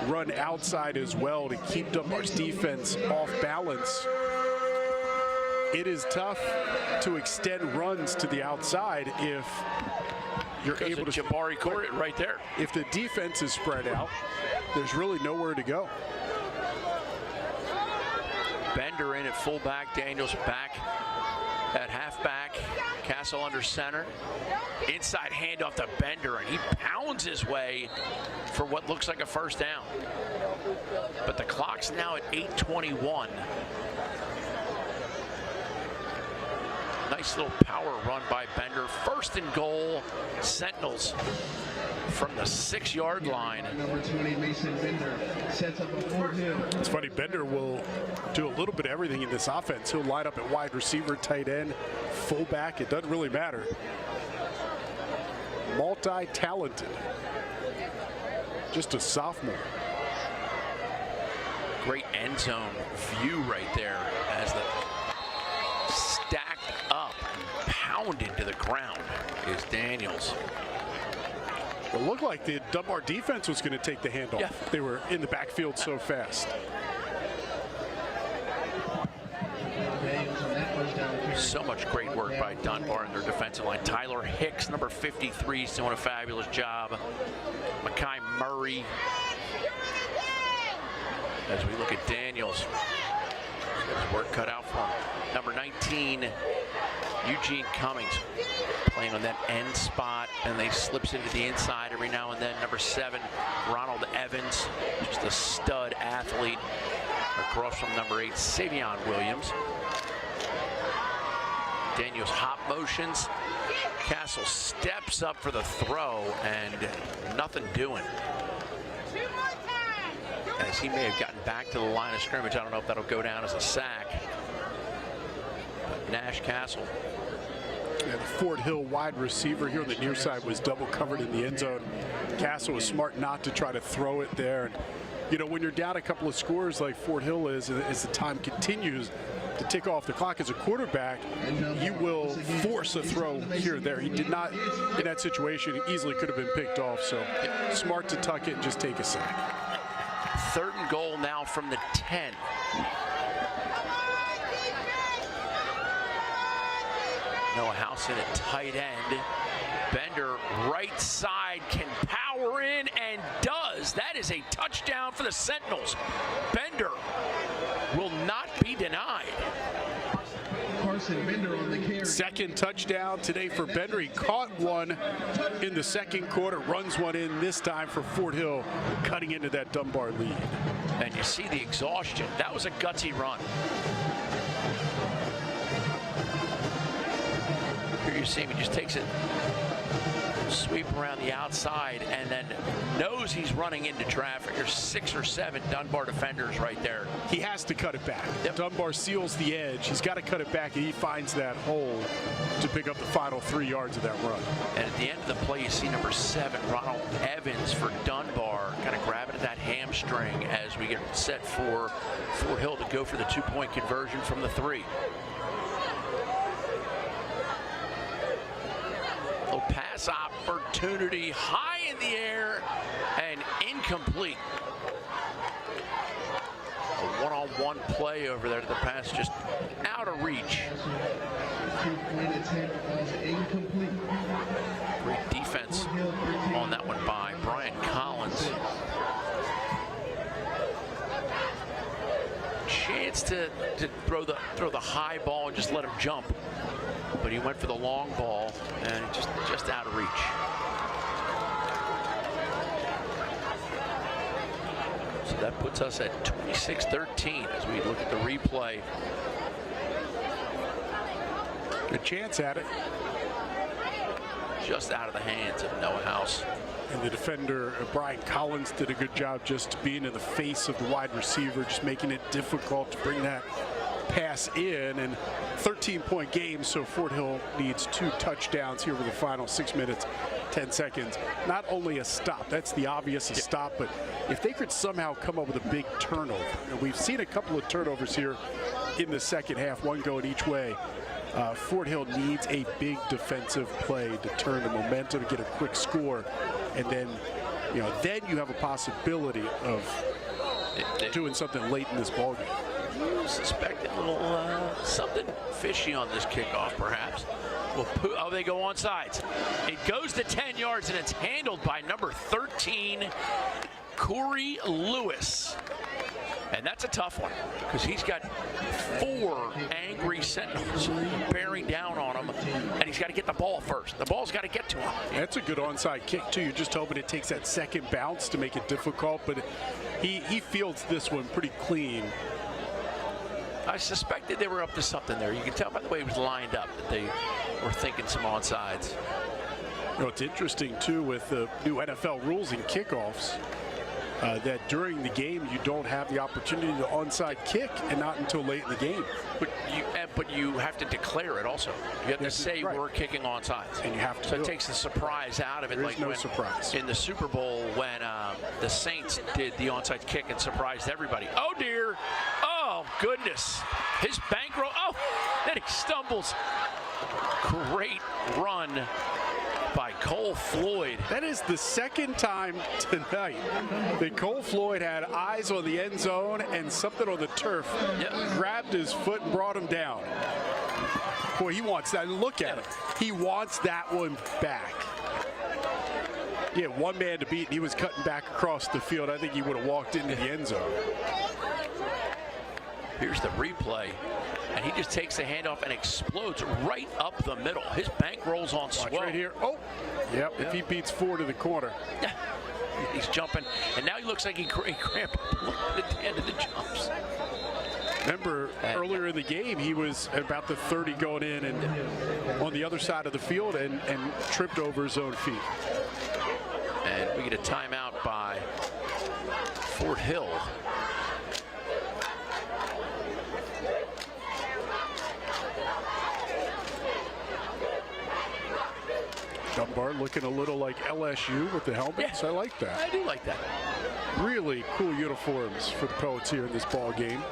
run outside as well to keep Dunbar's defense off balance. It is tough to extend runs to the outside if you're able to Jabari caught it right there. If the defense is spread out, there's really nowhere to go. Bender in at fullback, Daniels back at halfback, Castle under center. Inside handoff to Bender, and he pounds his way for what looks like a first down. But the clock's now at 8:21. Nice little power run by Bender. First and goal, Sentinels from the 6-yard line. Number 20, Mason Bender sets up a Fort Hill. It's funny, Bender will do a little bit of everything in this offense. He'll line up at wide receiver, tight end, fullback. It doesn't really matter. Multi-talented. Just a sophomore. Great end zone view right there as the stacked up, pounded to the ground is Daniels. It looked like the Dunbar defense was going to take the handoff. Yeah. They were in the backfield so fast. So much great work by Dunbar and their defensive line. Tyler Hicks, number 53, is doing a fabulous job. Makai Murray. As we look at Daniels, he's got his work cut out for him. Number 19, Eugene Cummings, playing on that end spot, and they slips into the inside every now and then. Number 7, Ronald Evans, just a stud athlete. Across from number 8, Savion Williams. Daniels hop motions. Castle steps up for the throw, and nothing doing. As he may have gotten back to the line of scrimmage. I don't know if that'll go down as a sack. But Nash Castle. Yeah, the Fort Hill wide receiver here on the near side was double covered in the end zone. Castle was smart not to try to throw it there. And, you know, when you're down a couple of scores like Fort Hill is, as the time continues to tick off the clock as a quarterback, you will force a throw here or there. He did not, in that situation, easily could have been picked off. So smart to tuck it and just take a sack. 3rd and goal now from the 10. Noah House in at tight end. Bender right side can power in and does. That is a touchdown for the Sentinels. Bender will not be denied. Carson Bender on the carry. Second touchdown today for Bender. He caught one in the second quarter, runs one in this time for Fort Hill, cutting into that Dunbar lead. And you see the exhaustion. That was a gutsy run. Here you see him, he just takes it sweep around the outside and then knows he's running into traffic. There's 6 or 7 Dunbar defenders right there. He has to cut it back. Yep. Dunbar seals the edge. He's got to cut it back, and he finds that hole to pick up the final 3 yards of that run. And at the end of the play, you see number 7, Ronald Evans for Dunbar, kind of grabbing at that hamstring as we get set for Fort Hill to go for the 2-point conversion from the 3. Little pass opportunity high in the air and incomplete. A one-on-one play over there to the pass, just out of reach. Great defense on that one by Brian Collins. Chance to throw the high ball and just let him jump, but he went for the long ball and just out of reach. So that puts us at 26-13 as we look at the replay. Good chance at it. Just out of the hands of Noah House. And the defender, Brian Collins, did a good job just being in the face of the wide receiver, just making it difficult to bring that pass in. And 13-point game, so Fort Hill needs 2 touchdowns here with the final 6 minutes, 10 seconds. Not only a stop, that's the obvious stop, but if they could somehow come up with a big turnover. And we've seen a couple of turnovers here in the second half, one going each way. Fort Hill needs a big defensive play to turn the momentum, get a quick score, and then, then you have a possibility of doing something late in this ballgame. You suspect a little something fishy on this kickoff, perhaps. Oh, they go on sides. It goes to 10 yards, and it's handled by number 13, Corey Lewis. And that's a tough one because he's got 4 angry Sentinels bearing down on him, and he's got to get the ball first. The ball's got to get to him. That's a good onside kick, too. You're just hoping it takes that second bounce to make it difficult, but he fields this one pretty clean. I suspected they were up to something there. You can tell by the way it was lined up that they were thinking some onside. It's interesting, too, with the new NFL rules in kickoffs. That during the game you don't have the opportunity to onside kick, and not until late in the game. But you have to declare it also. You have to say we're kicking onside, and you have to. So it takes the surprise out of it. There is no surprise in the Super Bowl when the Saints did the onside kick and surprised everybody. Oh dear! Oh goodness! His bankroll. Oh, then he stumbles. Great run by Cole Floyd. That is the second time tonight that Cole Floyd had eyes on the end zone and something on the turf. Grabbed his foot and brought him down. Boy, he wants that. Look at him. He wants that one back. He had one man to beat, and he was cutting back across the field. I think he would have walked into the end zone. Here's the replay. And he just takes the handoff and explodes right up the middle. His bank rolls on swell. Right here. Oh, yep. If he beats 4 to the corner. He's jumping. And now he looks like he cramped at the end of the jumps. Remember, earlier in the game, he was at about the 30 going in and on the other side of the field and tripped over his own feet. And we get a timeout by Fort Hill. Dunbar looking a little like LSU with the helmets. I like that. I do like that. Really cool uniforms for the Poets here in this ball game.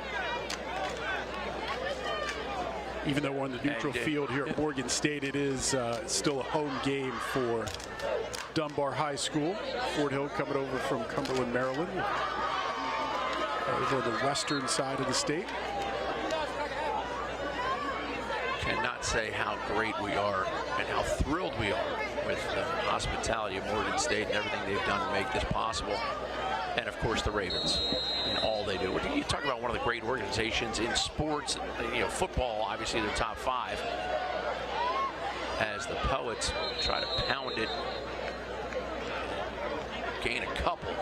Even though we're on the neutral field here at Morgan State, it is still a home game for Dunbar High School. Fort Hill coming over from Cumberland, Maryland, over the western side of the state. Cannot say how great we are and how thrilled we are with the hospitality of Morgan State and everything they've done to make this possible. And of course the Ravens and all they do. You talk about one of the great organizations in sports, football, obviously they're top 5. As the Poets try to pound it, gain a couple.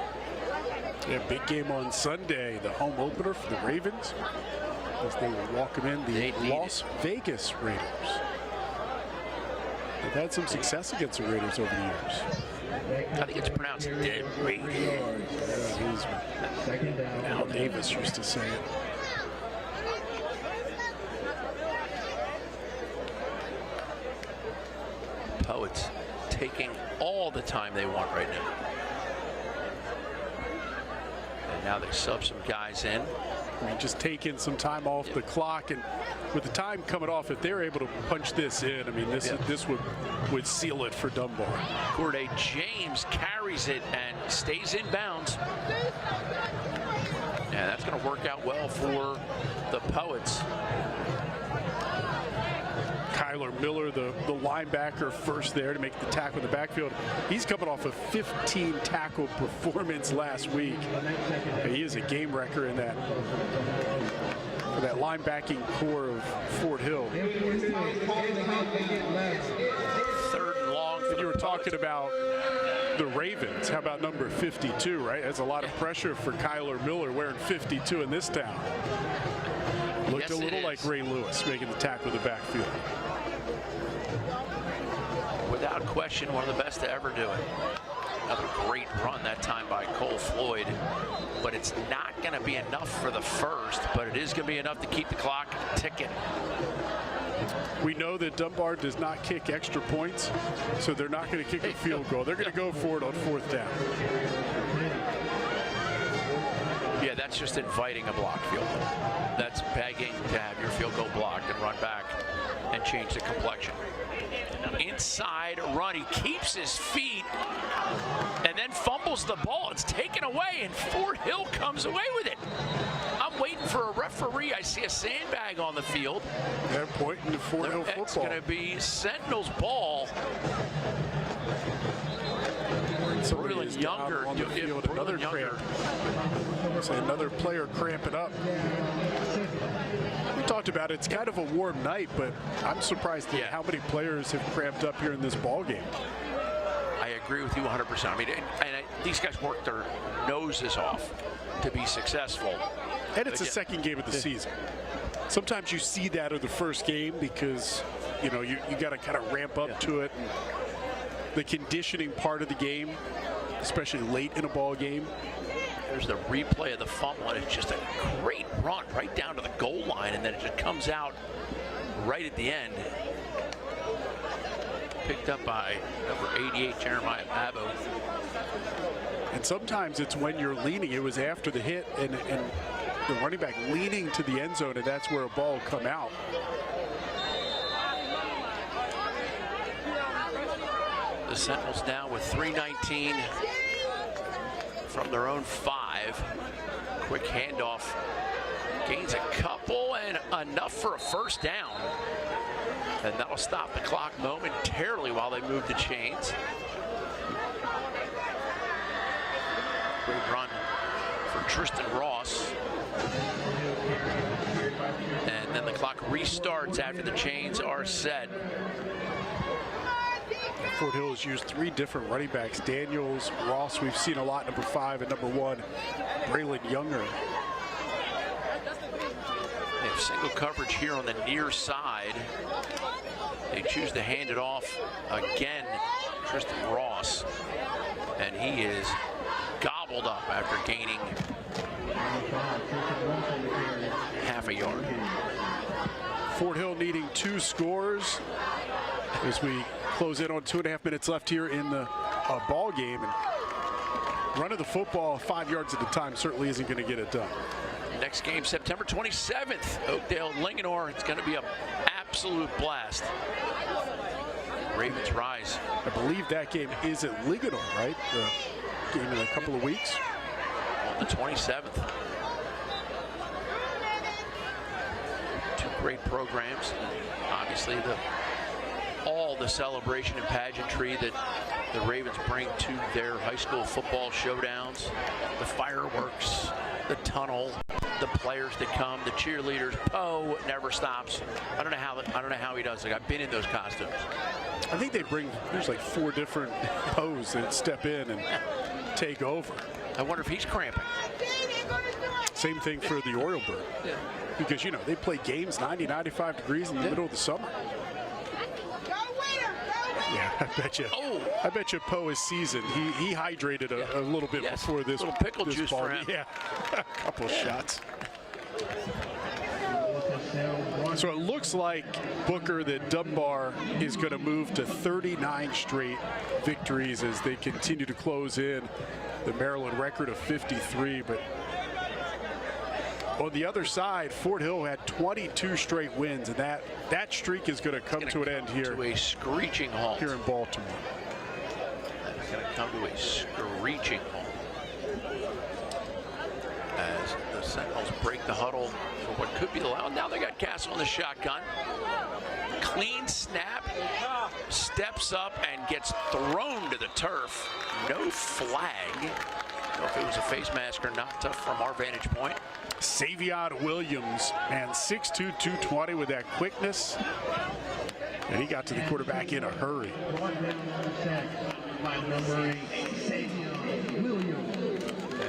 Yeah, big game on Sunday, the home opener for the Ravens, as they will welcome in the Las Vegas Raiders. They've had some success against the Raiders over the years. I think it's pronounced Dead Raiders. Al Davis used to say it. Poets taking all the time they want right now. And now they sub some guys in. I mean, just taking some time off the clock, and with the time coming off, if they're able to punch this in, I mean, this would seal it for Dunbar. Corday James carries it and stays in bounds. Yeah, that's going to work out well for the Poets. Kyler Miller, the linebacker, first there to make the tackle in the backfield. He's coming off a 15 tackle performance last week. He is a game wrecker in that for that linebacking core of Fort Hill. Third and long. And you were talking about the Ravens. How about number 52, right? That's a lot of pressure for Kyler Miller wearing 52 in this town. Looked a little like Ray Lewis making the tackle in the backfield. Without question, one of the best to ever do it. Another great run that time by Cole Floyd, but it's not going to be enough for the first, but it is going to be enough to keep the clock ticking. We know that Dunbar does not kick extra points, so they're not going to kick a field goal. They're going to go for it on 4th down. Yeah, that's just inviting a blocked field goal. That's begging to have your field goal blocked and run back and change the complexion. Inside run, he keeps his feet and then fumbles the ball. It's taken away and Fort Hill comes away with it. I'm waiting for a referee. I see a sandbag on the field. They're pointing to Fort Hill football. It's going to be Sentinel's ball. Braylon Younger on the field, another cramp. So another player cramping up. We talked about it's kind of a warm night, but I'm surprised at how many players have cramped up here in this ball game. I agree with you 100%. I mean, these guys work their noses off to be successful. And it's the second game of the season. Sometimes you see that in the first game because, you know, you got to kind of ramp up to it. And the conditioning part of the game, especially late in a ball game. There's the replay of the fumble, and it's just a great run right down to the goal line, and then it just comes out right at the end. Picked up by number 88, Jeremiah Babo. And sometimes it's when you're leaning. It was after the hit, and the running back leaning to the end zone, and that's where a ball come out. The Sentinels now with 3:19 from their own 5. Quick handoff. Gains a couple and enough for a first down. And that'll stop the clock momentarily while they move the chains. Great run for Tristan Ross. And then the clock restarts after the chains are set. Fort Hill has used 3 different running backs. Daniels, Ross, we've seen a lot, number 5, and number 1, Braylon Younger. They have single coverage here on the near side. They choose to hand it off again, Tristan Ross. And he is gobbled up after gaining half a yard. Fort Hill needing 2 scores as we close in on 2.5 minutes left here in the ball game. And running the football 5 yards at a time certainly isn't going to get it done. Next game, September 27th, Oakdale Linganore. It's going to be an absolute blast. Ravens rise. I believe that game is at Linganore, right? The game in a couple of weeks. On the 27th. 2 great programs. Obviously, all the celebration and pageantry that the Ravens bring to their high school football showdowns, the fireworks, the tunnel, the players that come, the cheerleaders. Poe never stops. I don't know how he does it. I've been in those costumes. I think they bring, there's like 4 different Poes that step in and take over. I wonder if he's cramping. Same thing for the Oriole Bird. Yeah. Because, you know, they play games 90, 95 degrees in the middle of the summer. I bet you Poe is seasoned. He hydrated a little bit before this. A little pickle this juice ball. for him. Yeah, a couple shots. So it looks like, Booker, that Dunbar is going to move to 39 straight victories as they continue to close in the Maryland record of 53. But on the other side, Fort Hill had 22 straight wins, and that streak is going to come to an end here. To a screeching halt. Here in Baltimore. That's going to come to a screeching halt. As the Sentinels break the huddle for what could be the loud. Now they got Castle in the shotgun. Clean snap, steps up and gets thrown to the turf. No flag. I don't know if it was a face mask or not from our vantage point. Savion Williams, man, 6'2", 220 with that quickness. And he got to the quarterback in a hurry.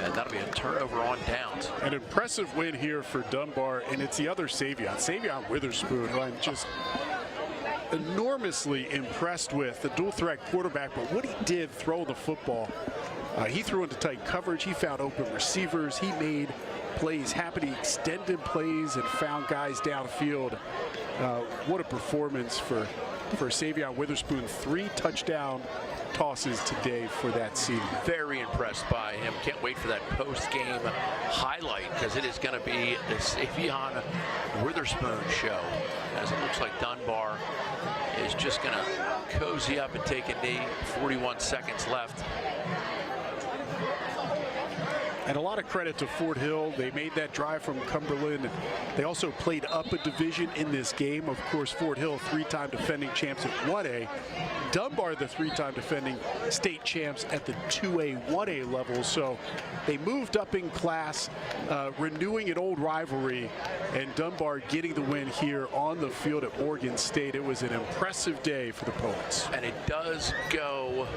And that'll be a turnover on downs. An impressive win here for Dunbar, and it's the other Savion Witherspoon, who I'm just enormously impressed with, the dual threat quarterback. But what he did throwing the football, he threw into tight coverage, he found open receivers, he made plays happen, he extended plays and found guys downfield. What a performance for Savion Witherspoon. 3 touchdown tosses today for that season. Very impressed by him. Can't wait for that post-game highlight, because it is going to be the Savion Witherspoon show, as it looks like Dunbar is just going to cozy up and take a knee. 41 seconds left. And a lot of credit to Fort Hill. They made that drive from Cumberland. They also played up a division in this game. Of course, Fort Hill, 3-time defending champs at 1A. Dunbar, the 3-time defending state champs at the 2A, 1A level. So they moved up in class, renewing an old rivalry, and Dunbar getting the win here on the field at Morgan State. It was an impressive day for the Poets. And it does go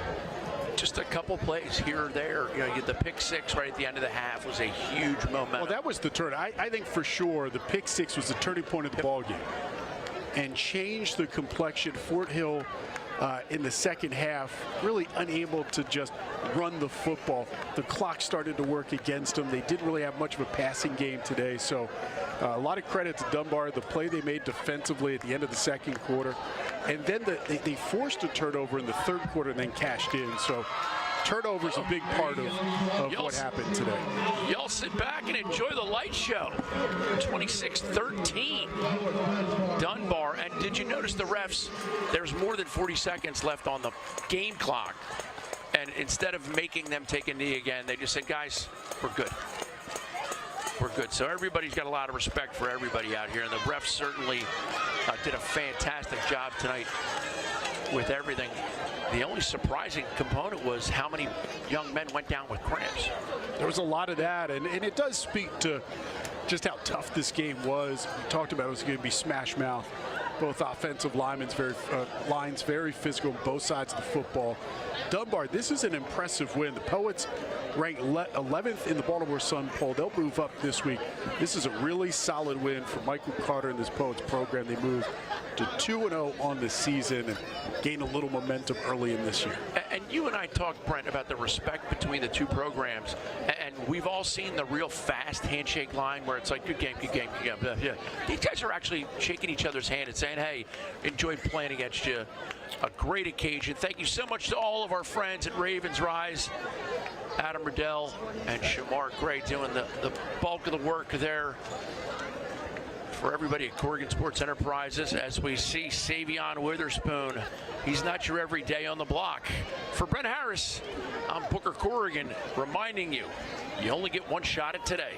just a couple plays here or there. You know, you get the pick 6 right at the end of the half was a huge momentum. Well, that was the turn. I think for sure the pick 6 was the turning point of the ball game and changed the complexion. Fort Hill in the second half really unable to just run the football. The clock started to work against them. They didn't really have much of a passing game today. So a lot of credit to Dunbar, the play they made defensively at the end of the second quarter. And then they forced a turnover in the third quarter and then cashed in. So turnover's a big part of what happened today. Y'all sit back and enjoy the light show. 26-13 Dunbar. And did you notice the refs? There's more than 40 seconds left on the game clock. And instead of making them take a knee again, they just said, guys, we're good. We're good. So everybody's got a lot of respect for everybody out here. And the refs certainly did a fantastic job tonight with everything. The only surprising component was how many young men went down with cramps. There was a lot of that, and it does speak to just how tough this game was. We talked about it was going to be smash mouth. Both offensive lines very physical on both sides of the football. Dunbar, this is an impressive win. The Poets ranked 11th in the Baltimore Sun poll. They'll move up this week. This is a really solid win for Michael Carter and this Poets program. They moved to 2-0 on the season and gained a little momentum early in this year. And you and I talked, Brent, about the respect between the two programs. And we've all seen the real fast handshake line where it's like, good game, good game, good game. Yeah. These guys are actually shaking each other's hand and saying, hey, enjoyed playing against you. A great occasion. Thank you so much to all of our friends at Ravens Rise. Adam Riddell and Shamar Gray doing the bulk of the work there for everybody at Corrigan Sports Enterprises. As we see Savion Witherspoon, he's not your everyday on the block. For Brent Harris, I'm Booker Corrigan, reminding you, you only get one shot at today.